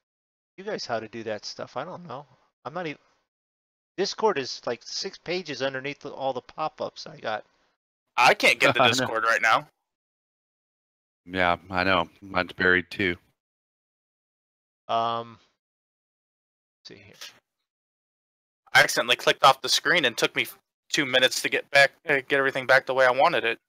guys how to do that stuff. I don't know. I'm not even. Discord is like 6 pages underneath all the pop-ups I got. I can't get the I know. Discord right now. Yeah, I know. Mine's buried too. Let's see here. I accidentally clicked off the screen and took me 2 minutes to get everything back the way I wanted it.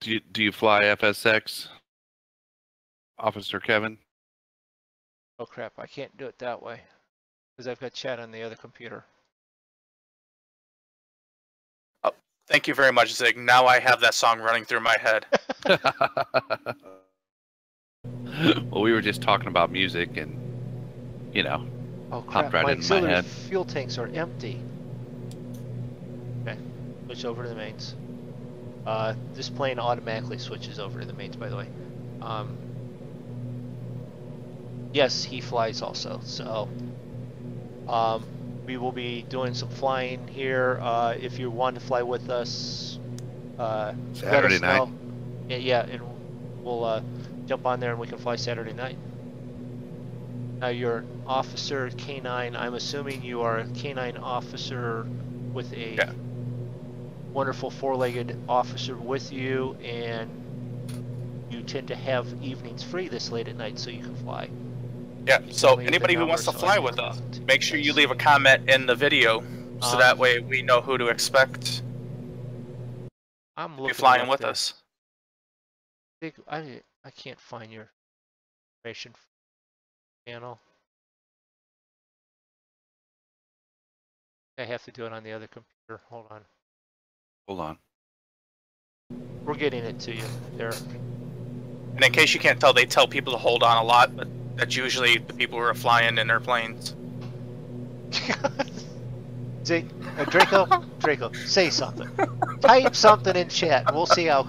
Do you fly FSX, Officer Kevin? Oh crap! I can't do it that way because I've got chat on the other computer. Thank you very much, Zig. Now I have that song running through my head. Well, we were just talking about music, and you know, Oh crap! right My into my auxiliary head. fuel tanks are empty. Okay, switch over to the mains. This plane automatically switches over to the mains, by the way. Yes, he flies also, so we will be doing some flying here. If you want to fly with us, let Saturday us night. know. Yeah, and we'll jump on there and we can fly Saturday night. Now you're Officer K9. I'm assuming you are a K9 officer with a Yeah. wonderful 4-legged officer with you, and you tend to have evenings free this late at night so you can fly. Yeah, so Leave the anybody who wants to number so I fly can with call us, it. make sure you Yes. leave a comment in the video so that way we know who to expect I'm to looking be flying at with the- us. I can't find your information channel. I have to do it on the other computer. Hold on. Hold on. We're getting it to you there. And in case you can't tell, they tell people to hold on a lot, but that's usually the people who are flying in their planes. See, Draco, say something. Type something in chat, and we'll see how.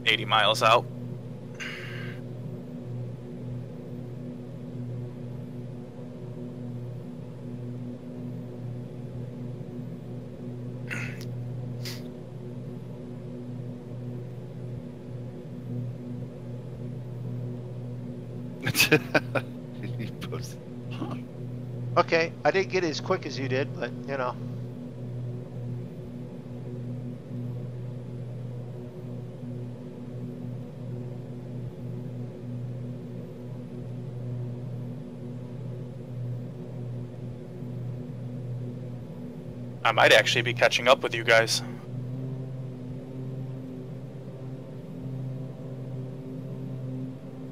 $80 miles out. He posted. Okay, I didn't get it as quick as you did, but you know. I might actually be catching up with you guys.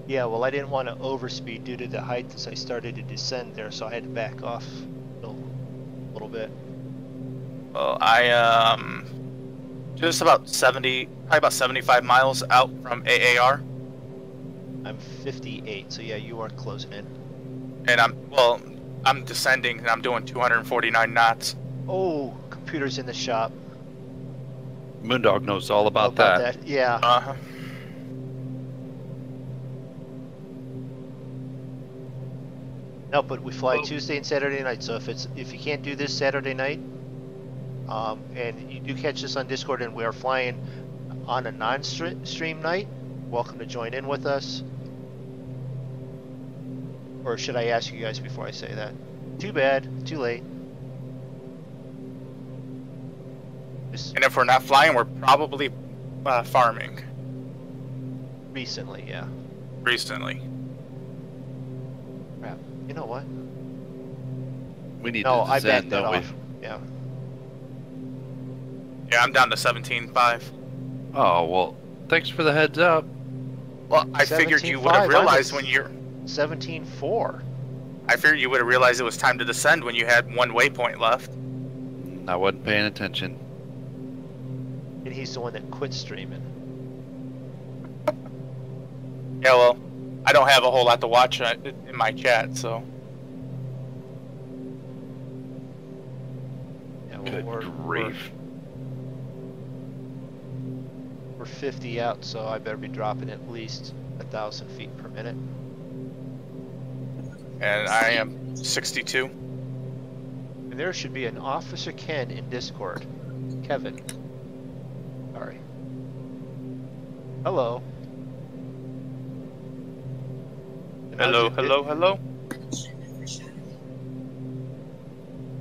Yeah, well, I didn't want to overspeed due to the height as I started to descend there, so I had to back off a little bit. Well, I just about 70, probably about 75 miles out from AAR, I'm 58, so yeah, you are closing in. and I'm descending and I'm doing 249 knots. Oh, computer's in the shop. MoonDog knows all about, that. Yeah. Uh-huh. No, but we fly Tuesday and Saturday night. So if you can't do this Saturday night, and you do catch this on Discord, and we are flying on a non-stream night, welcome to join in with us. Or should I ask you guys before I say that? Too bad, too late. And if we're not flying, we're probably farming Recently, yeah. recently. Crap. You know what? We need No, to I descend, backed that don't we? off. Yeah. Yeah, I'm down to 17.5. Oh, well, thanks for the heads up. Well, I figured you would 17.5, have realized when you're... 17.4. I figured you would have realized it was time to descend when you had one waypoint left. I wasn't paying attention. And he's the one that quit streaming. Yeah, well, I don't have a whole lot to watch in my chat, so... Yeah, well, Good grief. We're 50 out, so I better be dropping at least 1,000 feet per minute. And I am 62. And there should be an Officer Ken in Discord. Kevin. Sorry. Hello. And Hello, how's your hello, hello.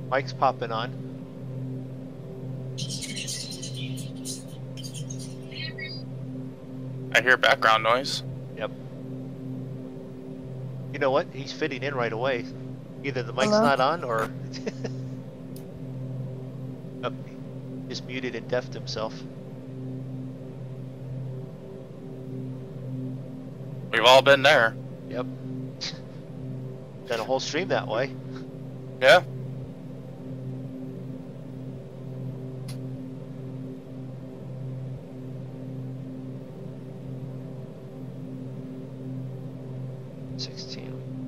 Mike's popping on. I hear background noise. Yep. You know what? He's fitting in right away. Either the mic's Hello? not on or... Oh, just muted and deafed himself. We've all been there. Yep. Done a whole stream that way. Yeah.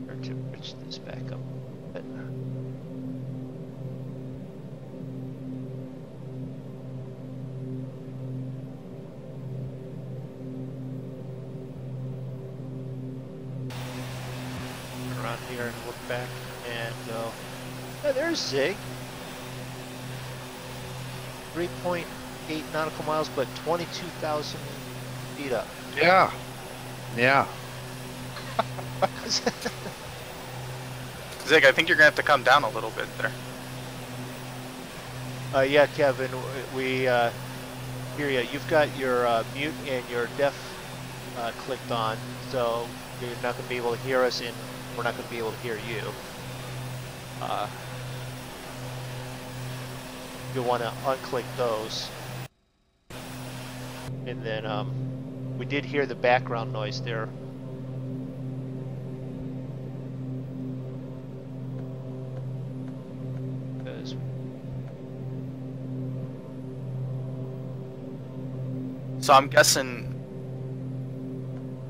Or to pitch this back up. But, around here and look back and go. Oh, there's Zig. 3.8 nautical miles, but 22,000 feet up. Yeah. Yeah. Zig, I think you're gonna have to come down a little bit there. Yeah, Kevin, we hear you. You've got your mute and your deaf clicked on, so you're not going to be able to hear us, and we're not going to be able to hear you. You'll want to unclick those. And then we did hear the background noise there. So I'm guessing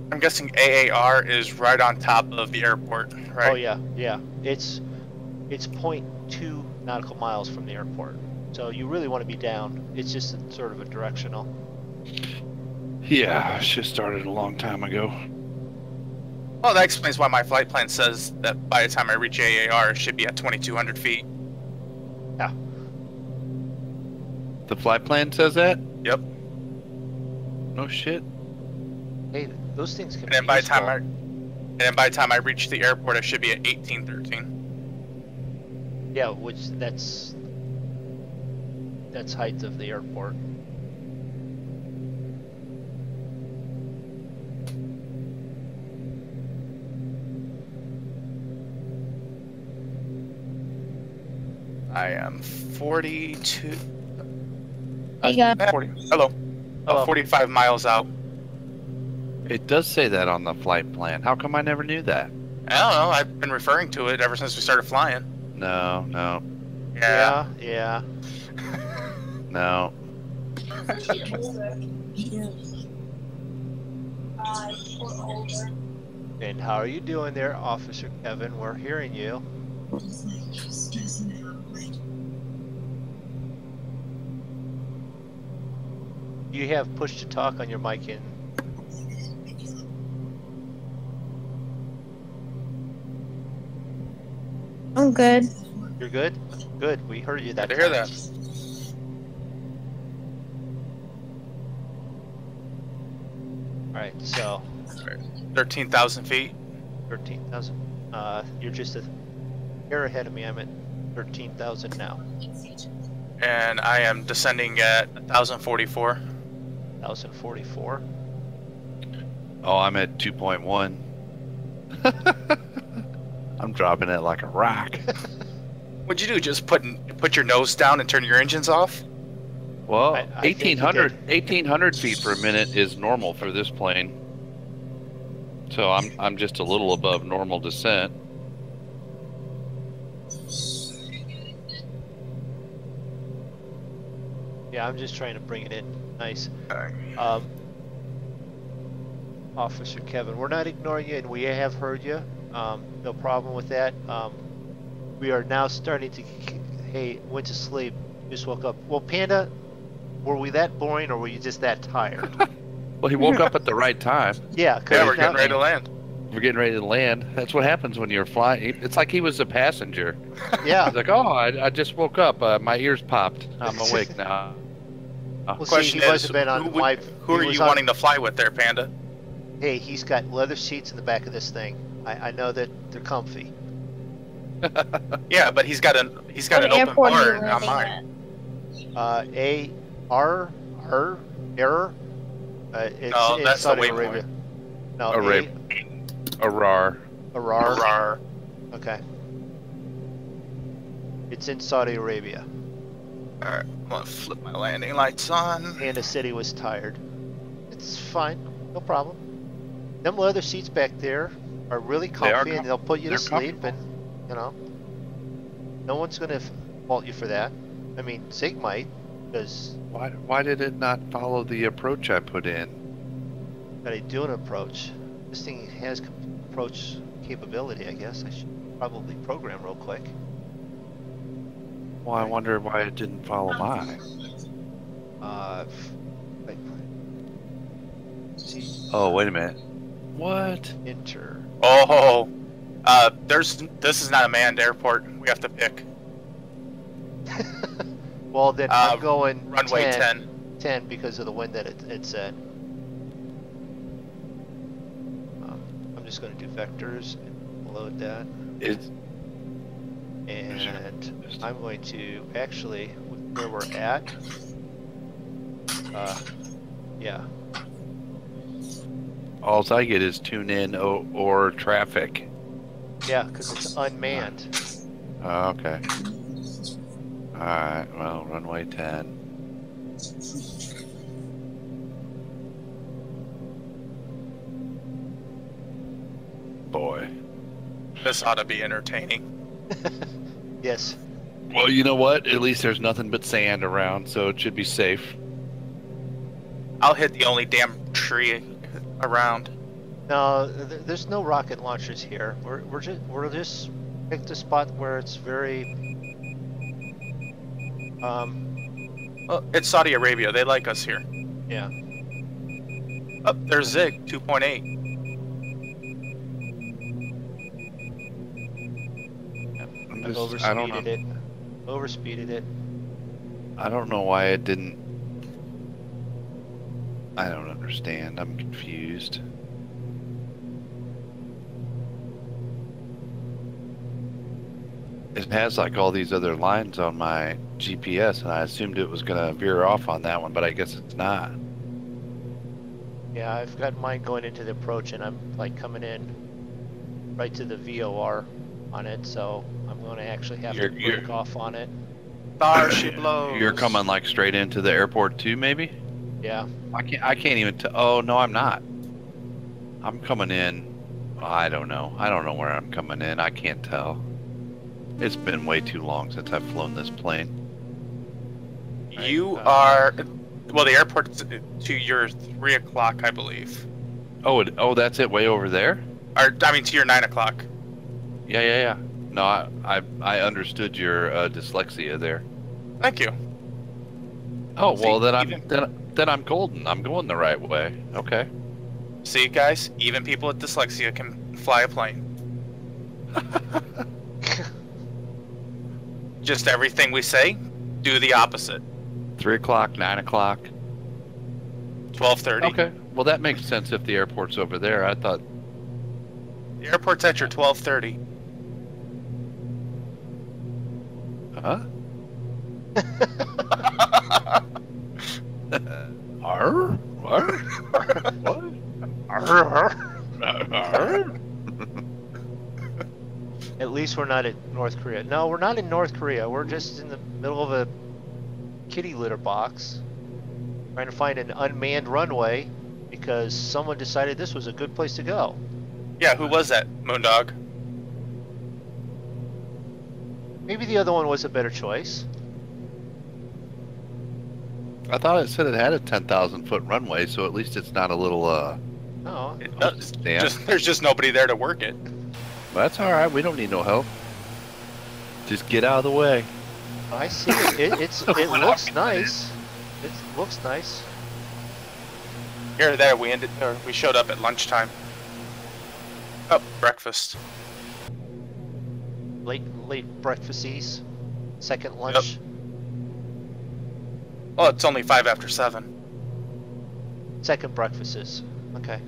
AAR is right on top of the airport, right? Oh yeah, yeah. It's 0.2 nautical miles from the airport. So you really want to be down. It's just sort of a directional. Yeah, should have started a long time ago. Well, that explains why my flight plan says that by the time I reach AAR, it should be at 2,200 feet. Yeah. The flight plan says that? Yep. No shit. Hey, those things can And be then by the useful. time I reach the airport, I should be at 1813. Yeah, which that's height of the airport. I am 42. Hey, guys. 40. Hello. Hello. 45 miles out. It does say that on the flight plan. How come I never knew that? I don't know. I've been referring to it ever since we started flying. No. Yeah. No. And how are you doing there, Officer Kevin? We're hearing you. You have push to talk on your mic in. I'm good. You're good? Good. We heard you that Good to hear time. that. Alright, so 13,000 feet. 13,000. You're just a hair ahead of me. I'm at 13,000 now. And I am descending at 1,044. 1,044. Oh, I'm at 2.1. I'm dropping it like a rock. What'd you do? Just put your nose down and turn your engines off? Well, I think you 1,800 feet per minute is normal for this plane. So I'm just a little above normal descent. Yeah, I'm just trying to bring it in nice. Alright. Officer Kevin, we're not ignoring you, and we have heard you. No problem with that. We are now starting to. Hey, went to sleep. Just woke up. Well, Panda, were we that boring, or were you just that tired? Well, he woke up at the right time. Yeah, cause Yeah, we're now- getting ready to land. We're getting ready to land. That's what happens when you're flying. It's like he was a passenger. Yeah. He's like, oh, I just woke up. My ears popped. I'm awake now. Well, see, Question he is, wasn't been on who my. are he was you on- wanting to fly with there, Panda? Hey, he's got leather seats in the back of this thing. I know that they're comfy. Yeah, but he's got an What open airport are bar you on landing mine. Error. It's No, in that's the Saudi waypoint. Arabia. No, Arar. Arar. Rawr. Okay. It's in Saudi Arabia. Alright, I'm gonna flip my landing lights on. And the city was tired. It's fine. No problem. Them leather seats back there are really comfy, and they'll put you to they're sleep, and, you know, no one's going to fault you for that. I mean, Sig might, because Why did it not follow the approach I put in? I do an approach. This thing has approach capability, I guess. I should probably program real quick. Well, I wonder why it didn't follow mine. Wait, see, Oh, wait a minute. What? enter. Oh, this is not a manned airport. We have to pick. Well, then I'm going Runway 10. 10 because of the wind that it's at. I'm just going to do vectors and load that. It's And I'm going to actually, where we're at, yeah, all I get is tune in or traffic. yeah, because it's unmanned. Oh, okay. Alright, well, runway 10. Boy. This ought to be entertaining. Yes. Well, you know what? At least there's nothing but sand around, so it should be safe. I'll hit the only damn tree around. No, there's no rocket launchers here. We're just picked a spot where it's very Well, it's Saudi Arabia. They like us here. yeah. Oh, there's Zig 2.8. I've overspeeded it. Overspeeded it. I don't know why it didn't. I don't understand. I'm confused. It has like all these other lines on my GPS, and I assumed it was gonna veer off on that one, but I guess it's not. Yeah, I've got mine going into the approach, and I'm like coming in right to the VOR on it, so I'm going to actually have to break off on it. There she blows. You're coming like straight into the airport too, maybe? Yeah. I can't even tell. Oh no, I'm not. I'm coming in. I don't know. I don't know where I'm coming in. I can't tell. It's been way too long since I've flown this plane. You are, well, the airport's to your 3 o'clock, I believe. Oh, that's it, way over there? Or, I mean, to your 9 o'clock. Yeah. No, I understood your dyslexia there. Thank you. Oh, See, well, then I'm golden. I'm going the right way. Okay. See, guys, even people with dyslexia can fly a plane. Just everything we say, do the opposite. 3 o'clock, 9 o'clock. 12:30. Okay. Well, that makes sense if the airport's over there. I thought. The airport's at your 12:30. Huh? Arr? What? What? Arr? At least we're not at North Korea. No, we're not in North Korea. We're just in the middle of a kitty litter box trying to find an unmanned runway because someone decided this was a good place to go. Yeah, who was that, MoonDog? Maybe the other one was a better choice. I thought it said it had a 10,000 foot runway, so at least it's not a little, No. It does. damn. There's just nobody there to work it. That's alright, we don't need no help. Just get out of the way. I see it. It looks nice. It looks nice. Here, there, we showed up at lunchtime. Oh, breakfast. Late breakfasties. Second lunch. Well, it's only 5 after 7. Second breakfasts. Okay.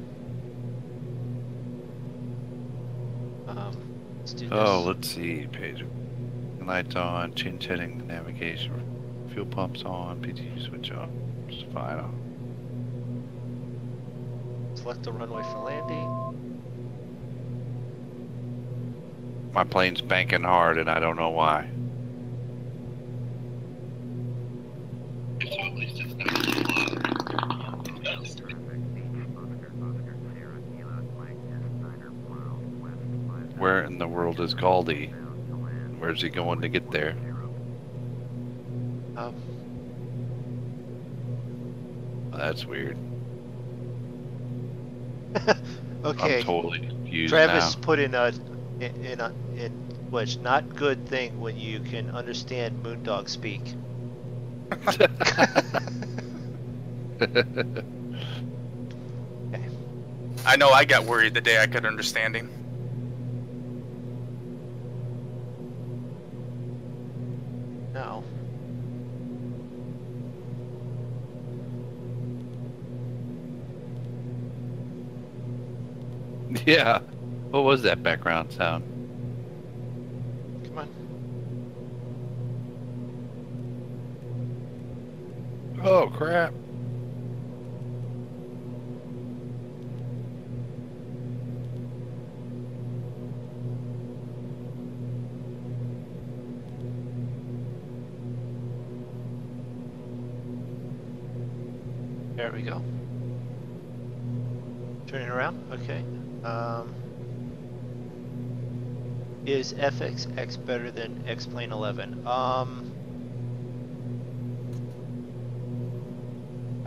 Let's do this. Oh, let's see. Page. Lights on, change heading, navigation, fuel pumps on, PTU switch on. Just fine. Select the runway for landing. My plane's banking hard and I don't know why. Where in the world is Galdi? Where's he going to get there? Oh, That's weird. okay. I'm totally confused Travis now. put in which not good thing when you can understand MoonDog speak. I know I got worried the day I could understand him. No. Yeah. What was that background sound? Come on. Oh crap. There we go. Turning around. Okay. Is FXX better than X-Plane 11? I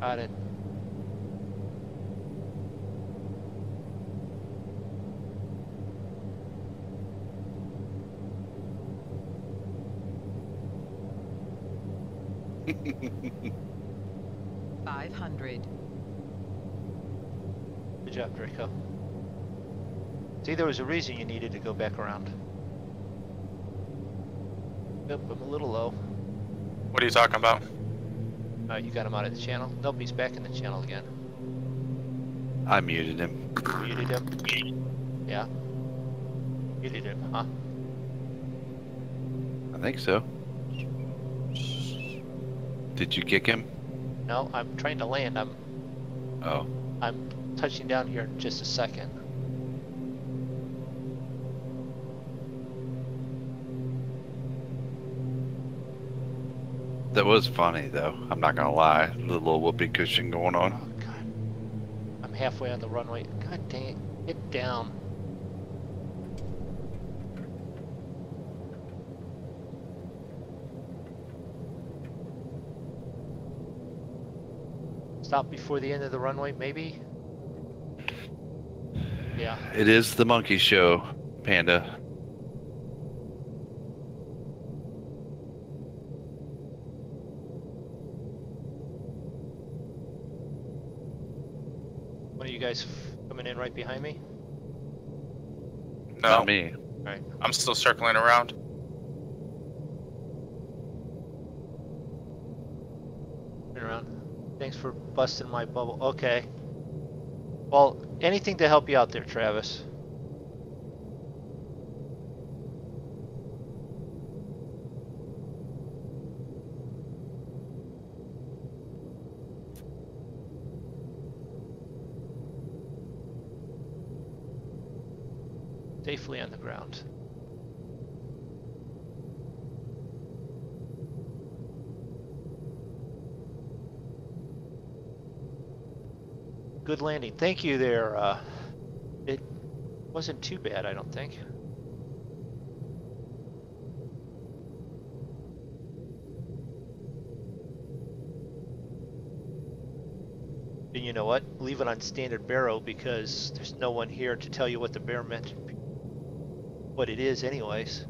Got it. 500. Good job, Draco. See, there was a reason you needed to go back around. Yep, I'm a little low. What are you talking about? You got him out of the channel? Nope, he's back in the channel again. I muted him. Muted him? Yeah. Muted him, huh? I think so. Did you kick him? No, I'm trying to land. Oh. I'm touching down here in just a second. That was funny, though. I'm not gonna lie. The little whoopee cushion going Oh, on. God. I'm halfway on the runway. God dang it. Get down. Stop before the end of the runway, maybe? Yeah. It is the monkey show, Panda. One of you guys coming in right behind me? No, Not me. Alright. I'm still circling around. Turn around. Thanks for busting my bubble. Okay. Well, anything to help you out there, Travis. Safely on the ground. Good landing. Thank you there. It wasn't too bad, I don't think. And you know what? Leave it on standard barrow because there's no one here to tell you what the bear meant, what it is anyways.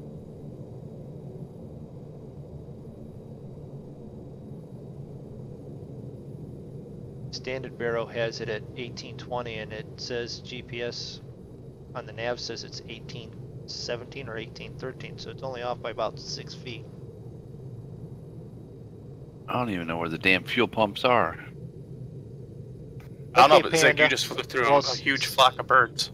Standard barrow has it at 1820 and it says GPS on the nav says it's 1817 or 1813, so it's only off by about 6 feet. I don't even know where the damn fuel pumps are. I don't know, Okay, but Zig, Panda. you just flew through Well, a huge flock of birds.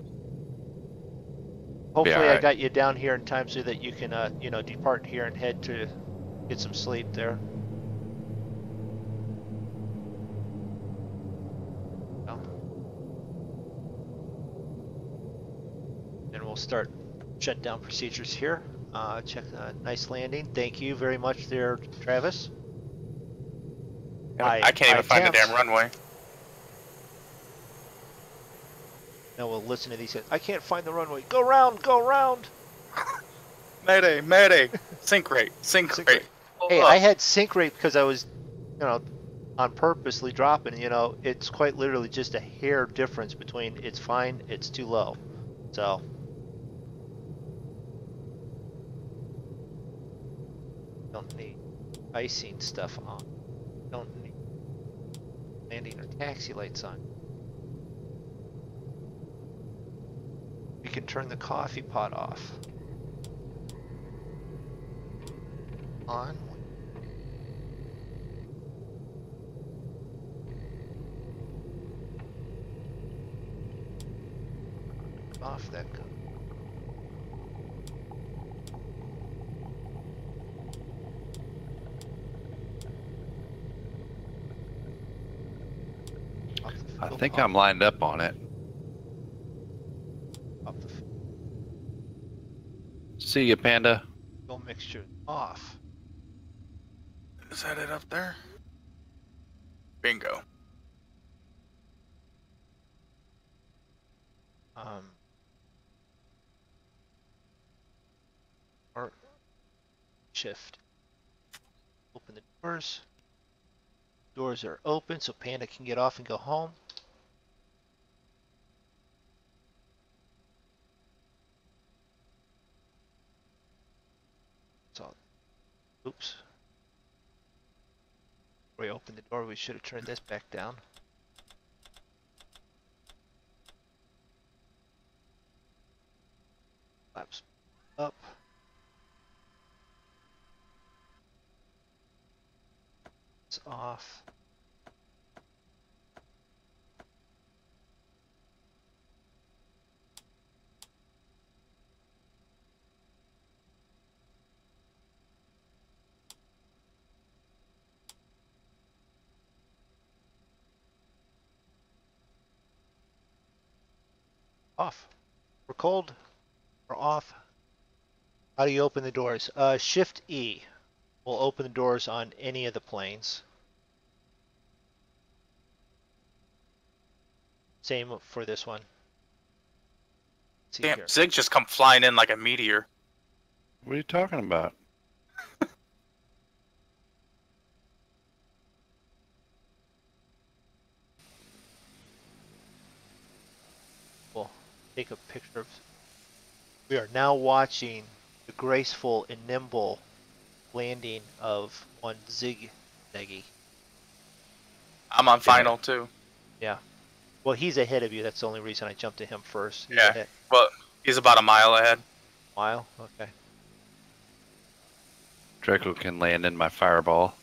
Hopefully I alright. got you down here in time so that you can, you know, depart here and head to get some sleep there. Well, then we'll start shutdown procedures here. Check nice landing. Thank you very much there, Travis. I can't even find the tapped. damn runway. Now we'll listen to these guys. I can't find the runway. Go round, go round. Mayday, mayday. Sink rate, sink Sink rate. rate. Hey, I had sink rate because I was, you know, on purposely dropping. You know, it's quite literally just a hair difference between it's fine, it's too low. So. Don't need icing stuff on. Don't need landing or taxi lights on. We can turn the coffee pot off. On. Off that. I think I'm lined up on it. Off the See ya, Panda. fuel mixture off. Is that it up there? Bingo. Or shift. Open the doors. Doors are open so Panda can get off and go home. So, oops. we open the door, we should have turned this back down. Flaps up. It's off. Off. We're cold. We're off. How do you open the doors? Shift E will open the doors on any of the planes. Same for this one. Let's see Damn, here. Zig just come flying in like a meteor. What are you talking about? We'll take a picture of. We are now watching the graceful and nimble landing of one Zigzaggy. I'm on final too. Yeah. Well, he's ahead of you. That's the only reason I jumped to him first. He's Yeah. ahead. Well, he's about a mile ahead. Mile? Okay. Draco can land in my fireball.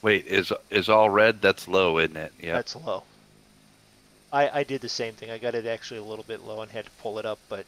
Wait, is all red? That's low, isn't it? Yeah. That's low. I did the same thing. I got it actually a little bit low and had to pull it up, but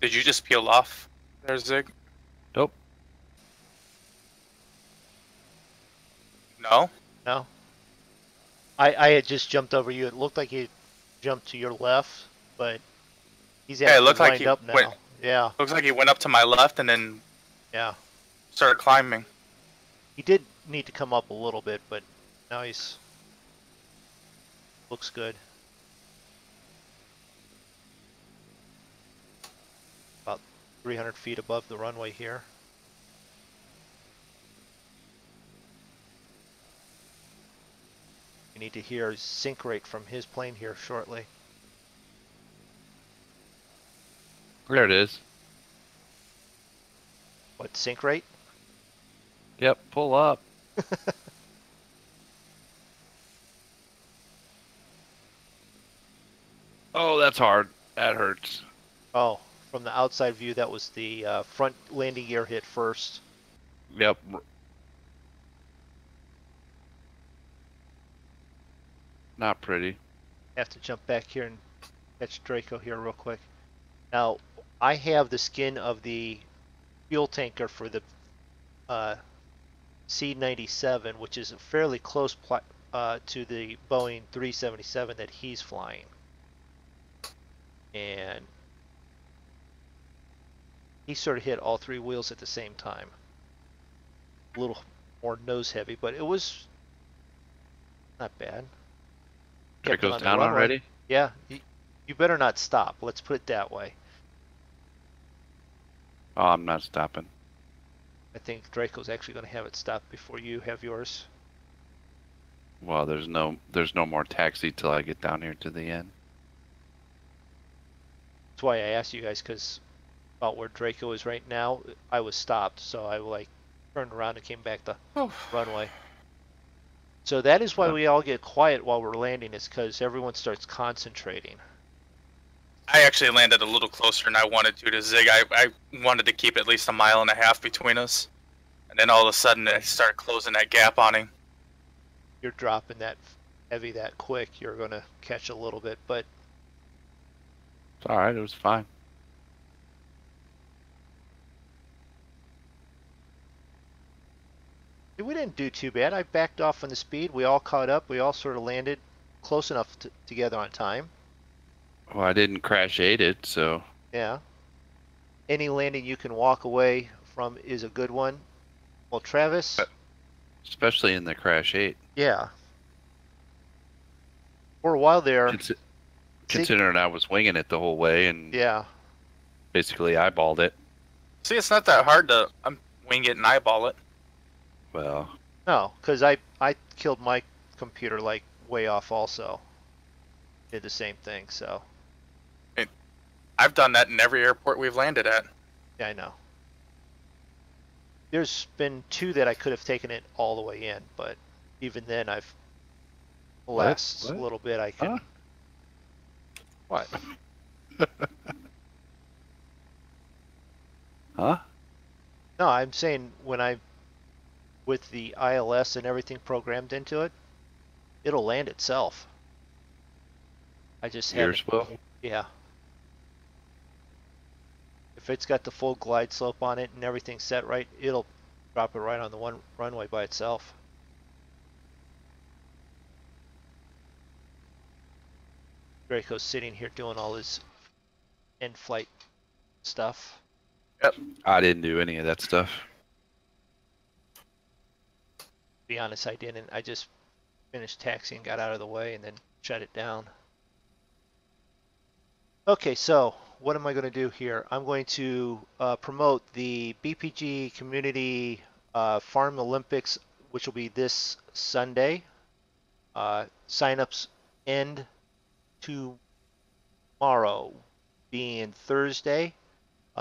Did you just peel off there, Zig? Nope. No? no. I had just jumped over you. It looked like he jumped to your left, but he's Yeah, it actually looked like lined he up now. went- Yeah, Looks like he went up to my left and then yeah. started climbing. He did need to come up a little bit, but now he's looks good. About 300 feet above the runway here. We need to hear his sync rate from his plane here shortly. There it is. What, sync rate? Yep, pull up. Oh, that's hard. That hurts. Oh, from the outside view, that was the front landing gear hit first. Yep. Not pretty. Have to jump back here and catch Draco here real quick. Now, I have the skin of the fuel tanker for the C-97, which is fairly close to the Boeing 377 that he's flying. And he sort of hit all three wheels at the same time. A little more nose heavy, but it was not bad. Kept him Draco's on the down runway. already? Yeah, you better not stop. Let's put it that way. Oh, I'm not stopping. I think Draco's actually going to have it stop before you have yours. Well, there's no more taxi till I get down here to the end. That's why I asked you guys, because about where Draco is right now, I was stopped, so I like turned around and came back the runway. So that is why we all get quiet while we're landing, is because everyone starts concentrating. I actually landed a little closer than I wanted to Zig. I wanted to keep at least 1.5 miles between us. And then all of a sudden I started closing that gap on him. You're dropping that heavy that quick, you're going to catch a little bit, but It's alright, it was fine. We didn't do too bad. I backed off on the speed. We all caught up. We all sort of landed close enough together on time. Well, I didn't crash 8 so Yeah. Any landing you can walk away from is a good one. Well, Travis, especially in the crash 8. yeah. For a while there, Considering I was winging it the whole way and yeah. basically eyeballed it. See, it's not that hard to wing it and eyeball it. Well, No, because I killed my computer like way off also. Did the same thing, so. I've done that in every airport we've landed at. Yeah, I know. There's been 2 that I could have taken it all the way in, but even then I've last What? little bit I can. Huh? What? Huh? No, I'm saying when I, with the ILS and everything programmed into it, it'll land itself. I just Yours haven't. will? Yeah. If it's got the full glide slope on it and everything set right, it'll drop it right on the one runway by itself. Draco's sitting here doing all his in-flight stuff. Yep. I didn't do any of that stuff. To be honest, I didn't. I just finished taxiing, got out of the way, and then shut it down. Okay, so what am I going to do here? I'm going to promote the BPG Community Farm Olympics, which will be this Sunday. Sign-ups end tomorrow, being Thursday.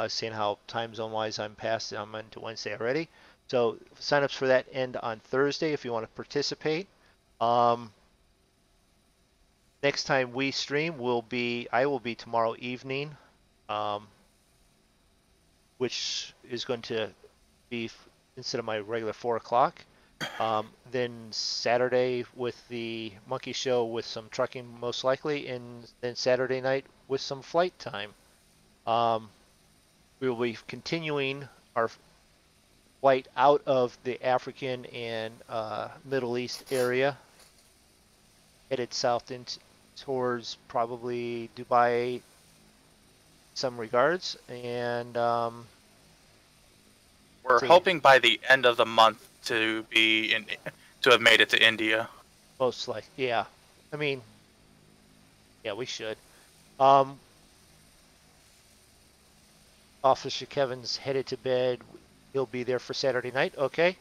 Seeing how time zone wise I'm past, I'm into Wednesday already. So sign-ups for that end on Thursday if you want to participate. Next time we stream I will be tomorrow evening, which is going to be instead of my regular 4 o'clock. Then Saturday with the monkey show with some trucking most likely, and then Saturday night with some flight time. We will be continuing our flight out of the African and Middle East area, headed south towards probably Dubai, some regards, and We're hoping by the end of the month to have made it to India. most like, yeah. I mean, yeah, we should. Officer Kevin's headed to bed. He'll be there for Saturday night. Okay.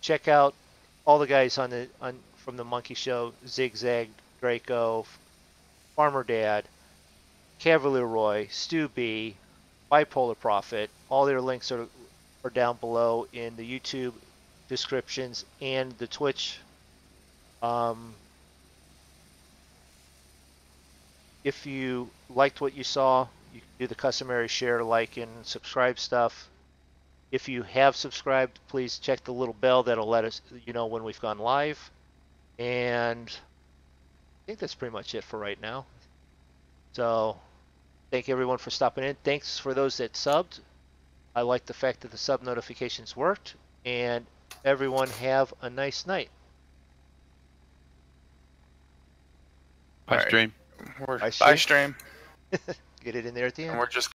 Check out all the guys from the Monkey Show: Zigzag, Draco, Farmer Dad, Cavalier Roy, Stu B, Bipolar Prophet. All their links are down below in the YouTube descriptions and the Twitch. If you liked what you saw, you can do the customary share, like, and subscribe stuff. If you have subscribed, please check the little bell. That'll let us know when we've gone live. And I think that's pretty much it for right now. So thank everyone for stopping in. Thanks for those that subbed. I like the fact that the sub notifications worked. And everyone have a nice night. Bye, All right. stream. Bye stream. Get it in there at the end. And we're just